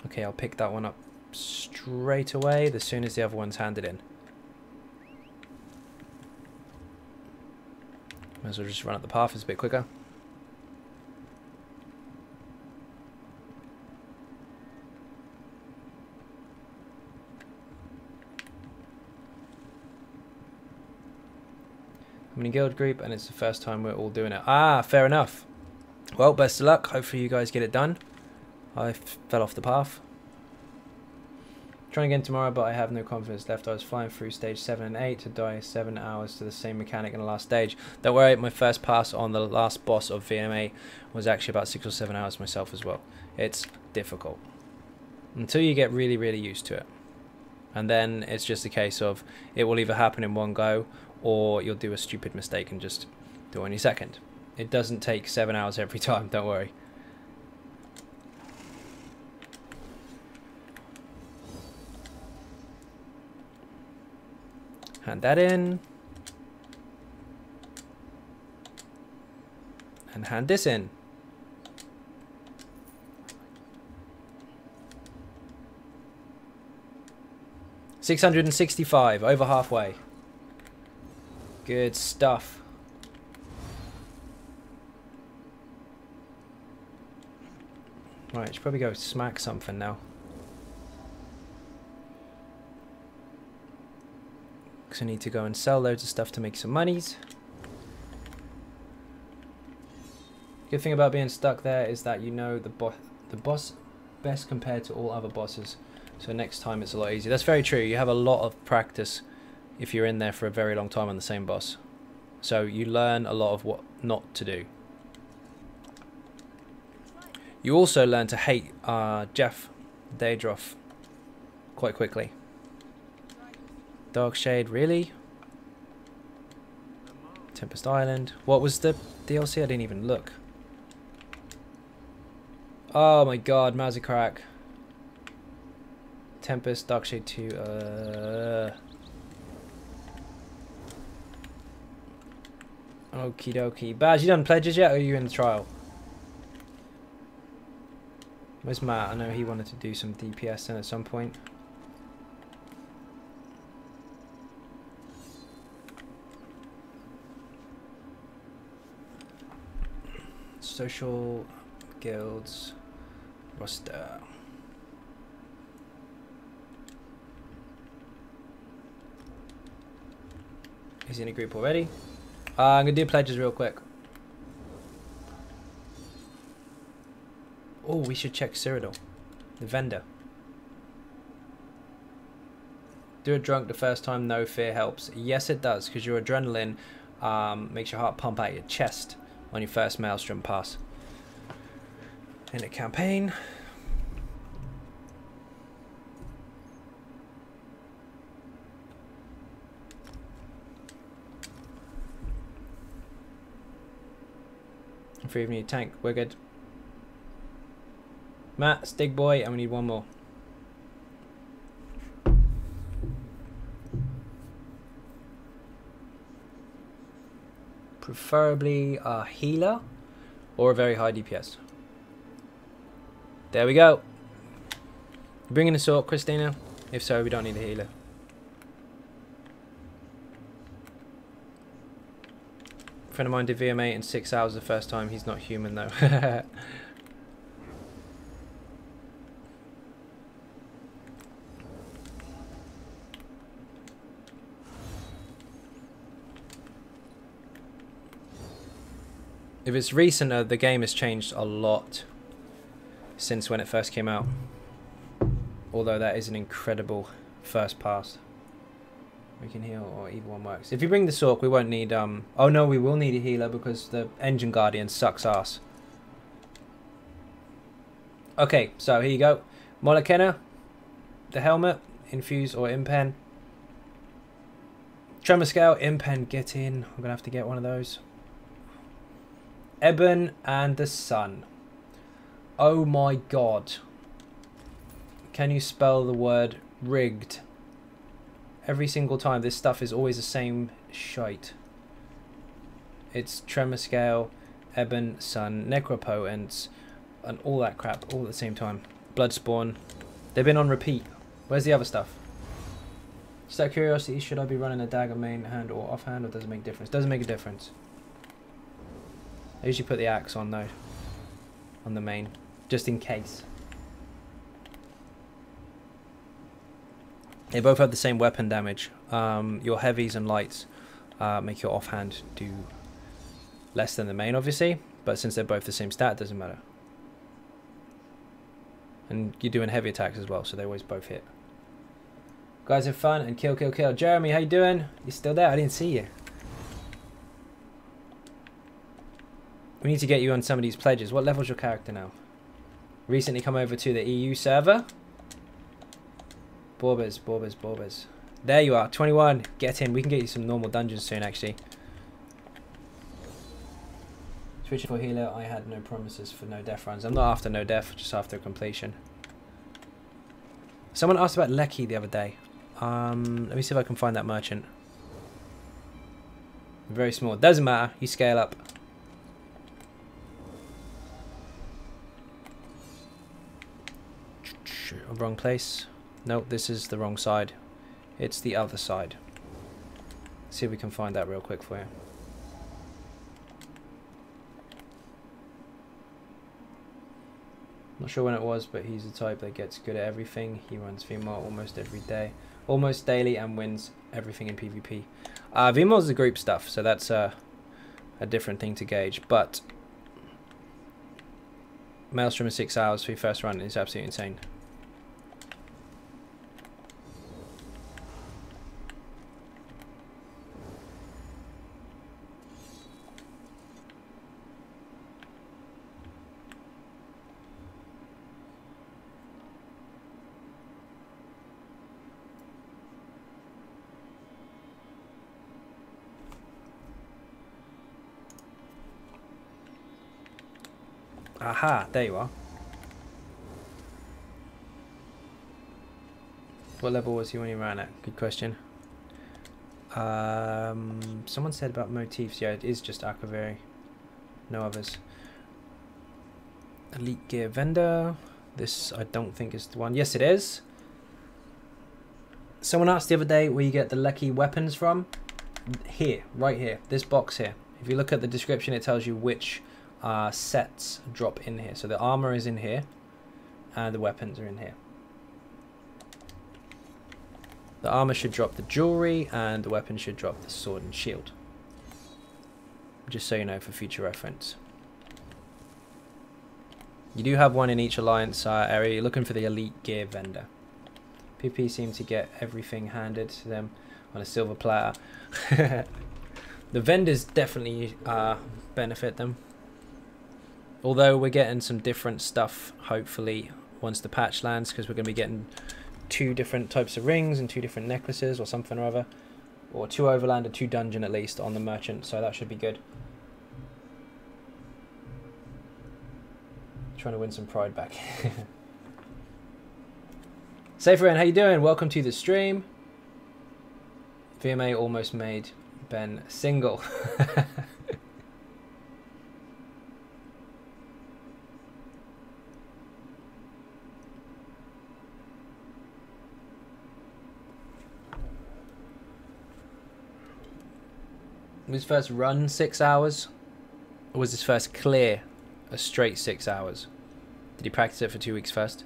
Okay, I'll pick that one up straight away as soon as the other one's handed in. Might as well just run up the path, it's a bit quicker. I'm in a guild group and it's the first time we're all doing it. Ah, fair enough. Well, best of luck. Hopefully you guys get it done. I fell off the path. Trying again tomorrow, but I have no confidence left. I was flying through stage 7 and 8 to die 7 hours to the same mechanic in the last stage. Don't worry, my first pass on the last boss of VMA was actually about 6 or 7 hours myself as well. It's difficult. Until you get really, really used to it. And then it's just a case of it will either happen in one go or you'll do a stupid mistake and just do it on your second. It doesn't take 7 hours every time, don't worry. Hand that in. And hand this in. $665, over halfway. Good stuff. Right, should probably go smack something now. Because I need to go and sell loads of stuff to make some monies. Good thing about being stuck there is that you know the boss best compared to all other bosses. So next time it's a lot easier. That's very true. You have a lot of practice if you're in there for a very long time on the same boss. So you learn a lot of what not to do. You also learn to hate Jeff Daedroff quite quickly. Dark Shade, really? Tempest Island. What was the DLC? I didn't even look. Oh my god, Mazikrak. Tempest, Dark Shade 2. Okie dokie. Baz, you done pledges yet or are you in the trial? Where's Matt? I know he wanted to do some DPS then at some point. Social guilds roster. He's in a group already. I'm gonna do pledges real quick. Oh, we should check Cyrodiil, the vendor. Do it drunk the first time, no fear helps. Yes, it does, because your adrenaline makes your heart pump out your chest on your first Maelstrom pass. In a campaign. Free of need tank, we're good. Matt, Stig Boy, and we need one more. Preferably a healer or a very high DPS. There we go. Bringing the sword, Christina. If so, we don't need a healer. A friend of mine did VM8 in 6 hours the first time. He's not human though. If it's recent, the game has changed a lot since when it first came out. Although that is an incredible first pass. We can heal or either one works. If you bring the Sork, we won't need... Oh no, we will need a healer because the Engine Guardian sucks ass. Okay, so here you go. Molekena, the helmet, infuse or impen. Tremor Scale, impen, get in. I'm going to have to get one of those. Eben and the Sun. Oh my god. Can you spell the word rigged? Every single time. This stuff is always the same shite. It's Tremor Scale, Eben, Sun, Necropotence, and all that crap all at the same time. Bloodspawn. They've been on repeat. Where's the other stuff? Just out of curiosity, should I be running a dagger main hand or offhand, or does it make a difference? Doesn't make a difference. I usually put the axe on though, on the main, just in case. They both have the same weapon damage. Your heavies and lights make your offhand do less than the main, obviously, but since they're both the same stat, it doesn't matter. And you're doing heavy attacks as well, so they always both hit. Guys, have fun and kill, kill, kill. Jeremy, how you doing? You still there? I didn't see you. We need to get you on some of these pledges. What level's your character now? Recently come over to the EU server. Borbers, Borbers, Borbers. There you are, 21. Get in. We can get you some normal dungeons soon, actually. Switching for healer, I had no promises for no death runs. I'm not after no death, just after completion. Someone asked about Lecky the other day. Let me see if I can find that merchant. Very small. Doesn't matter. You scale up. Wrong place. Nope, this is the wrong side. It's the other side. Let's see if we can find that real quick for you. Not sure when it was, but he's the type that gets good at everything. He runs VMAR almost every day, almost daily, and wins everything in PvP. VMAR is the group stuff, so that's a different thing to gauge. But Maelstrom in 6 hours for your first run is absolutely insane. Aha, there you are. What level was he when he ran at? Good question. Someone said about motifs. Yeah, it is just Aquaveri. No others. Elite gear vendor. This I don't think is the one. Yes, it is. Someone asked the other day where you get the Lecky weapons from. Here, right here. This box here. If you look at the description, it tells you which sets drop in here. So the armor is in here and the weapons are in here. The armor should drop the jewelry and the weapon should drop the sword and shield, just so you know for future reference. You do have one in each alliance area. You're looking for the elite gear vendor. PP seem to get everything handed to them on a silver platter. The vendors definitely benefit them. Although we're getting some different stuff, hopefully, once the patch lands, because we're going to be getting 2 different types of rings and 2 different necklaces or something or other. Or 2 overland and 2 dungeon at least on the merchant, so that should be good. Trying to win some pride back. Saferin, how you doing? Welcome to the stream. VMA almost made Ben single. Was his first run 6 hours? Or was his first clear a straight 6 hours? Did he practice it for 2 weeks first?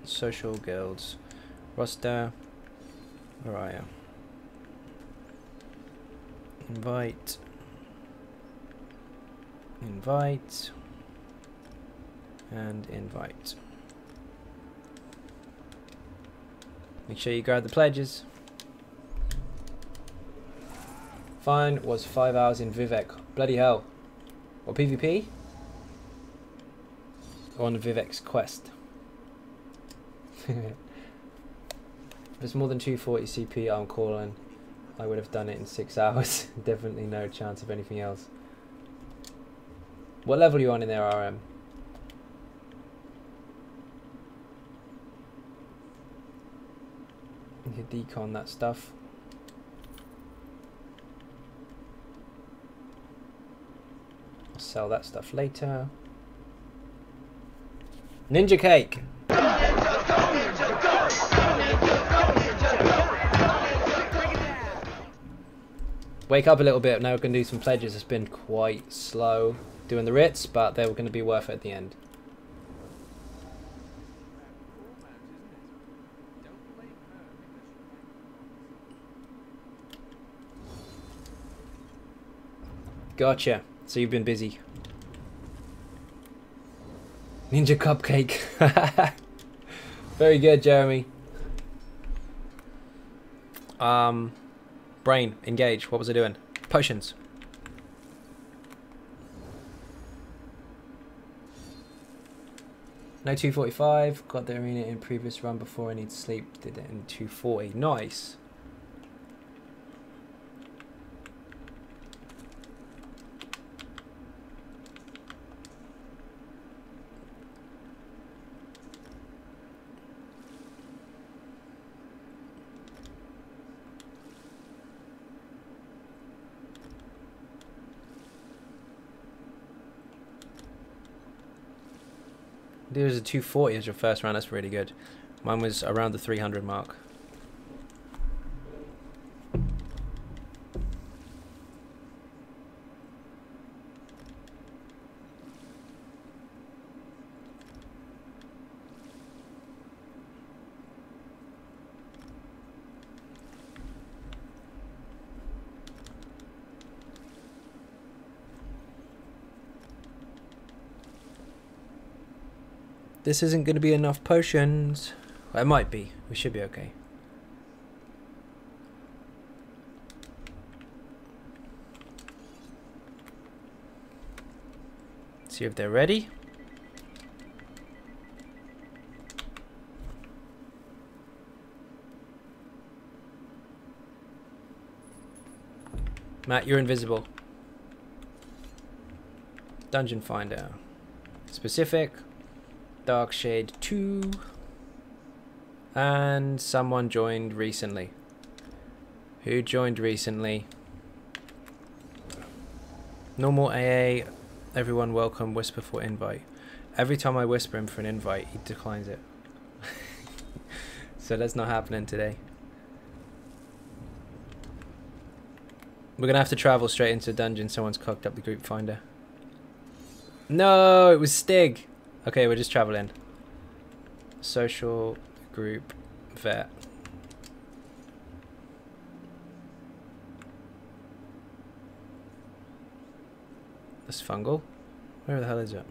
Social guilds. Roster. Where are you? Invite. Invite. And invite. Make sure you grab the pledges. Fine was 5 hours in Vivek. Bloody hell. Or PvP? Or on Vivek's quest. If it's more than 240 CP, I'm calling. I would have done it in 6 hours. Definitely no chance of anything else. What level are you on in there, RM? You can decon that stuff. I'll sell that stuff later. Ninja cake! Wake up a little bit. Now we're going to do some pledges. It's been quite slow doing the writs, but they were going to be worth it at the end. Gotcha. So you've been busy. Ninja cupcake. Very good, Jeremy. Brain, engage. What was I doing? Potions. No 245. Got the arena in previous run before I need to sleep. Did it in 240. Nice. There's a 240 as your first round. That's really good. Mine was around the 300 mark. This isn't going to be enough potions. Well, it might be. We should be okay. See if they're ready. Matt, you're invisible. Dungeon Finder. Specific. Dark Shade 2. And someone joined recently. Who joined recently? Normal AA. Everyone welcome. Whisper for invite. Every time I whisper him for an invite, he declines it. So that's not happening today. We're going to have to travel straight into a dungeon. Someone's cocked up the group finder. No, it was Stig. Okay, we're just traveling. Social group vet. That's fungal. Where the hell is it?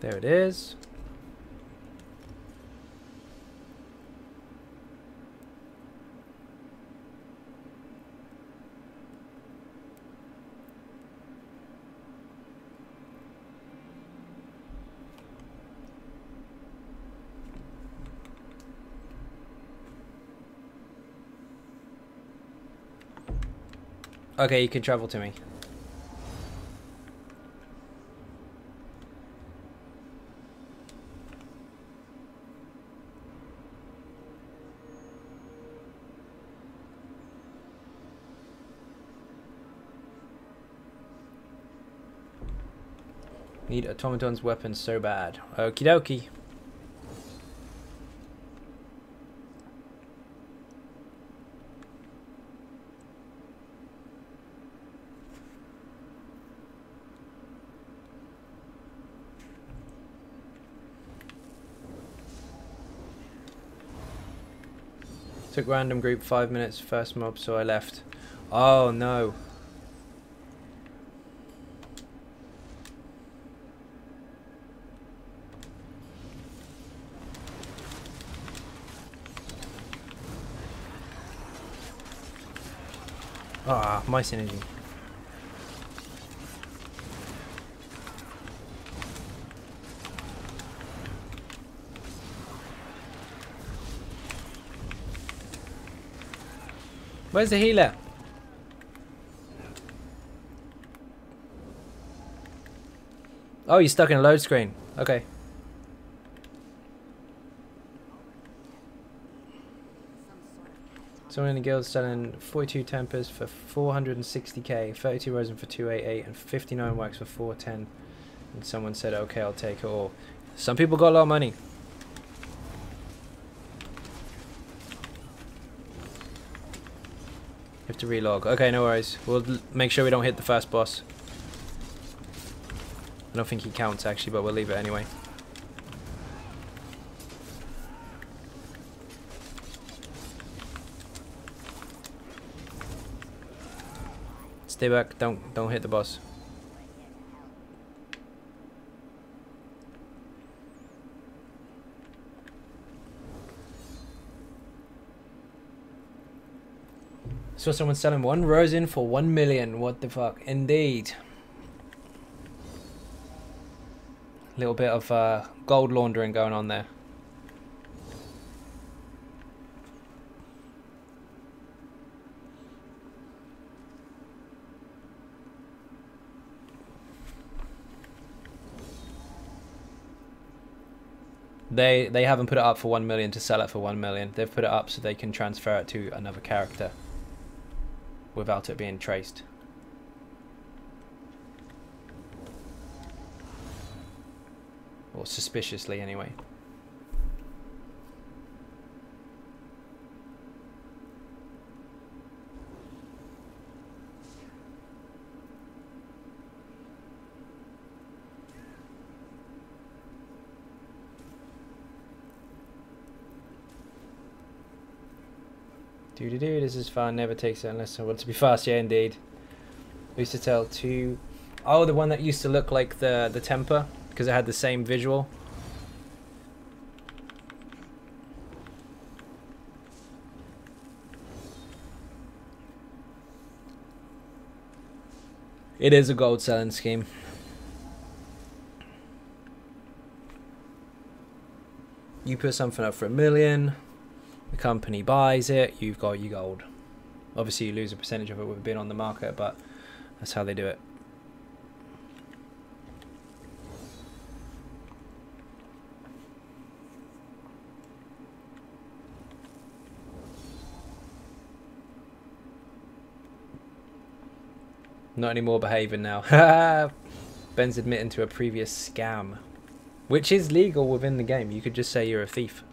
There it is. Okay, you can travel to me. Need automaton's weapons so bad. Okie dokie. Took random group 5 minutes first mob, so I left. Oh no. Ah, my synergy. Where's the healer? Oh, you're stuck in a load screen. Okay. Someone in the guild selling 42 tempers for 460k, 32 rosin for 288, and 59 wax for 410. And someone said, okay, I'll take it all. Some people got a lot of money. You have to relog. Okay, no worries. We'll make sure we don't hit the first boss. I don't think he counts actually, but we'll leave it anyway. Stay back. Don't hit the boss. So someone's selling 1 rosin for 1 million. What the fuck? Indeed. Little bit of gold laundering going on there. They haven't put it up for 1 million to sell it for 1 million. They've put it up so they can transfer it to another character without it being traced. Or suspiciously anyway. Do-do-do, this is fun, never takes it unless I want to be fast, yeah indeed. We used to tell two... Oh, the one that used to look like the temper, because it had the same visual. It is a gold selling scheme. You put something up for 1 million. The company buys it, you've got your gold. Obviously you lose a percentage of it with being on the market, but that's how they do it. Not anymore behaving now. Ben's admitting to a previous scam, which is legal within the game. You could just say you're a thief.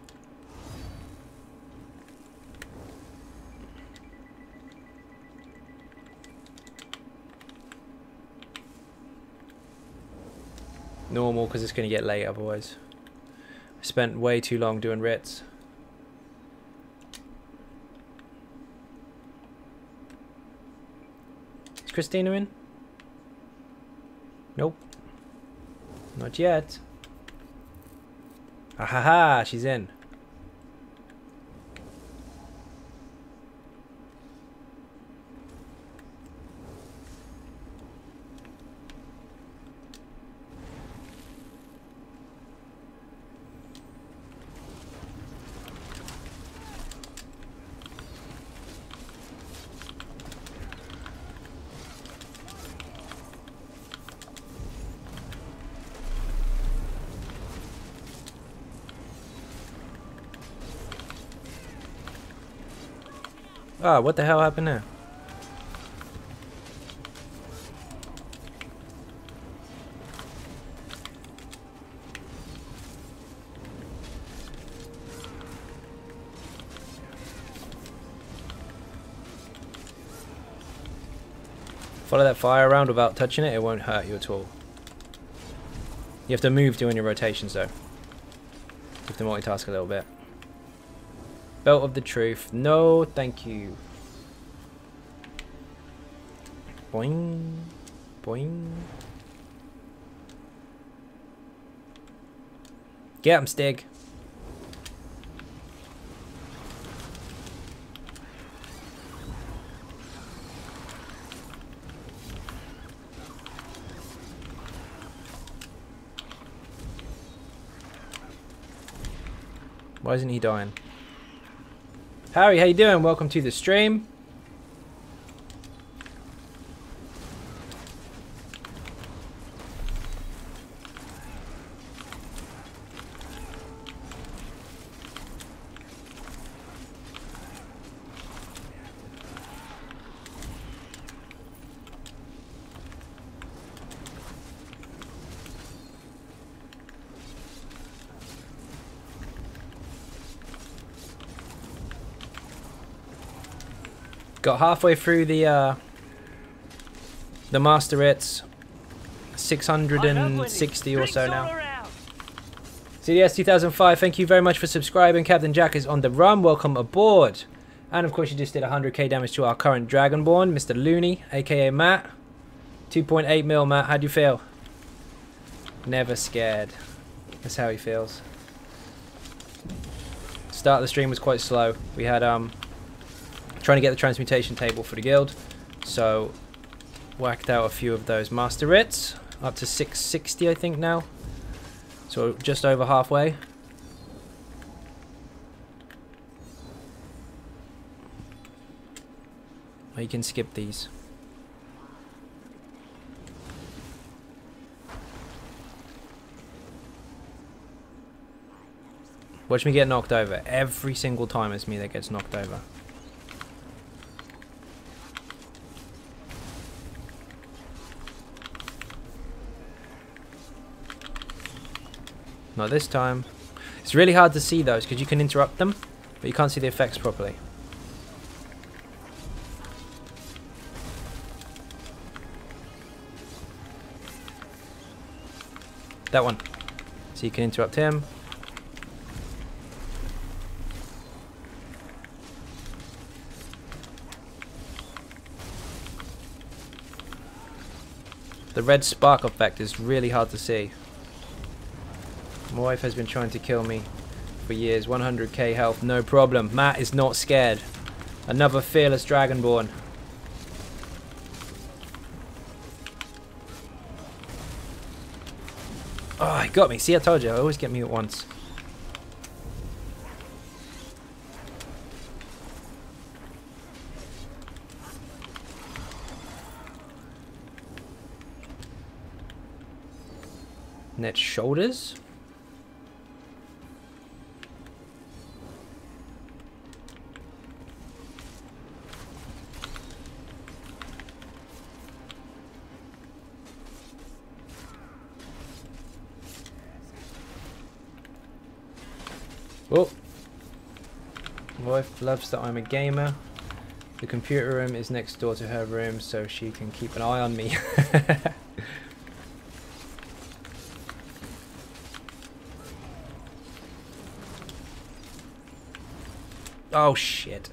Normal, because it's going to get late otherwise. I spent way too long doing writs. Is Christina in? Nope. Not yet. Ahaha, she's in. Ah, what the hell happened there? Follow that fire around without touching it, it won't hurt you at all. You have to move during your rotations though. You have to multitask a little bit. Belt of the truth. No, thank you. Boing. Boing. Get him, Stig. Why isn't he dying? Harry, how you doing? Welcome to the stream. Got halfway through the master hits, 660 or so now. CDS 2005, thank you very much for subscribing. Captain Jack is on the run. Welcome aboard. And of course, you just did 100k damage to our current Dragonborn, Mr. Looney, aka Matt. 2.8 mil, Matt. How do you feel? Never scared. That's how he feels. Start of the stream was quite slow. We had trying to get the transmutation table for the guild, so whacked out a few of those master hits, up to 660 I think now, so just over halfway. Or you can skip these. Watch me get knocked over. Every single time it's me that gets knocked over. Not this time. It's really hard to see those because you can interrupt them, but you can't see the effects properly. That one. So you can interrupt him. The red spark effect is really hard to see. My wife has been trying to kill me for years. 100k health, no problem. Matt is not scared. Another fearless Dragonborn. Oh, he got me. See, I told you. I always get me at once. Net shoulders. Oh, wife loves that I'm a gamer. The computer room is next door to her room, so she can keep an eye on me. Oh shit.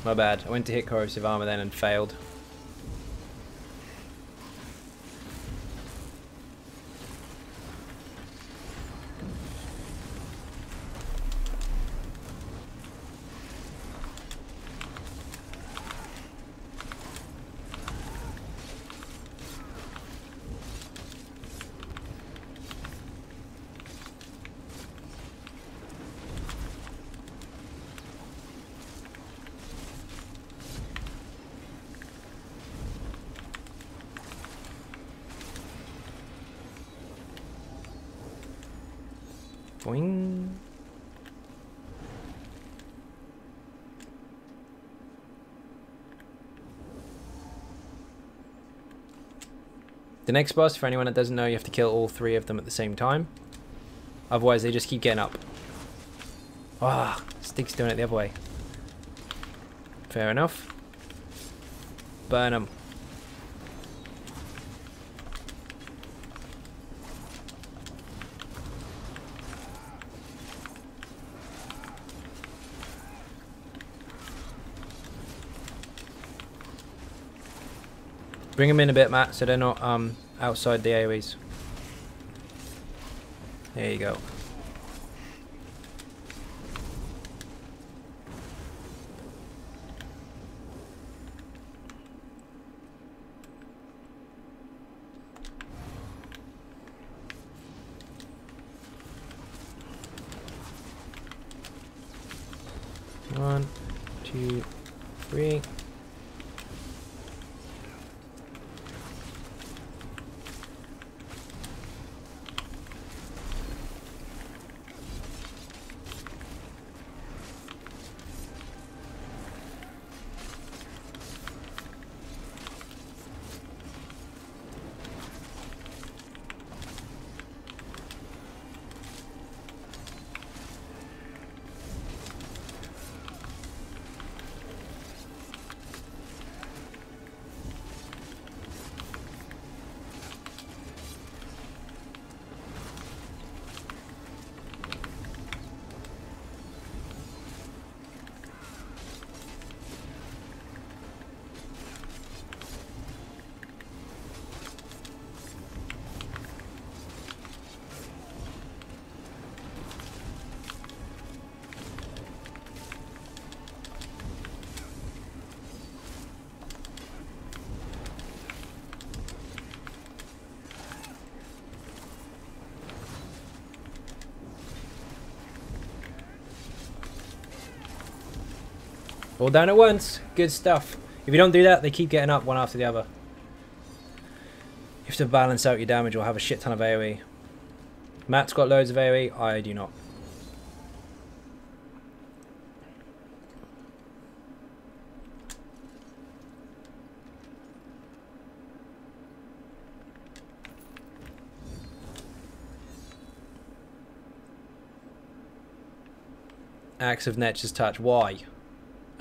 My bad. I went to hit corrosive armor then and failed. Boing. The next boss, for anyone that doesn't know, you have to kill all 3 of them at the same time. Otherwise, they just keep getting up. Ah, Stig's doing it the other way. Fair enough. Burn them. Bring them in a bit, Matt, so they're not outside the AoEs. There you go. One, two, three. All down at once. Good stuff. If you don't do that, they keep getting up one after the other. You have to balance out your damage or have a shit ton of AoE. Matt's got loads of AoE. I do not. Axe of Nature's Touch. Why?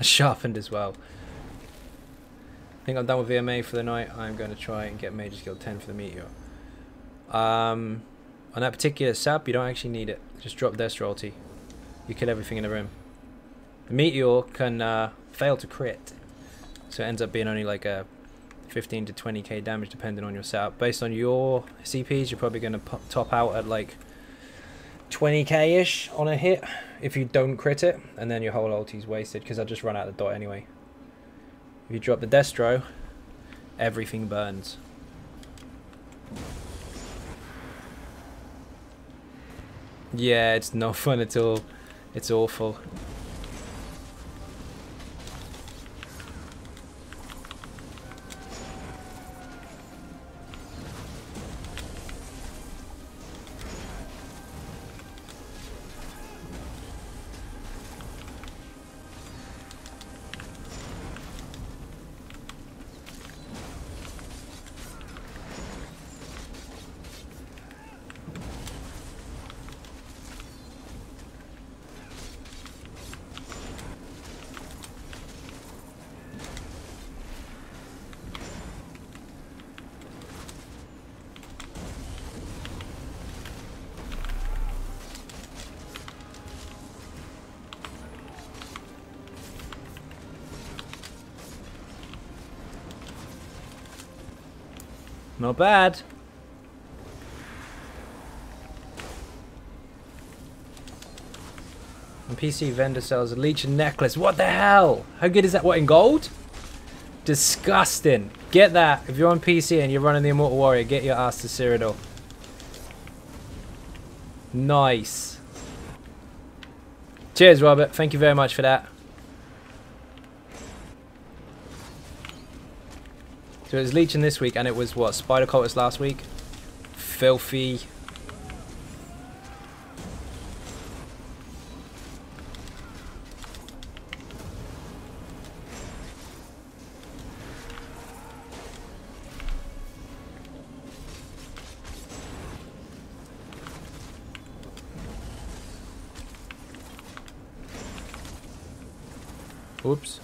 Sharpened as well. I think I'm done with VMA for the night. I'm going to try and get Major Skill 10 for the Meteor. On that particular sap, you don't actually need it. Just drop Death Royalty. You kill everything in the room. The Meteor can fail to crit. So it ends up being only like a 15 to 20k damage depending on your setup. Based on your CPs, you're probably going to top out at like 20k-ish on a hit if you don't crit it, and then your whole ulti's wasted because I just run out the dot anyway. If you drop the Destro, everything burns. Yeah, it's no fun at all. It's awful. Not bad. And PC vendor sells a leech and necklace. What the hell? How good is that? What, in gold? Disgusting. Get that. If you're on PC and you're running the Immortal Warrior, get your ass to Cyrodiil. Nice. Cheers, Robert. Thank you very much for that. So it was leeching this week, and it was what? Spider cultist last week? Filthy. Oops.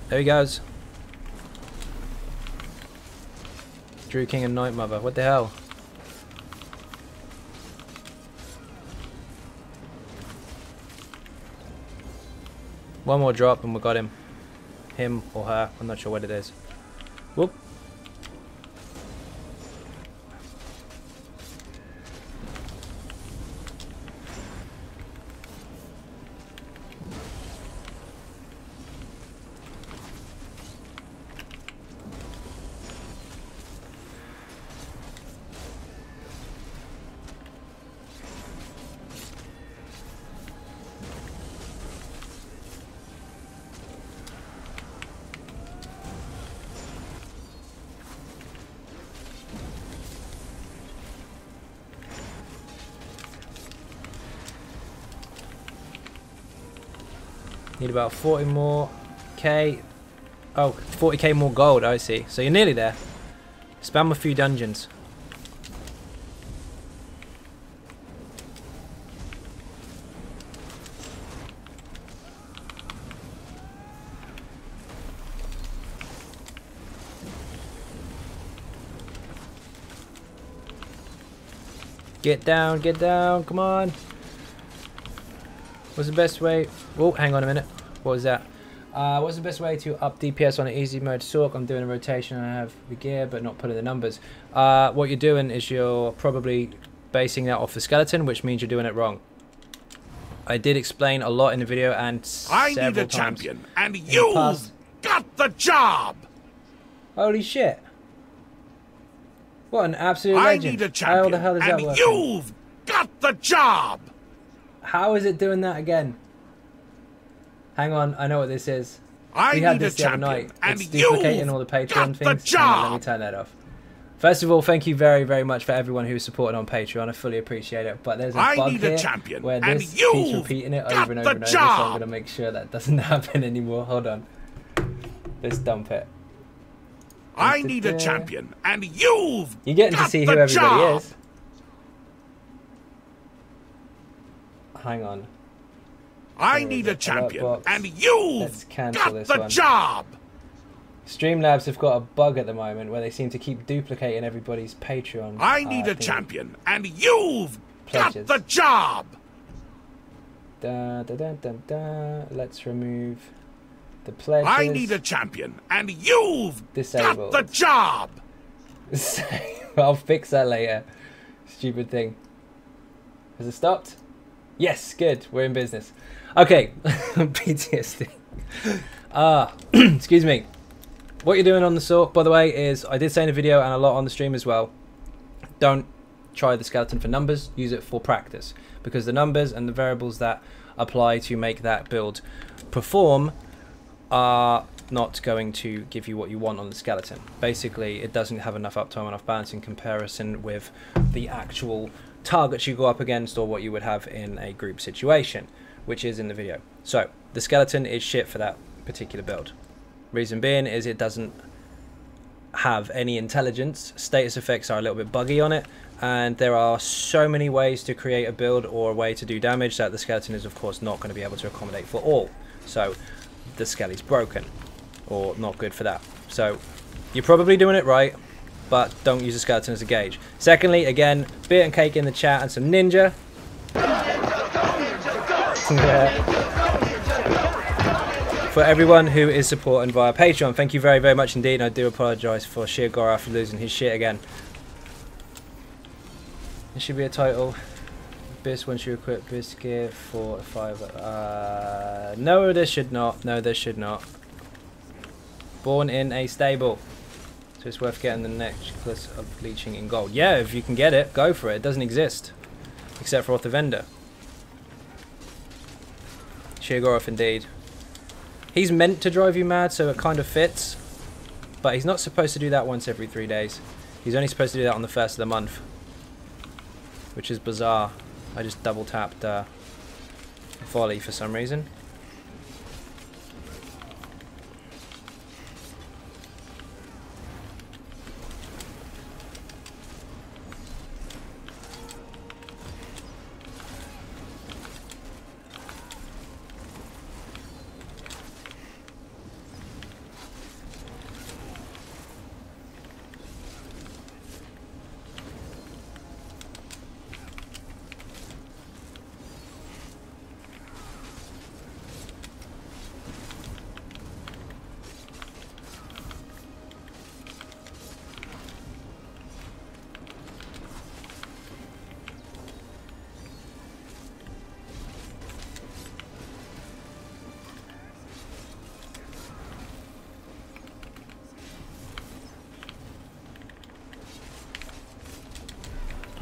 There he goes. Drew King and Night Mother. What the hell? One more drop and we got him. Him or her. I'm not sure what it is. Whoop. Need about 40 more K. Oh, 40k more gold, I see. So you're nearly there. Spam a few dungeons. Get down, come on. What's the best way? Oh, hang on a minute. What was that? What's the best way to up DPS on an easy mode Sork? I'm doing a rotation and I have the gear but not putting the numbers. What you're doing is you're probably basing that off the skeleton, which means you're doing it wrong. I did explain a lot in the video and I need a champion, and you got the job! Holy shit. What an absolute legend. I need a champion, how the hell is that and working? you've got the job! How is it doing that again? Hang on, I know what this is. We had this the other night. It's duplicating all the Patreon things. Hang on, let me turn that off. First of all, thank you very, very much for everyone who's supported on Patreon. I fully appreciate it. But there's a bug here where this keeps repeating it over and over and over. So I'm going to make sure that doesn't happen anymore. Hold on. Let's dump it. I need a champion, and you've You're getting to see who everybody is. Hang on. I need a champion, and you've got the job! Streamlabs have got a bug at the moment where they seem to keep duplicating everybody's Patreon. I need a champion, and you've got the job! Let's remove the pledges. I need a champion, and you've disabled. got the job! I'll fix that later. Stupid thing. Has it stopped? Yes, good. We're in business. Okay, PTSD. Excuse me. What you're doing on the Sork, by the way, is I did say in the video and a lot on the stream as well. Don't try the skeleton for numbers. Use it for practice, because the numbers and the variables that apply to make that build perform are not going to give you what you want on the skeleton. Basically, it doesn't have enough uptime, enough balance in comparison with the actual targets you go up against or what you would have in a group situation, which is in the video. So the skeleton is shit for that particular build. Reason being is it doesn't have any intelligence. Status effects are a little bit buggy on it, and there are so many ways to create a build or a way to do damage that the skeleton is of course not going to be able to accommodate for all. So the skelly's broken or not good for that. So you're probably doing it right, but don't use a skeleton as a gauge. Secondly, again, beer and cake in the chat and some ninja. for everyone who is supporting via Patreon. Thank you very, very much indeed. And I do apologise for Sheer Gora for losing his shit again. This should be a title. Bis once you equip Biscuit 4 or 5. No, this should not. No, this should not. Born in a stable. So it's worth getting the necklace of bleaching in gold. Yeah, if you can get it, go for it. It doesn't exist. Except for off the vendor. Sheergoroth indeed. He's meant to drive you mad, so it kind of fits. But he's not supposed to do that once every 3 days. He's only supposed to do that on the 1st of the month. Which is bizarre. I just double tapped volley for some reason.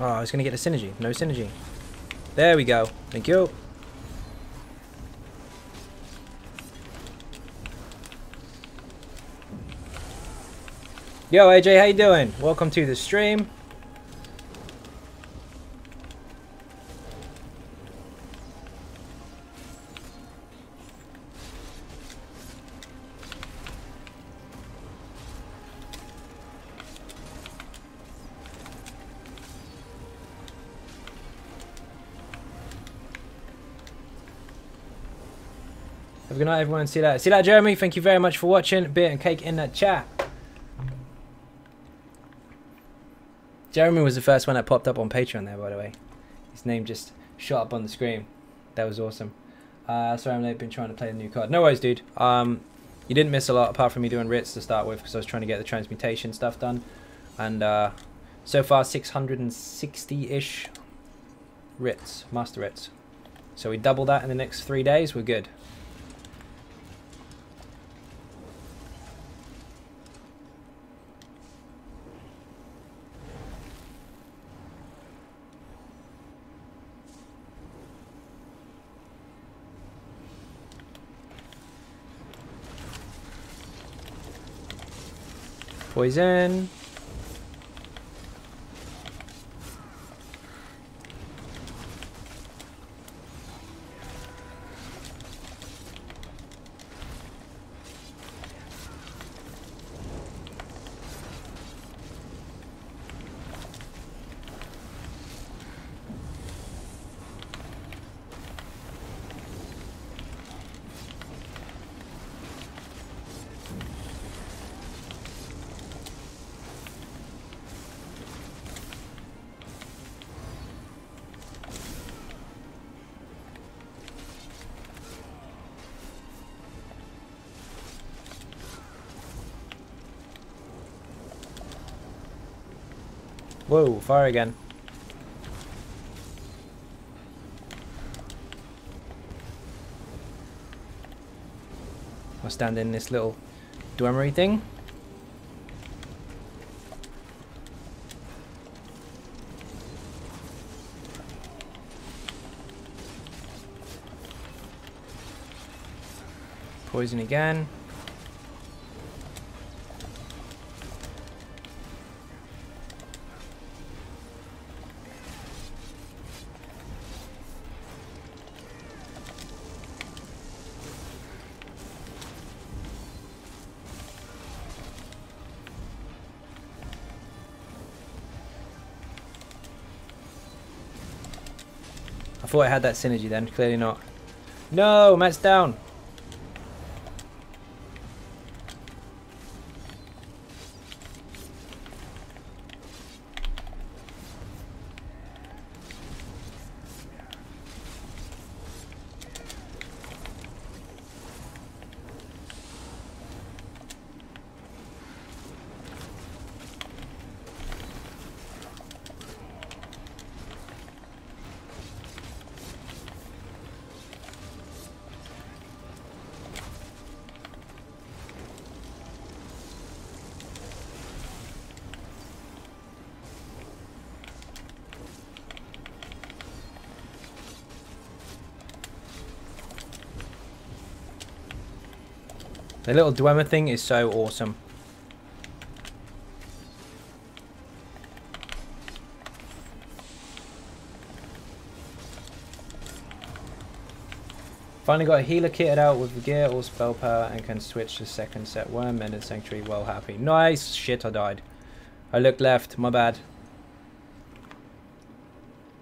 Oh, I was going to get the synergy. No synergy. There we go. Thank you. Yo, AJ, how you doing? Welcome to the stream. Have a good night, everyone. See you later. See you later, Jeremy. Thank you very much for watching. Beer and cake in the chat. Jeremy was the first one that popped up on Patreon there, by the way. His name just shot up on the screen. That was awesome. Sorry I'm late. Been trying to play the new card. No worries, dude. You didn't miss a lot apart from me doing writs to start with because I was trying to get the transmutation stuff done. And so far 660-ish writs, master writs. So we double that in the next 3 days. We're good. Poison. Whoa, fire again. I'll stand in this little dormery thing. Poison again. I thought I had that synergy then, clearly not. No, Matt's down. The little Dwemer thing is so awesome. Finally got a healer kitted out with the gear, all spell power, and can switch to second set worm, and sanctuary, well happy. Nice! Shit, I died. I looked left, my bad.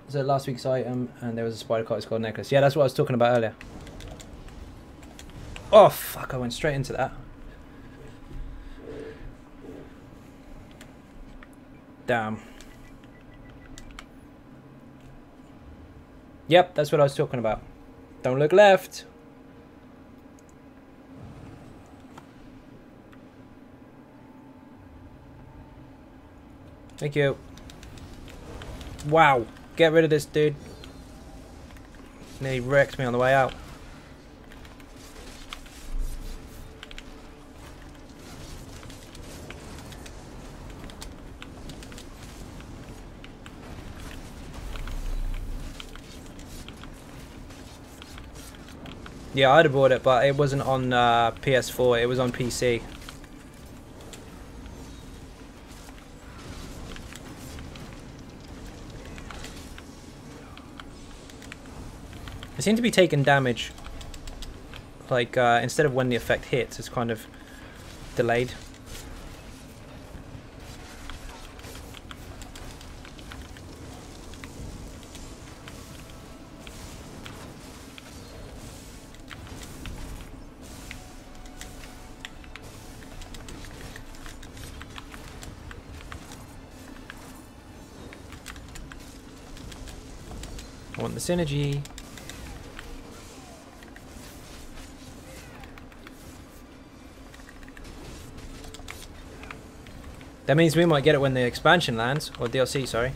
So last week's item, and there was a spider caught gold necklace. Yeah, that's what I was talking about earlier. Oh, fuck, I went straight into that. Damn. Yep, that's what I was talking about. Don't look left. Thank you. Wow. Get rid of this dude. Nearly wrecked me on the way out. Yeah, I'd have bought it, but it wasn't on PS4, it was on PC. I seem to be taking damage, like, instead of when the effect hits, it's kind of delayed. I want the synergy. That means we might get it when the expansion lands, or DLC, sorry.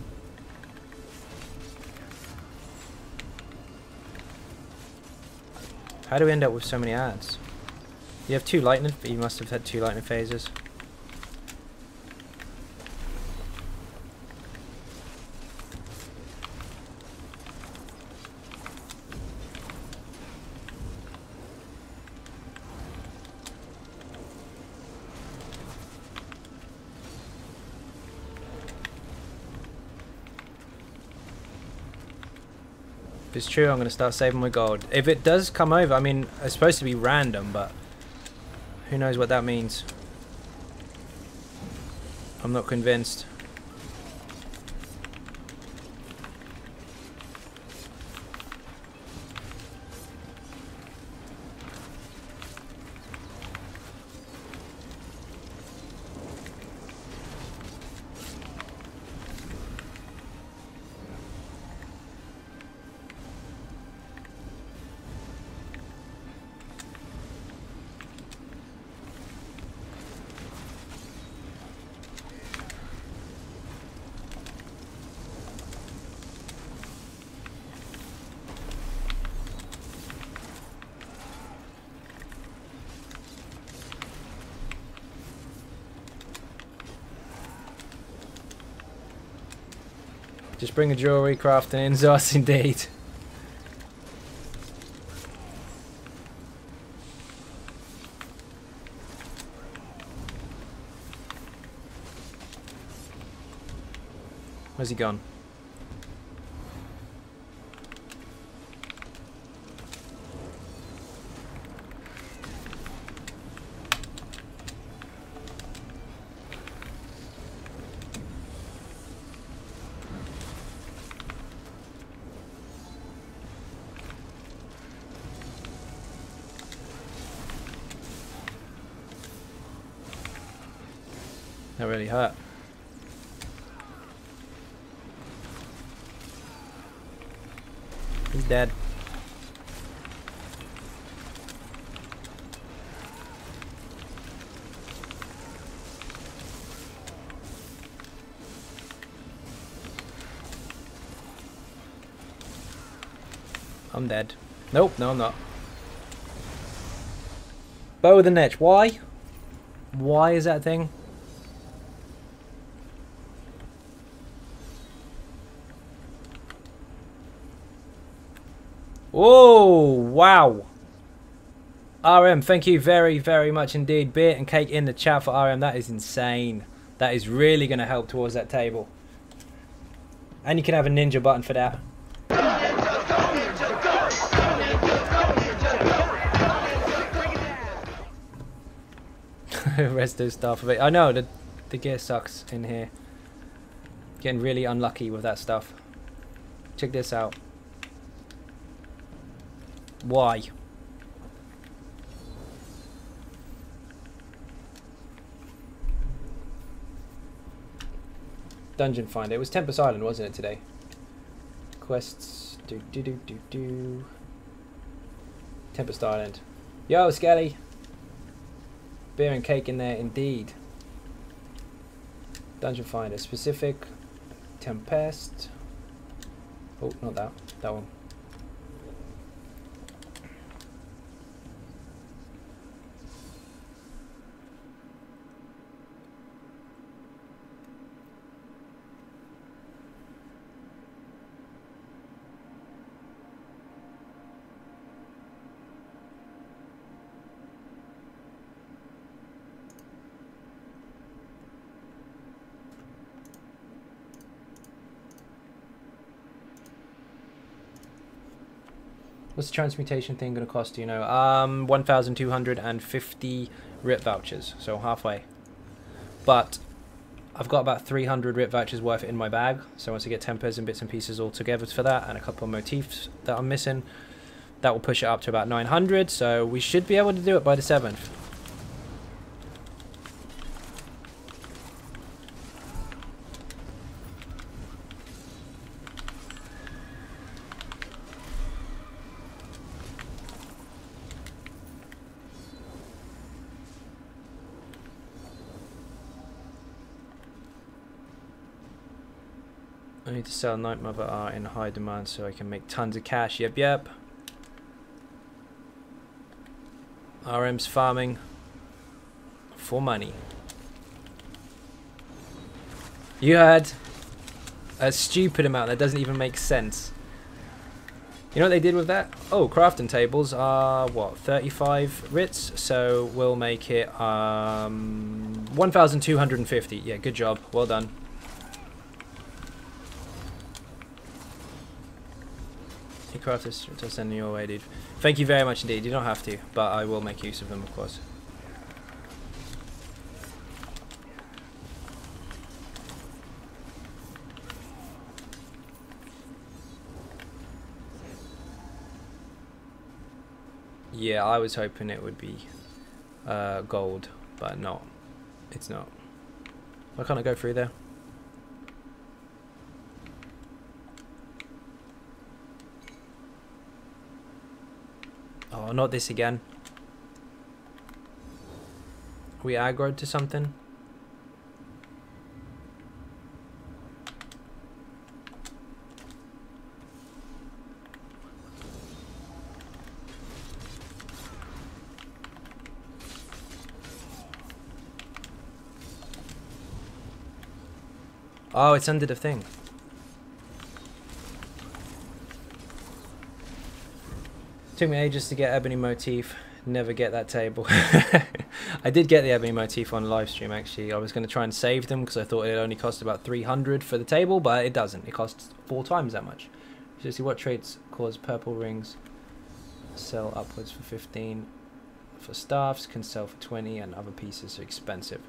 How do we end up with so many ads? You have 2 lightning, but you must have had 2 lightning phases. If it's true, I'm going to start saving my gold. If it does come over, I mean, it's supposed to be random, but who knows what that means. I'm not convinced. Just bring a jewelry crafting in, Zos, indeed. Where's he gone? That really hurt. He's dead. I'm dead. Nope, no I'm not. Bow with the niche. Why? Why is that a thing? Oh, wow. RM, thank you very, very much indeed. Beer and cake in the chat for RM. That is insane. That is really going to help towards that table. And you can have a ninja button for that. Resto stuff of it. I know the gear sucks in here. Getting really unlucky with that stuff. Check this out. Why? Dungeon Finder. It was Tempest Island, wasn't it, today? Quests. Tempest Island. Yo, Skelly. Beer and cake in there, indeed. Dungeon Finder. Specific. Tempest. Oh, not that. That one. What's the transmutation thing going to cost, do you know? 1,250 RIP vouchers, so halfway. But I've got about 300 RIP vouchers worth in my bag, so once I get tempers and bits and pieces all together for that, and a couple of motifs that I'm missing, that will push it up to about 900, so we should be able to do it by the 7th. I need to sell Night Mother art in high demand so I can make tons of cash. Yep, yep. RM's farming for money. You had a stupid amount that doesn't even make sense. You know what they did with that? Oh, crafting tables are what, 35 Rits, so we'll make it 1,250. Yeah, good job, well done. Crafters to send your way, dude. Thank you very much indeed. You don't have to, but I will make use of them, of course. Yeah, I was hoping it would be gold, but no, it's not. Why can't I go through there? Oh, not this again. Are we aggroed to something? Oh, it's under the thing. Took me ages to get ebony motif. Never get that table. I did get the ebony motif on live stream, actually. I was going to try and save them because I thought it only cost about 300 for the table, but it doesn't. It costs 4 times that much. So see what traits cause purple rings. Sell upwards for 15. For staffs, can sell for 20, and other pieces are expensive.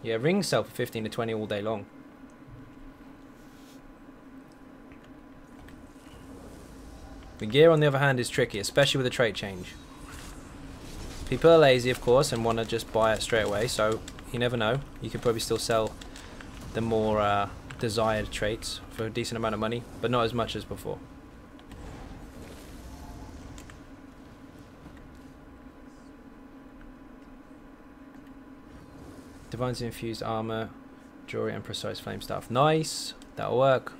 Yeah, rings sell for 15 to 20 all day long. The gear, on the other hand, is tricky, especially with a trait change. People are lazy, of course, and want to just buy it straight away, so you never know. You could probably still sell the more desired traits for a decent amount of money, but not as much as before. Divine's infused armor, jewelry, and precise flame staff. Nice, that'll work.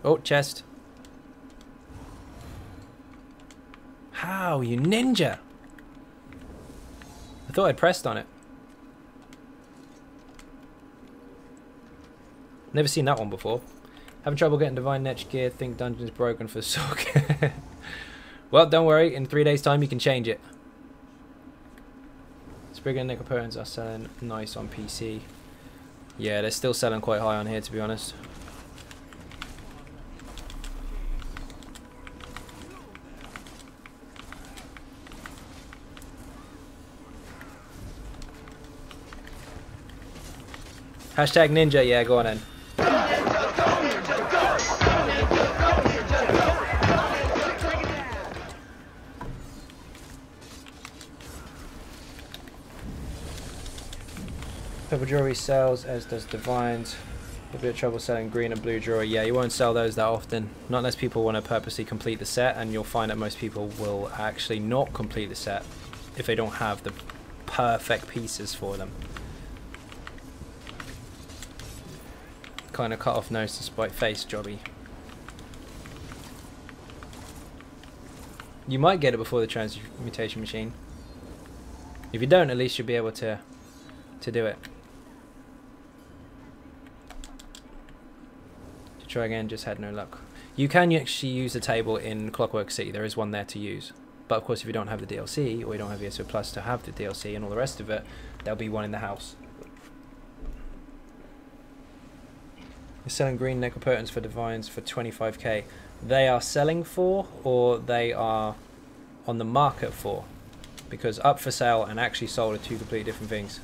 Oh, chest. How, you ninja? I thought I'd pressed on it. Never seen that one before. Having trouble getting Divine Netch gear. Think dungeon's broken for sock. Well, don't worry. In 3 days' time, you can change it. Spriggan and Necropolitans are selling nice on PC. Yeah, they're still selling quite high on here, to be honest. Hashtag ninja, yeah, go on then. Purple jewelry sells, as does Divines. A bit of trouble selling green and blue jewelry. Yeah, you won't sell those that often. Not unless people want to purposely complete the set, and you'll find that most people will actually not complete the set if they don't have the perfect pieces for them. Kind of cut off nose to spite face jobby. You might get it before the transmutation machine. If you don't, at least you'll be able to do it. To try again, just had no luck. You can actually use the table in Clockwork City. There is one there to use. But of course, if you don't have the DLC, or you don't have ESO Plus to have the DLC and all the rest of it, there'll be one in the house. They're selling green Necropolitans for Divines for 25k. They are selling for, or they are on the market for? Because up for sale and actually sold are two completely different things.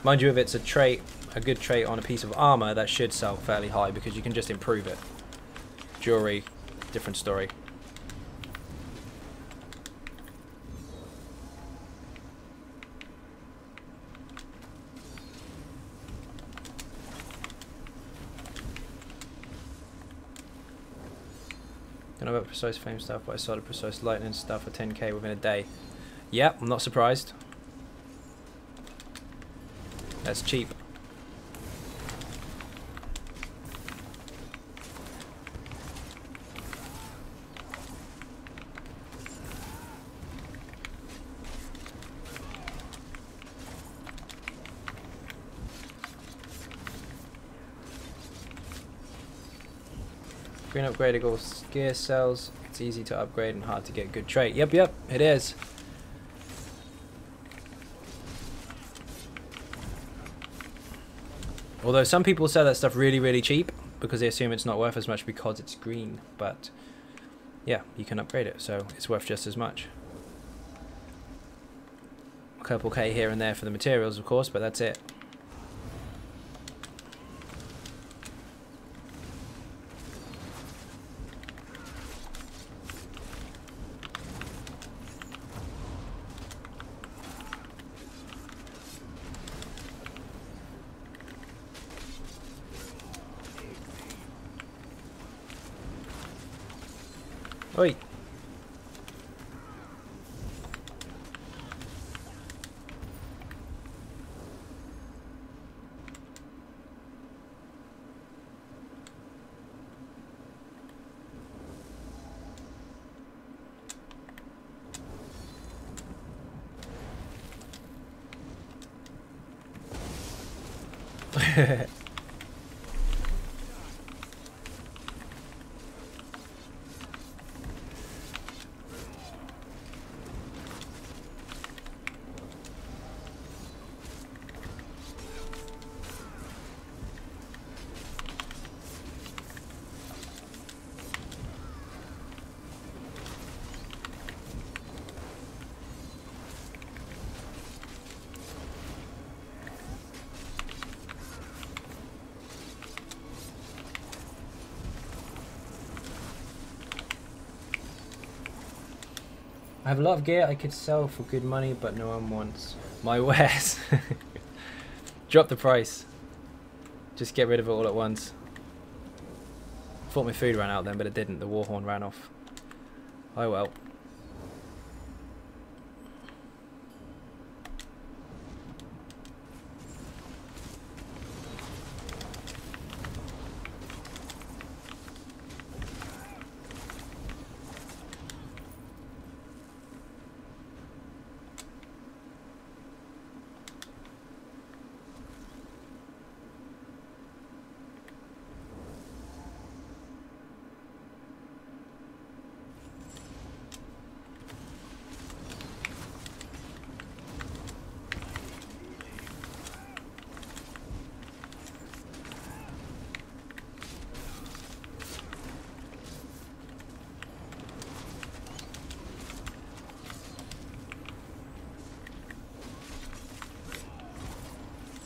Mind you, if it's a trait, a good trait on a piece of armor, that should sell fairly high because you can just improve it. Jewelry, different story. Don't know about precise flame stuff, but I saw the precise lightning stuff for 10k within a day. Yep, I'm not surprised. That's cheap. Green upgradable gear cells. It's easy to upgrade and hard to get good trait. Yep, it is. Although some people sell that stuff really, really cheap because they assume it's not worth as much because it's green. But yeah, you can upgrade it, so it's worth just as much. A couple K here and there for the materials, of course, but that's it. Oi. I have a lot of gear I could sell for good money, but no one wants my wares. Drop the price. Just get rid of it all at once. Thought my food ran out then, but it didn't. The war horn ran off. Oh well.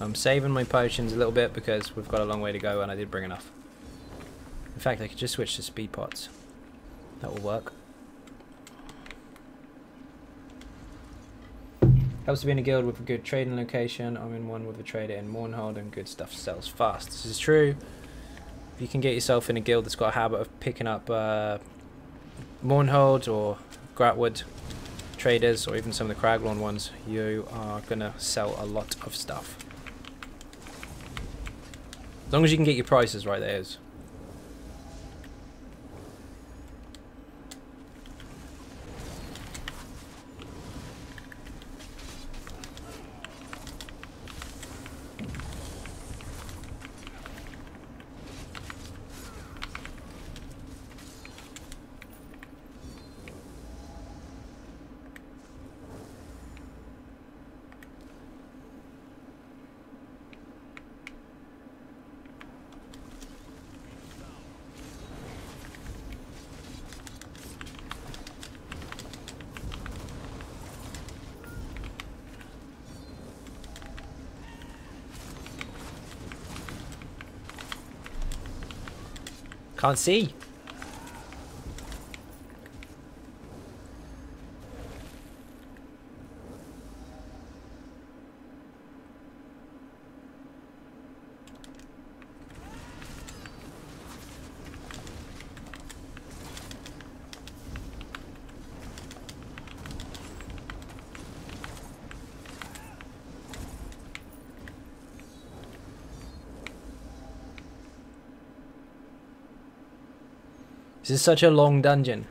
I'm saving my potions a little bit because we've got a long way to go and I did bring enough. In fact, I could just switch to speed pots. That will work. Helps to be in a guild with a good trading location. I'm in one with a trader in Mournhold and good stuff sells fast. This is true. If you can get yourself in a guild that's got a habit of picking up Mournhold or Gratwood traders or even some of the Craglorn ones, you are going to sell a lot of stuff. As long as you can get your prices right, there is. Can't see. This is such a long dungeon.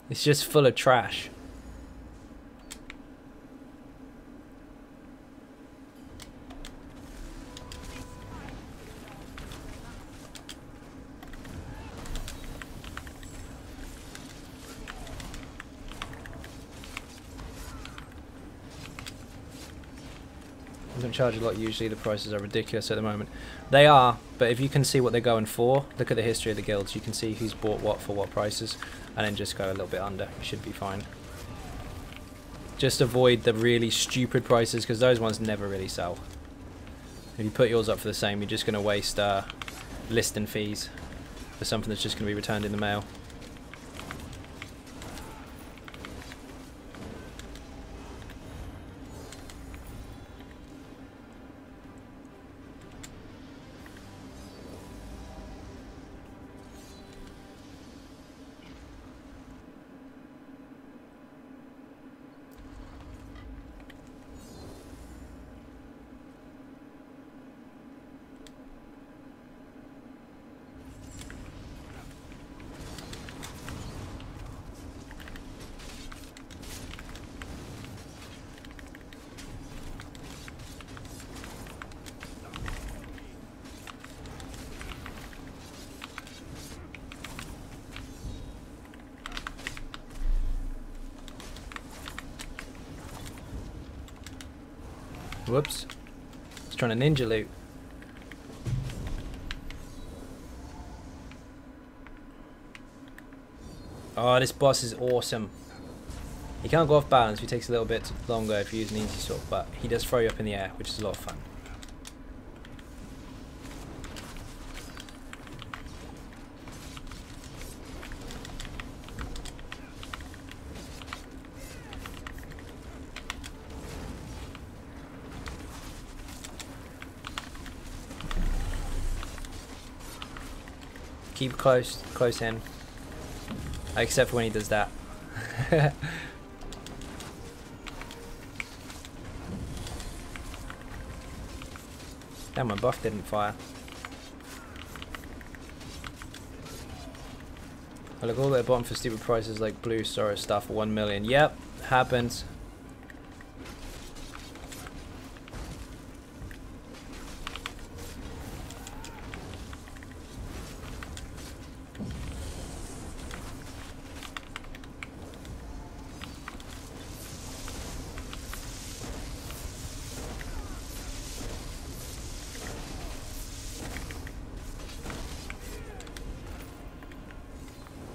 It's just full of trash. I don't charge a lot usually, the prices are ridiculous at the moment. They are, but if you can see what they're going for, look at the history of the guilds, you can see who's bought what for what prices, and then just go a little bit under, you should be fine. Just avoid the really stupid prices, because those ones never really sell. If you put yours up for the same, you're just going to waste listing fees for something that's just going to be returned in the mail. Whoops. I was trying to ninja loot. Oh, this boss is awesome. He can't go off balance, he takes a little bit longer if you use an easy sword, but he does throw you up in the air, which is a lot of fun. Keep close in. Except for when he does that. Damn, my buff didn't fire. I look all the way at the bottom for stupid prices like blue Soros stuff for 1 million. Yep, happens.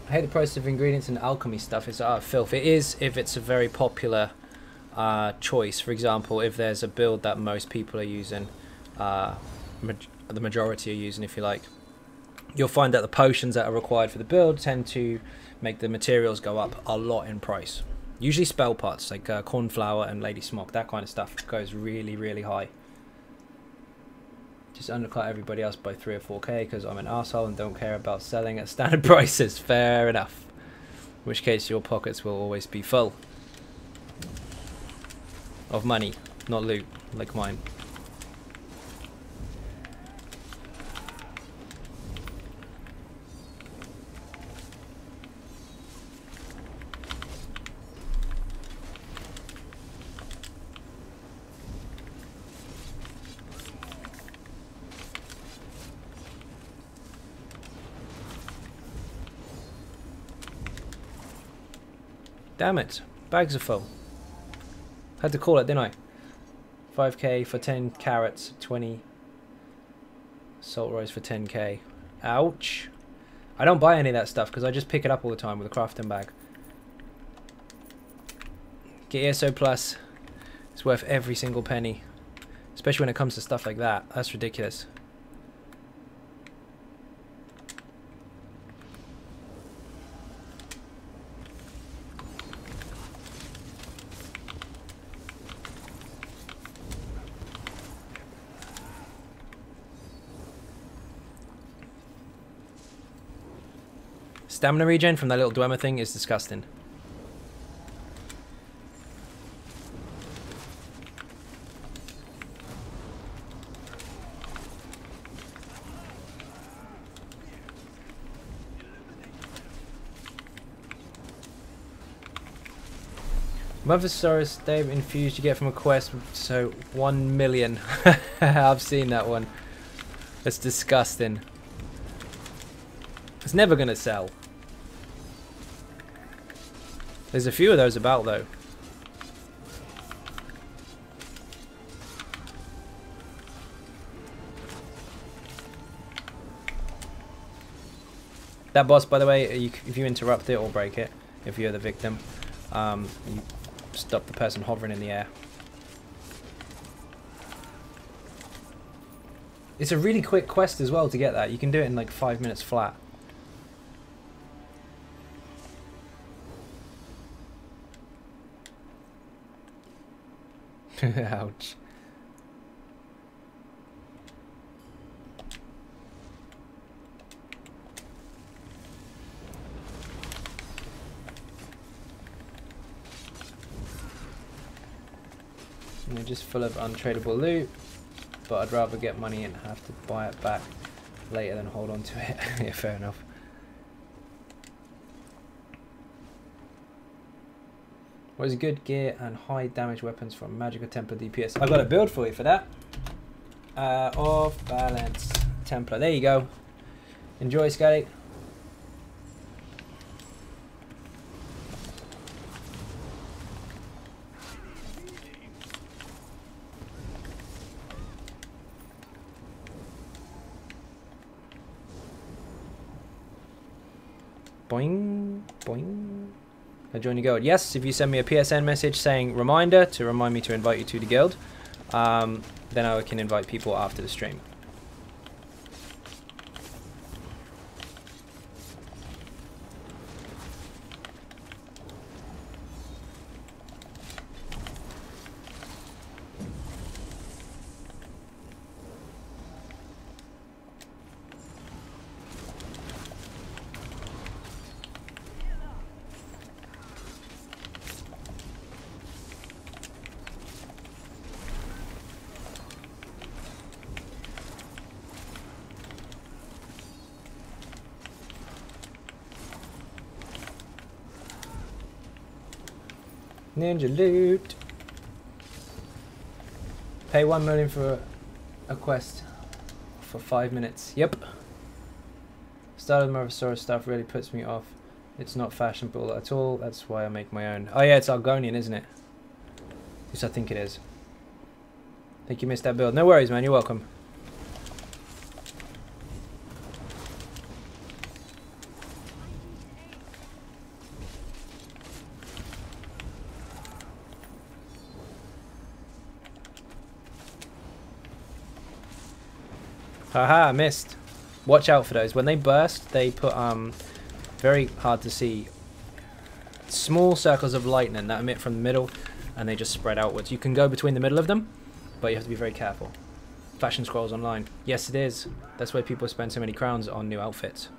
I hate the price of ingredients and alchemy stuff. It's filth. It is if it's a very popular choice. For example, if there's a build that most people are using, the majority are using, if you like, you'll find that the potions that are required for the build tend to make the materials go up a lot in price. Usually spell pots like cornflower and lady smock, that kind of stuff goes really, really high. Just undercut everybody else by 3 or 4k because I'm an asshole and don't care about selling at standard prices. Fair enough. In which case your pockets will always be full of money, not loot like mine. Damn it, bags are full. Had to call it, didn't I? 5k for 10 carrots, 20 salt rice for 10k. Ouch. I don't buy any of that stuff because I just pick it up all the time with a crafting bag. Get ESO Plus. It's worth every single penny. Especially when it comes to stuff like that. That's ridiculous. Stamina regen from that little Dwemer thing is disgusting. Mothersaurus Dave infused you get from a quest, so 1 million. I've seen that one. That's disgusting. It's never gonna sell. There's a few of those about though. That boss, by the way, if you interrupt it or break it, if you're the victim, you stop the person hovering in the air. It's a really quick quest as well to get that. You can do it in like 5 minutes flat. Ouch. And they're just full of untradeable loot, but I'd rather get money and have to buy it back later than hold on to it. Yeah, fair enough. What is good gear and high damage weapons from Magical Templar DPS? I've got a build for you for that. Off balance Templar. There you go. Enjoy, Scotty. Boing, boing. I join your guild. Yes, if you send me a PSN message saying reminder to remind me to invite you to the guild, then I can invite people after the stream. Ninja loot. Pay 1 million for a quest for 5 minutes. Yep. Start of the Mothersaurus stuff really puts me off. It's not fashionable at all. That's why I make my own. Oh yeah, it's Argonian, isn't it? At least I think it is. I think you missed that build. No worries, man. You're welcome. Haha, missed. Watch out for those. When they burst, they put very hard to see small circles of lightning that emit from the middle, and they just spread outwards. You can go between the middle of them, but you have to be very careful. Fashion Scrolls Online. Yes, it is. That's why people spend so many crowns on new outfits.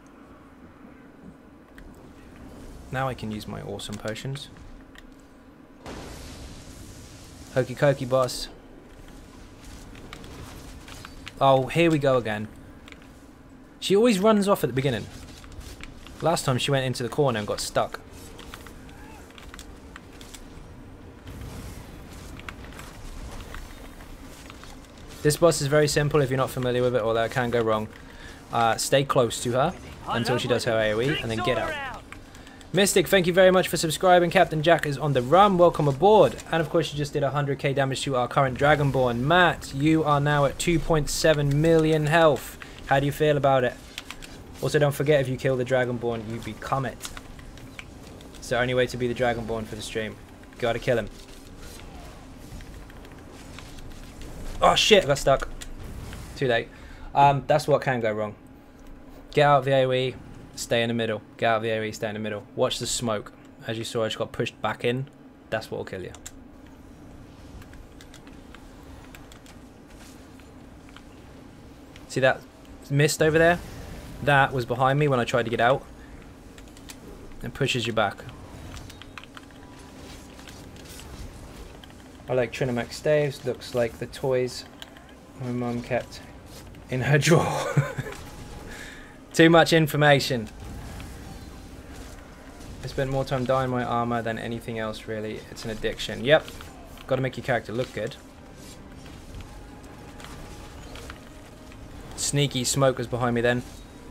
Now I can use my awesome potions. Hokey cokey, boss. Oh, here we go again. She always runs off at the beginning. Last time she went into the corner and got stuck. This boss is very simple if you're not familiar with it, although it can go wrong. Stay close to her until she does her AoE, and then get out. Mystic, thank you very much for subscribing. Captain Jack is on the run. Welcome aboard. And of course, you just did 100k damage to our current Dragonborn. Matt, you are now at 2.7 million health. How do you feel about it? Also, don't forget, if you kill the Dragonborn, you become it. It's the only way to be the Dragonborn for the stream. Gotta kill him. Oh shit, I got stuck. Too late. That's what can go wrong. Get out of the AoE, stay in the middle. Get out of the AoE, stay in the middle. Watch the smoke. As you saw, I just got pushed back in. That's what will kill you. See that mist over there? That was behind me when I tried to get out. It pushes you back. I like Trinamax staves. Looks like the toys my mum kept in her drawer. Too much information. I spent more time dyeing my armor than anything else, really. It's an addiction. Yep. Got to make your character look good. Sneaky smoke was behind me then.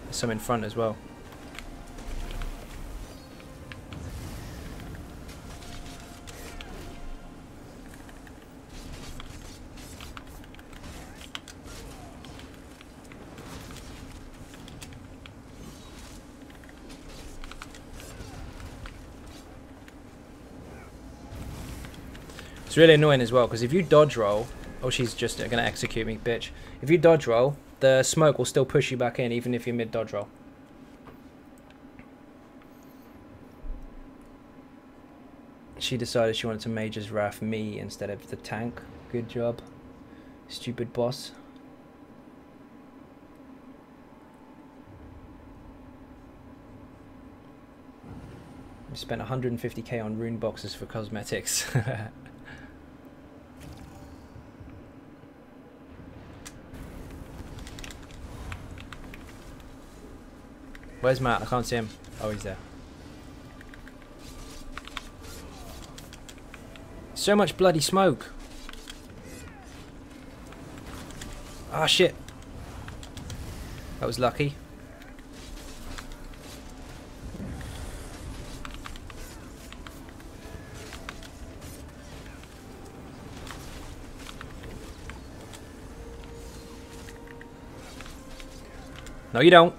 There's some in front as well. It's really annoying as well, because if you dodge roll... Oh, she's just going to execute me, bitch. If you dodge roll, the smoke will still push you back in, even if you're mid-dodge roll. She decided she wanted to Mage's Wrath me instead of the tank. Good job. Stupid boss. I spent 150k on rune boxes for cosmetics. Where's Matt? I can't see him. Oh, he's there. So much bloody smoke. Ah, shit. That was lucky. No, you don't.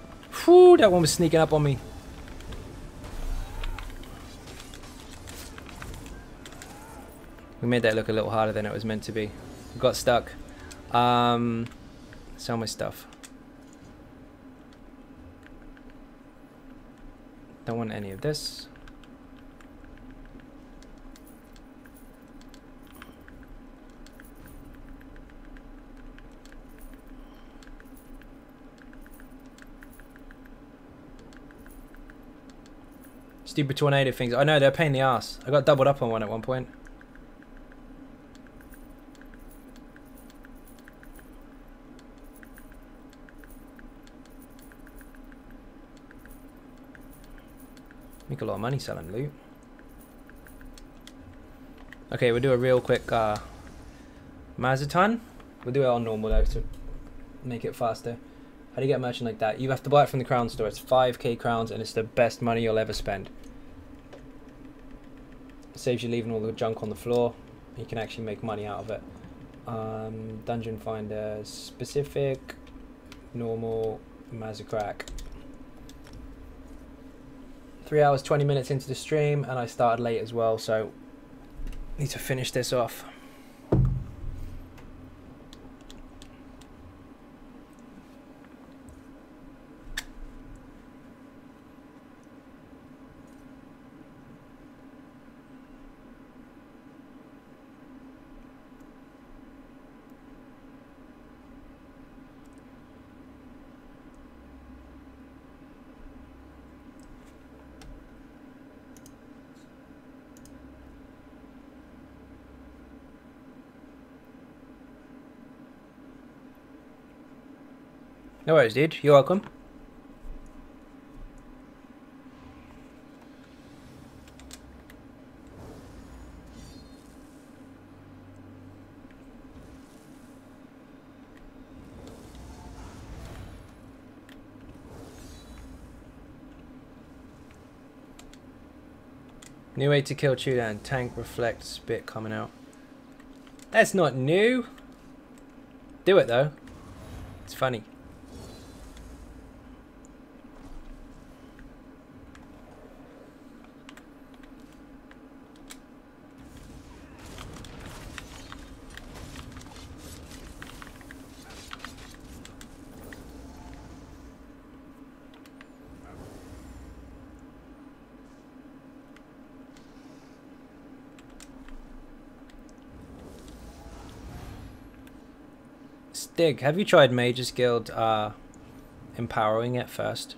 Whew, that one was sneaking up on me. We made that look a little harder than it was meant to be. Got stuck. Sell my stuff. Don't want any of this. Stupid tornado things. I know, they're a pain in the ass. I got doubled up on one at one point. Make a lot of money selling loot. Okay, we'll do a real quick Mazaton. We'll do it on normal though to make it faster. How do you get a merchant like that? You have to buy it from the crown store. It's 5k crowns and it's the best money you'll ever spend. It saves you leaving all the junk on the floor. You can actually make money out of it. Dungeon finder, specific, normal, Mazzacrack. 3 hours 20 minutes into the stream and I started late as well, so need to finish this off. No worries, dude. You're welcome. New way to kill Tudor and tank reflect spit coming out. That's not new. Do it though. It's funny. Stig, have you tried Mage's Guild empowering it first?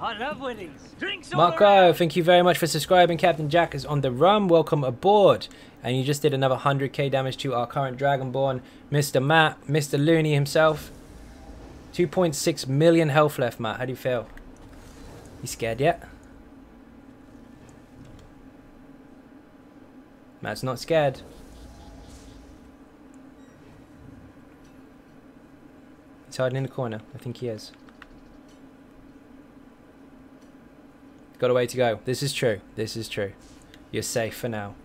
I love winnings. Drinks all Marco, around. thank you very much for subscribing. Captain Jack is on the run. Welcome aboard. And you just did another 100k damage to our current Dragonborn, Mr. Matt, Mr. Looney himself. 2.6 million health left, Matt. How do you feel? You scared yet? Matt's not scared. He's hiding in the corner. I think he is. Got a way to go. This is true. This is true. You're safe for now.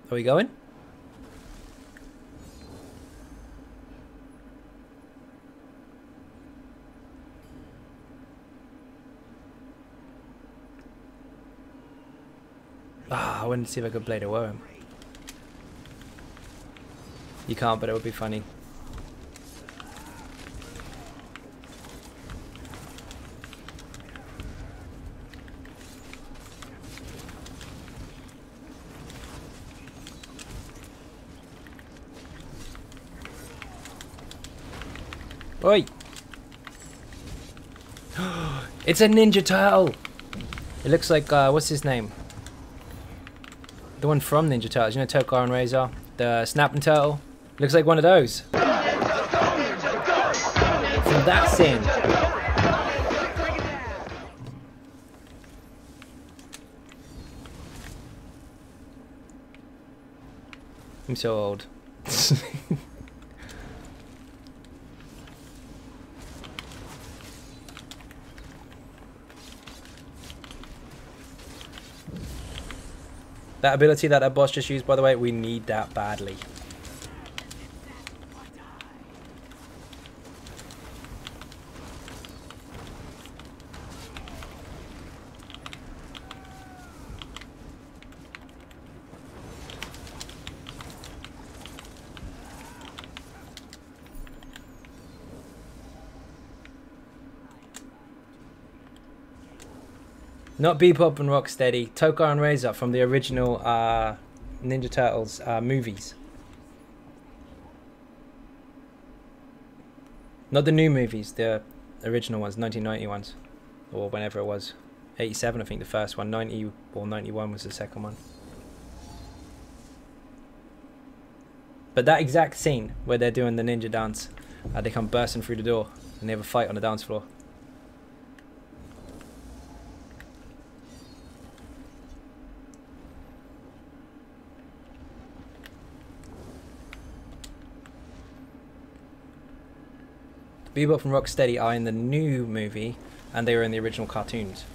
Are we going? Ah, I wanted to see if I could blade a worm. You can't, but it would be funny. Oi! It's a Ninja Turtle! It looks like, what's his name? The one from Ninja Turtles, you know Tokar and Razor? The Snapping Turtle? Looks like one of those. From that scene. I'm so old. That ability that boss just used, by the way, we need that badly. Not Bebop and Rocksteady, Tokar and Razor from the original Ninja Turtles movies. Not the new movies, the original ones, 1990 ones. Or whenever it was. 87 I think the first one, 90 or 91 was the second one. But that exact scene where they're doing the ninja dance, they come bursting through the door and they have a fight on the dance floor. Bebop and Rocksteady are in the new movie, and they were in the original cartoons.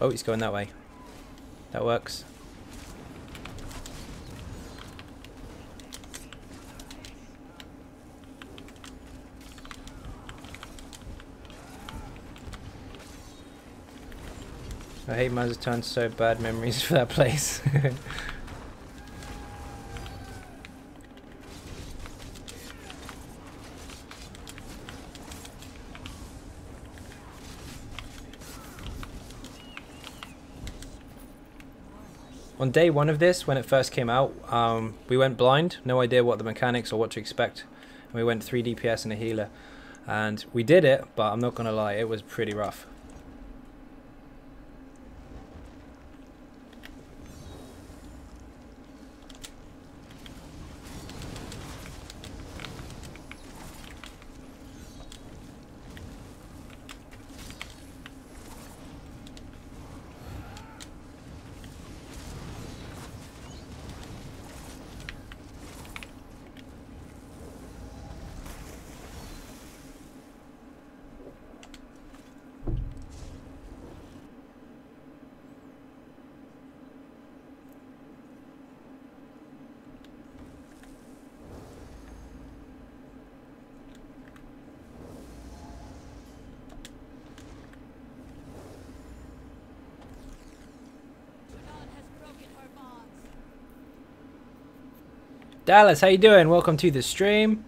Oh, he's going that way. That works. I hate Mazatlan, so bad memories for that place. On day one of this, when it first came out, we went blind, no idea what the mechanics or what to expect. And we went 3 DPS and a healer. And we did it, but I'm not going to lie, it was pretty rough. Dallas, how you doing? Welcome to the stream.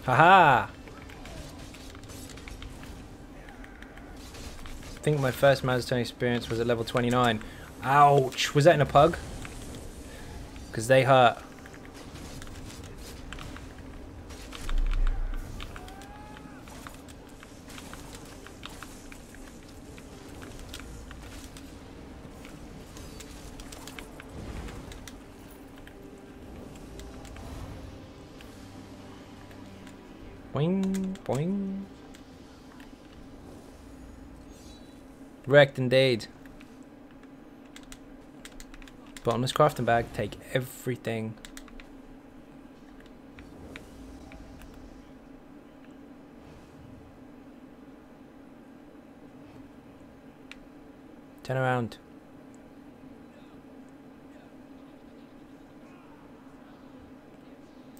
Haha! I think my first milestone experience was at level 29. Ouch! Was that in a pug? Because they hurt. Boing, boing. Wrecked indeed. Bottomless crafting bag, take everything. Turn around.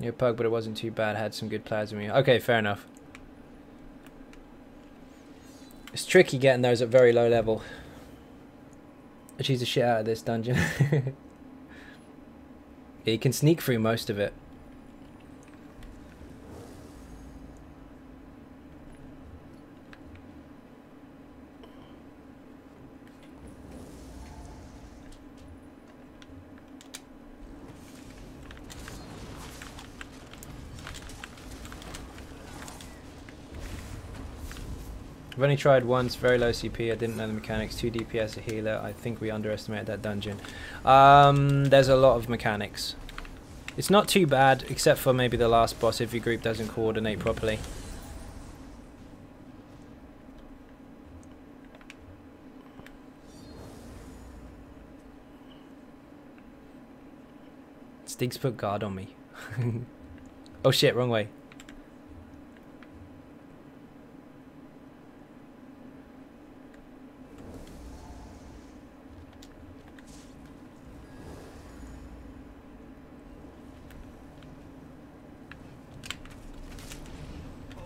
You're a pug, but it wasn't too bad. I had some good players with me. Okay, fair enough. It's tricky getting those at very low level. I cheese the shit out of this dungeon. Yeah, you can sneak through most of it. I've only tried once, very low CP, I didn't know the mechanics, 2 DPS, a healer. I think we underestimated that dungeon. There's a lot of mechanics. It's not too bad, except for maybe the last boss if your group doesn't coordinate properly. Stig's put guard on me. Oh shit, wrong way.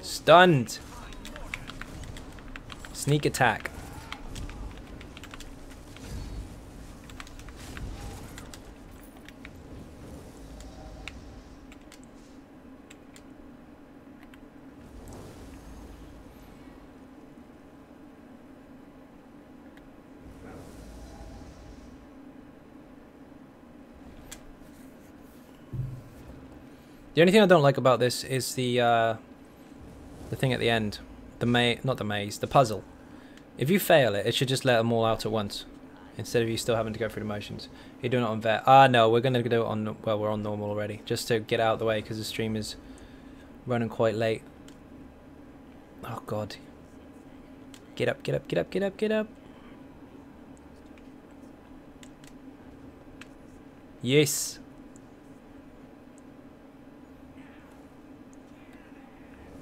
Stunned. Sneak attack. The only thing I don't like about this is the thing at the end, the puzzle. If you fail it, it should just let them all out at once, instead of you still having to go through the motions. You're doing it on vet. Ah, no, we're gonna do it on. Well, we're on normal already, just to get out of the way because the stream is running quite late. Oh God! Get up! Get up! Get up! Get up! Get up! Yes.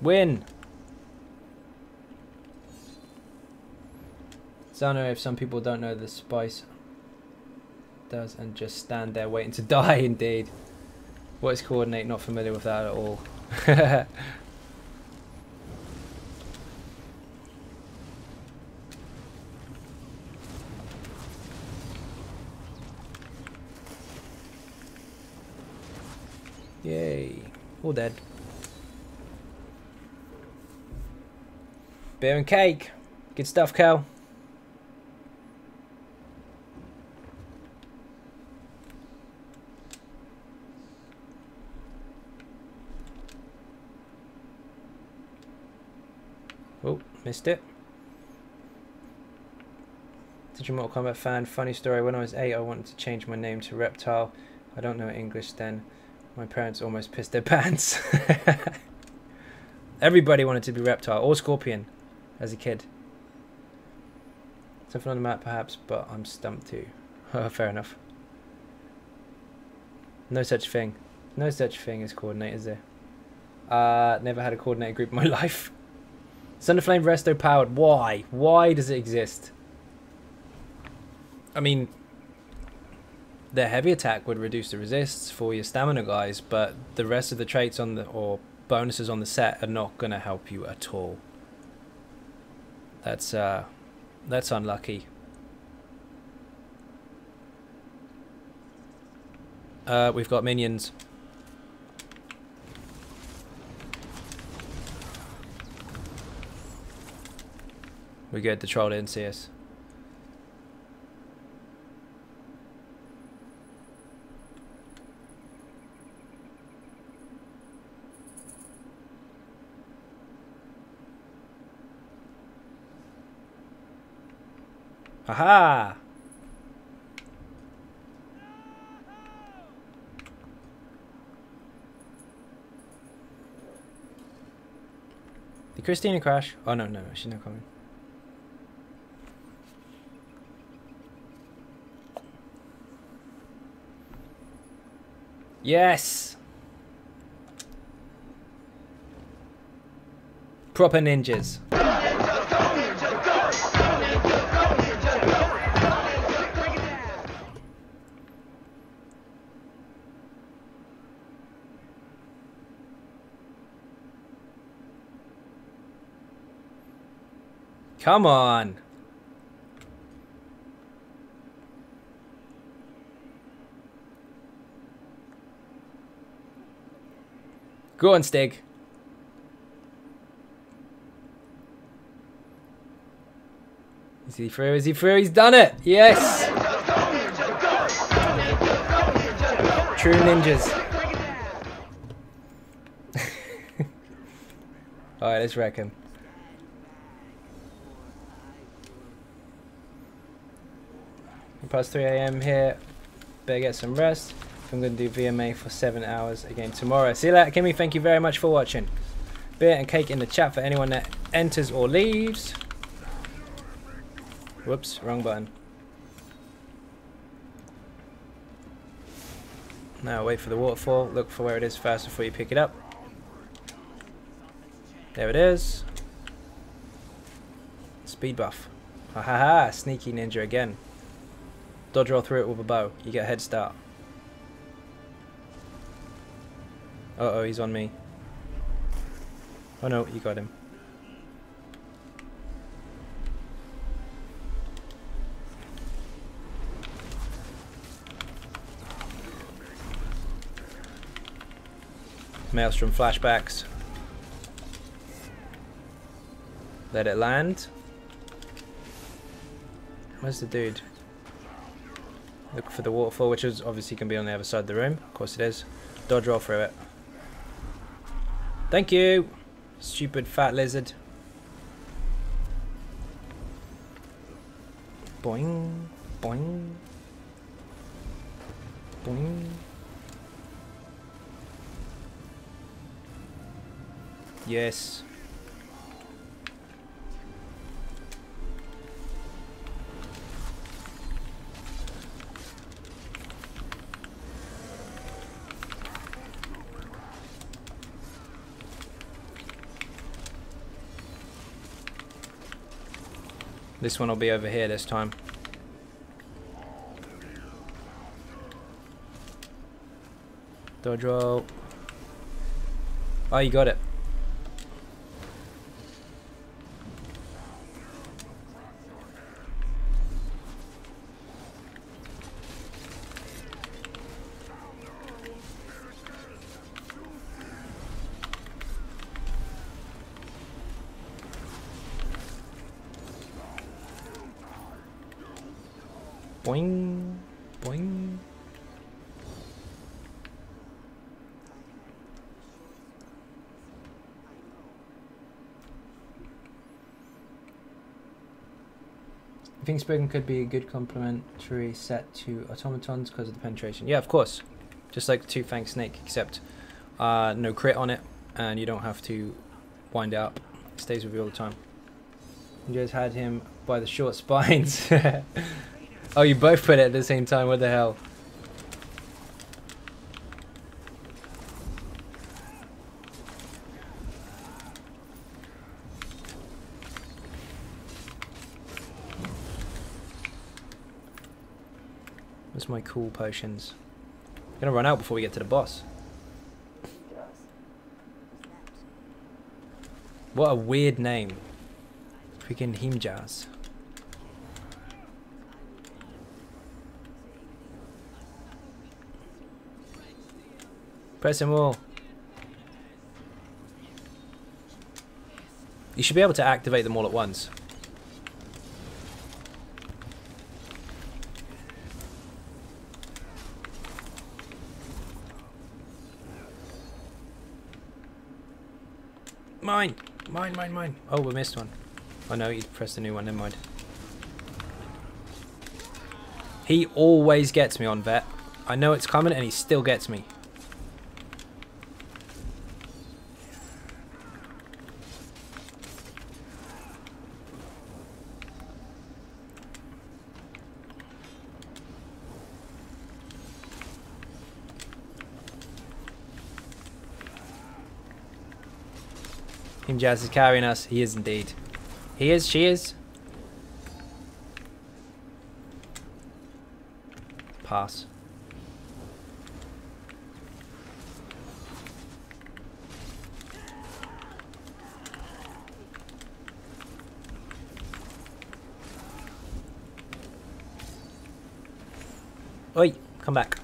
Win. So I don't know if some people don't know the spice does and just stand there waiting to die indeed. What is coordinate? Not familiar with that at all. Yay. All dead. Beer and cake. Good stuff, Cal. Oh, missed it. Did you Mortal Kombat fan? Funny story. When I was 8, I wanted to change my name to Reptile. I don't know English then. My parents almost pissed their pants. Everybody wanted to be Reptile or Scorpion as a kid. Something on the map perhaps, but I'm stumped too. Fair enough. No such thing. No such thing as coordinate, is there? Never had a coordinated group in my life. Thunderflame Resto powered. Why? Why does it exist? I mean, their heavy attack would reduce the resists for your stamina guys, but the rest of the traits on the or bonuses on the set are not going to help you at all. That's unlucky. We've got minions. We're good. The troll didn't see us. Aha! Did Christina crash? Oh no, no, she's not coming. Yes! Proper ninjas. Come on. Go on, Stig. Is he through? Is he through? He's done it! Yes! True ninjas. Alright, let's wreck him. Past 3 AM here. Better get some rest. I'm going to do VMA for 7 hours again tomorrow. See you later, Kimmy. Thank you very much for watching. Beer and cake in the chat for anyone that enters or leaves. Whoops, wrong button. Now wait for the waterfall. Look for where it is first before you pick it up. There it is. Speed buff. Ha ha ha, sneaky ninja again. Dodge roll through it with a bow. You get a head start. Uh-oh, he's on me. Oh no, you got him. Maelstrom flashbacks. Let it land. Where's the dude? Look for the waterfall, which is obviously going to be on the other side of the room. Of course it is. Dodge roll through it. Thank you, stupid fat lizard. Boing, boing, boing. Yes. This one will be over here this time. Dodge roll. Oh, you got it. Boing, boing. I think Spoken could be a good complementary set to automatons because of the penetration. Yeah, of course. Just like the two-fanged snake, except no crit on it, and you don't have to wind it up. It stays with you all the time. You just had him by the short spines. Oh, you both put it at the same time. What the hell? Where's my cool potions? I'm gonna run out before we get to the boss. What a weird name. Freaking Himjaz. Press them all. You should be able to activate them all at once. Mine! Mine, mine, mine. Oh, we missed one. Oh no, you pressed a new one, never mind. He always gets me on vet. I know it's coming and he still gets me. Jazz is carrying us. He is indeed. He is. She is. Pass. Oi, come back.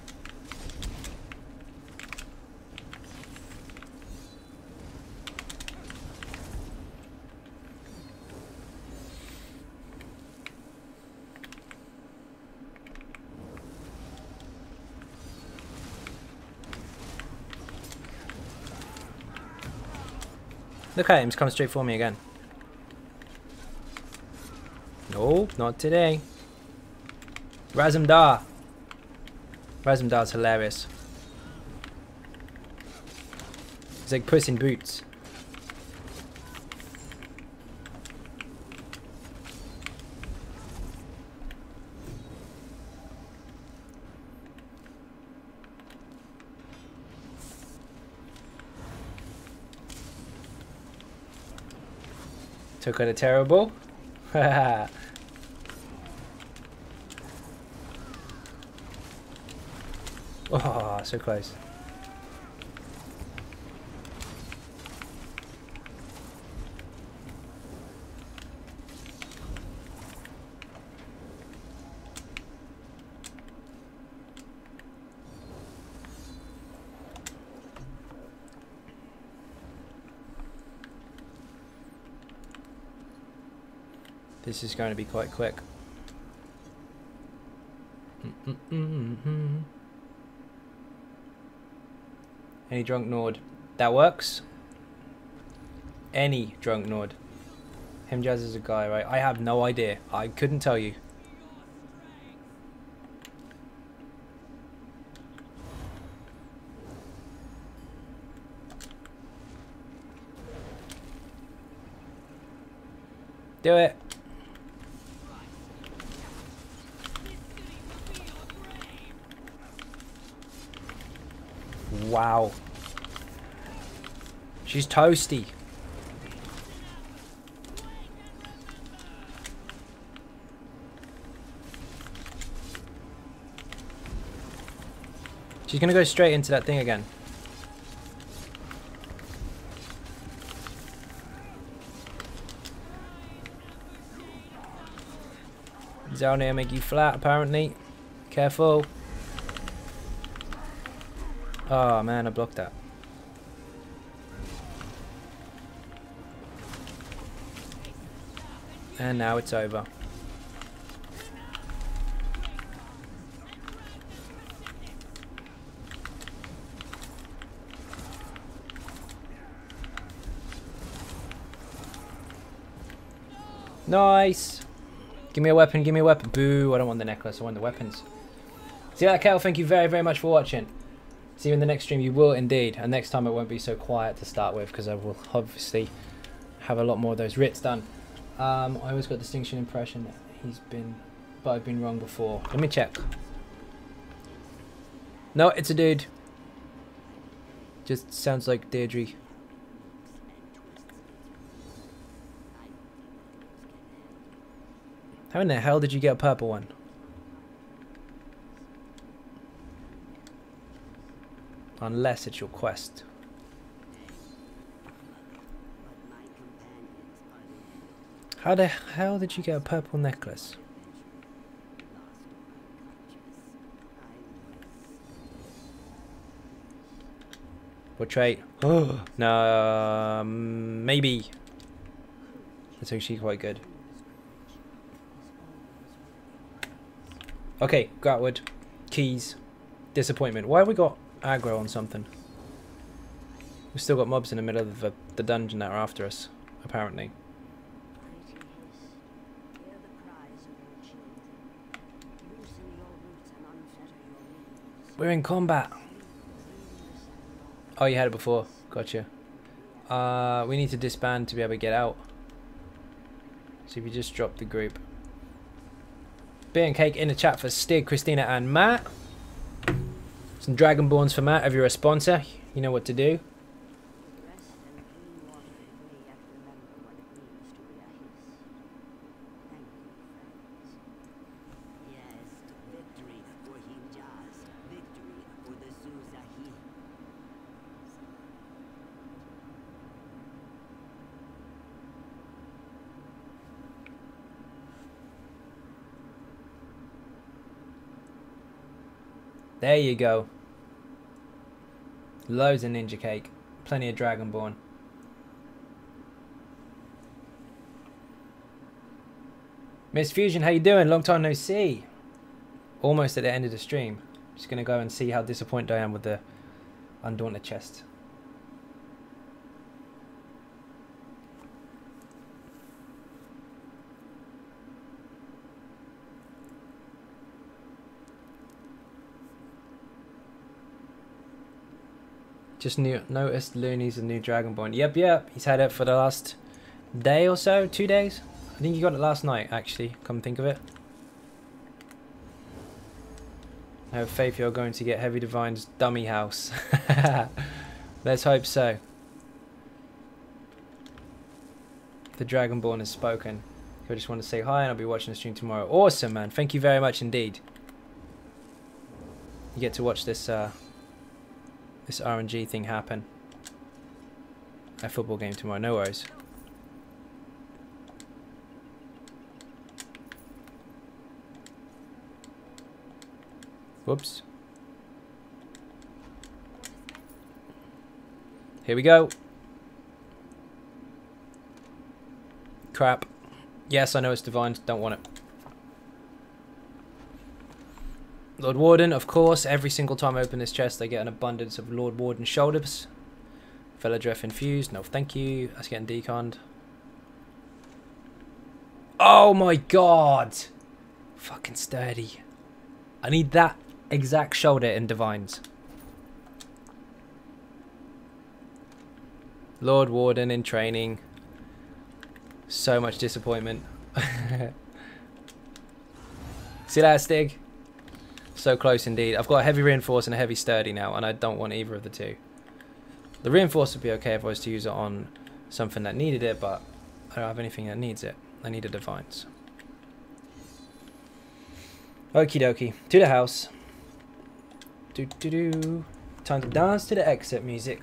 Look at him, he's coming straight for me again. No, not today. Razumdar. Razumdar's hilarious. He's like Puss in Boots. Took out a terrible. Oh, so close. This is going to be quite quick. Any drunk Nord. That works. Any drunk Nord. Himjaz is a guy, right? I have no idea. I couldn't tell you. Do it. Wow. She's toasty. She's gonna go straight into that thing again. Down here make you flat apparently. Careful. Oh man, I blocked that. And now it's over. Nice. Give me a weapon, give me a weapon. Boo, I don't want the necklace, I want the weapons. See that, Kel? Thank you very, very much for watching. See you in the next stream. You will indeed. And next time it won't be so quiet to start with, because I will obviously have a lot more of those writs done. I always got distinction impression that he's been, but I've been wrong before. Let me check. No, it's a dude. Just sounds like Deirdre. How in the hell did you get a purple one? Unless it's your quest. How the hell did you get a purple necklace? What trait? Oh no, maybe. That's actually quite good. Okay, Gratwood. Keys. Disappointment. Why have we got aggro on something? We've still got mobs in the middle of the dungeon that are after us, apparently. We're in combat. Oh, you had it before. Gotcha. We need to disband to be able to get out. So if you just drop the group. Beer and cake in the chat for Stig, Christina and Matt. Some Dragonborns for Matt. If you're a sponsor, you know what to do. There you go. Loads of ninja cake. Plenty of Dragonborn. Miss Fusion, how you doing? Long time no see. Almost at the end of the stream. Just gonna go and see how disappointed I am with the Undaunted chest. Just noticed Looney's a new Dragonborn. Yep. He's had it for the last day or so. 2 days. I think he got it last night, actually. Come think of it. I have faith you're going to get Heavy Divine's dummy house. Let's hope so. The Dragonborn has spoken. I just want to say hi and I'll be watching the stream tomorrow. Awesome, man. Thank you very much indeed. You get to watch this this RNG thing happen. A football game tomorrow, no worries. Whoops. Here we go. Crap. Yes, I know it's divine, don't want it. Lord Warden, of course. Every single time I open this chest, I get an abundance of Lord Warden shoulders. Felladref infused. No, thank you. That's getting deconned. Oh my god! Fucking sturdy. I need that exact shoulder in Divines. Lord Warden in training. So much disappointment. See that, Stig? So close indeed. I've got a heavy reinforce and a heavy sturdy now, and I don't want either of the two. The reinforce would be okay if I was to use it on something that needed it, but I don't have anything that needs it. I need a Divines. Okie dokie. To the house. Time to dance to the exit music.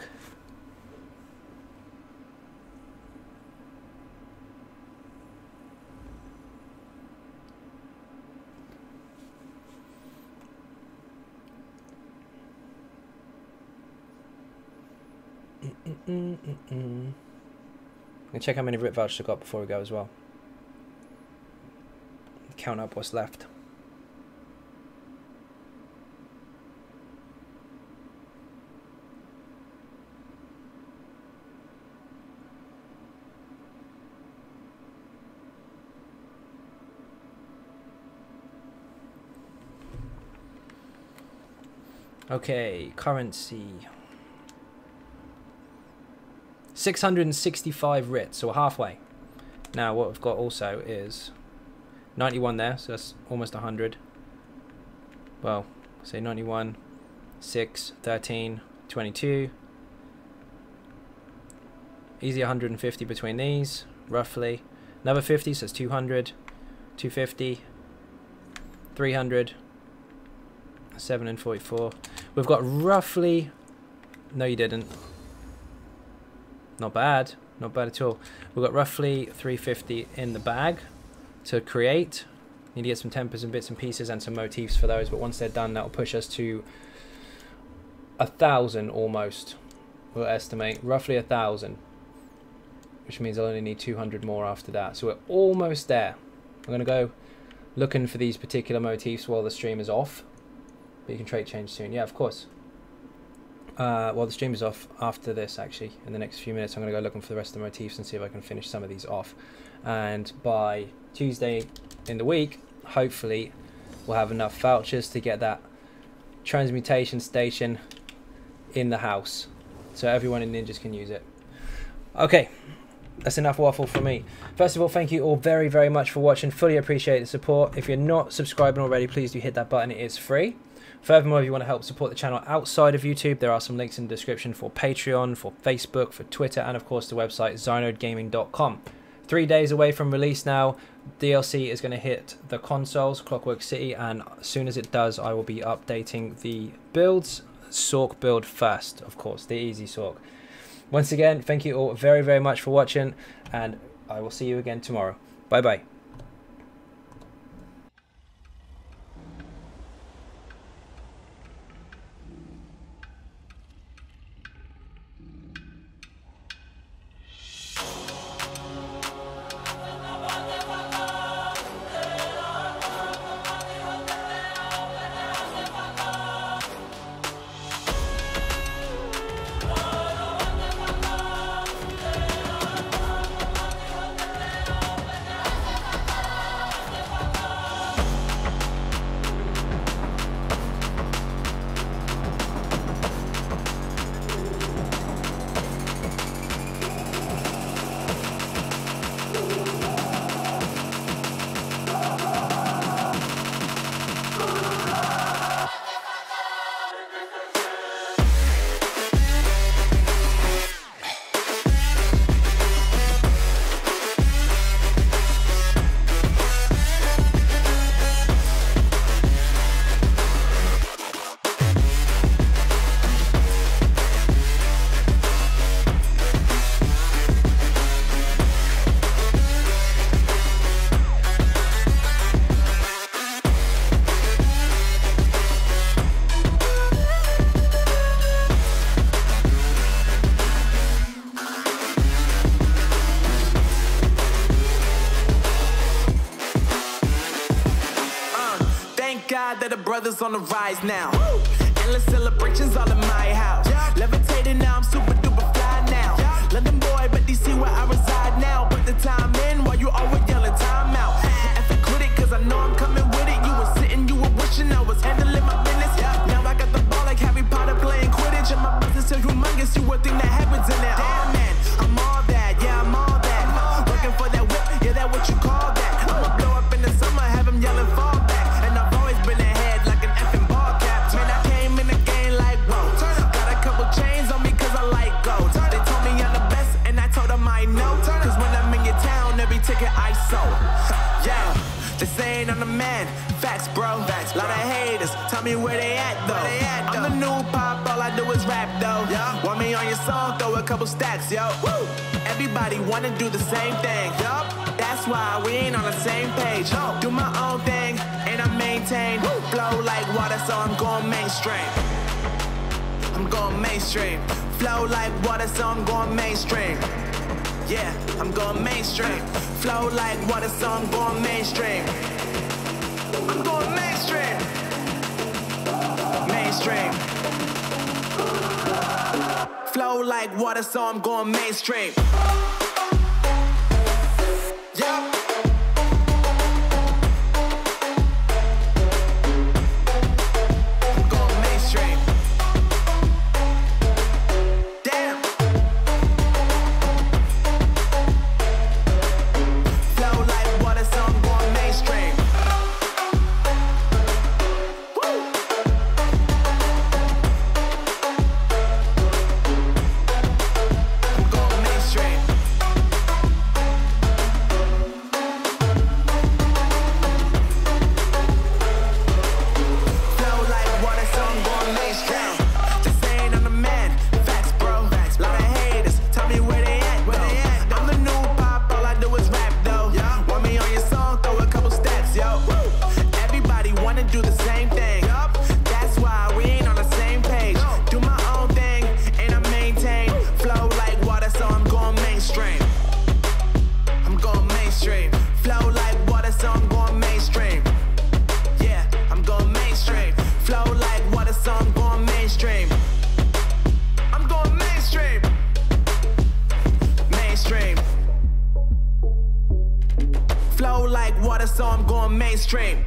I'm gonna check how many RIP vouchers I got before we go as well. Count up what's left. Okay, currency. 665 RIT, so we're halfway. Now what we've got also is 91 there, so that's almost 100. Well, say 91, 6, 13, 22. Easy 150 between these, roughly. Another 50, so it's 200, 250, 300, 7 and 44. We've got roughly... No, you didn't. Not bad. Not bad at all. We've got roughly 350 in the bag to create. Need to get some tempers and bits and pieces and some motifs for those, but once they're done, that'll push us to 1,000 almost. We'll estimate roughly 1,000, which means I'll only need 200 more after that. So we're almost there. I'm going to go looking for these particular motifs while the stream is off. But you can trait change soon. Yeah, of course. Well, the stream is off after this, actually. In the next few minutes, I'm going to go looking for the rest of the motifs and see if I can finish some of these off. And by Tuesday in the week, hopefully, we'll have enough vouchers to get that transmutation station in the house. So everyone in Ninjas can use it. Okay, that's enough waffle from me. First of all, thank you all very, very much for watching. Fully appreciate the support. If you're not subscribing already, please do hit that button. It is free. Furthermore, if you want to help support the channel outside of YouTube, there are some links in the description for Patreon, for Facebook, for Twitter, and of course the website XynodeGaming.com. 3 days away from release now. DLC is going to hit the consoles, Clockwork City, and as soon as it does, I will be updating the builds. Sork build first, of course, the easy Sork. Once again, thank you all very, very much for watching, and I will see you again tomorrow. Bye-bye. That the brothers on the rise now. Endless celebrations all in my house. Levitating now, I'm super duper fly now. London boy, but DC where I reside now. Put the time in while you always yelling time out. And if quit it, cause I know I'm coming with it. You were sitting, you were wishing I was handling my business. Now I got the ball like Harry Potter playing Quidditch. And my business is humongous, you would think that happens in there. Damn man, I'm all that, yeah, I'm all that. Looking for that whip, yeah, that what you call that. I'ma blow up in the summer, have them yelling fall back. And I've always been ahead like an effing ball cap. Man, I came in the game like, whoa. Got a couple chains on me cause I like gold. They told me I'm the best and I told them I know. Cause when I'm in your town, every ticket I sold. Yeah, they saying I'm the man. Facts, bro. Lot of haters, tell me where they at though. I'm the I do is rap though. Yeah. Want me on your song, throw a couple stacks, yo. Woo. Everybody wanna do the same thing. Yup. That's why we ain't on the same page. No. Do my own thing and I maintain. Woo. Flow like water, so I'm going mainstream. I'm going mainstream. Flow like water, so I'm going mainstream. Yeah, I'm going mainstream. Flow like water, so I'm going mainstream. I'm going mainstream. Mainstream. Flow like water, so I'm going mainstream. Yeah. I'm going mainstream. Damn. Flow like water, so I'm going mainstream. Flow like water, so I'm going mainstream.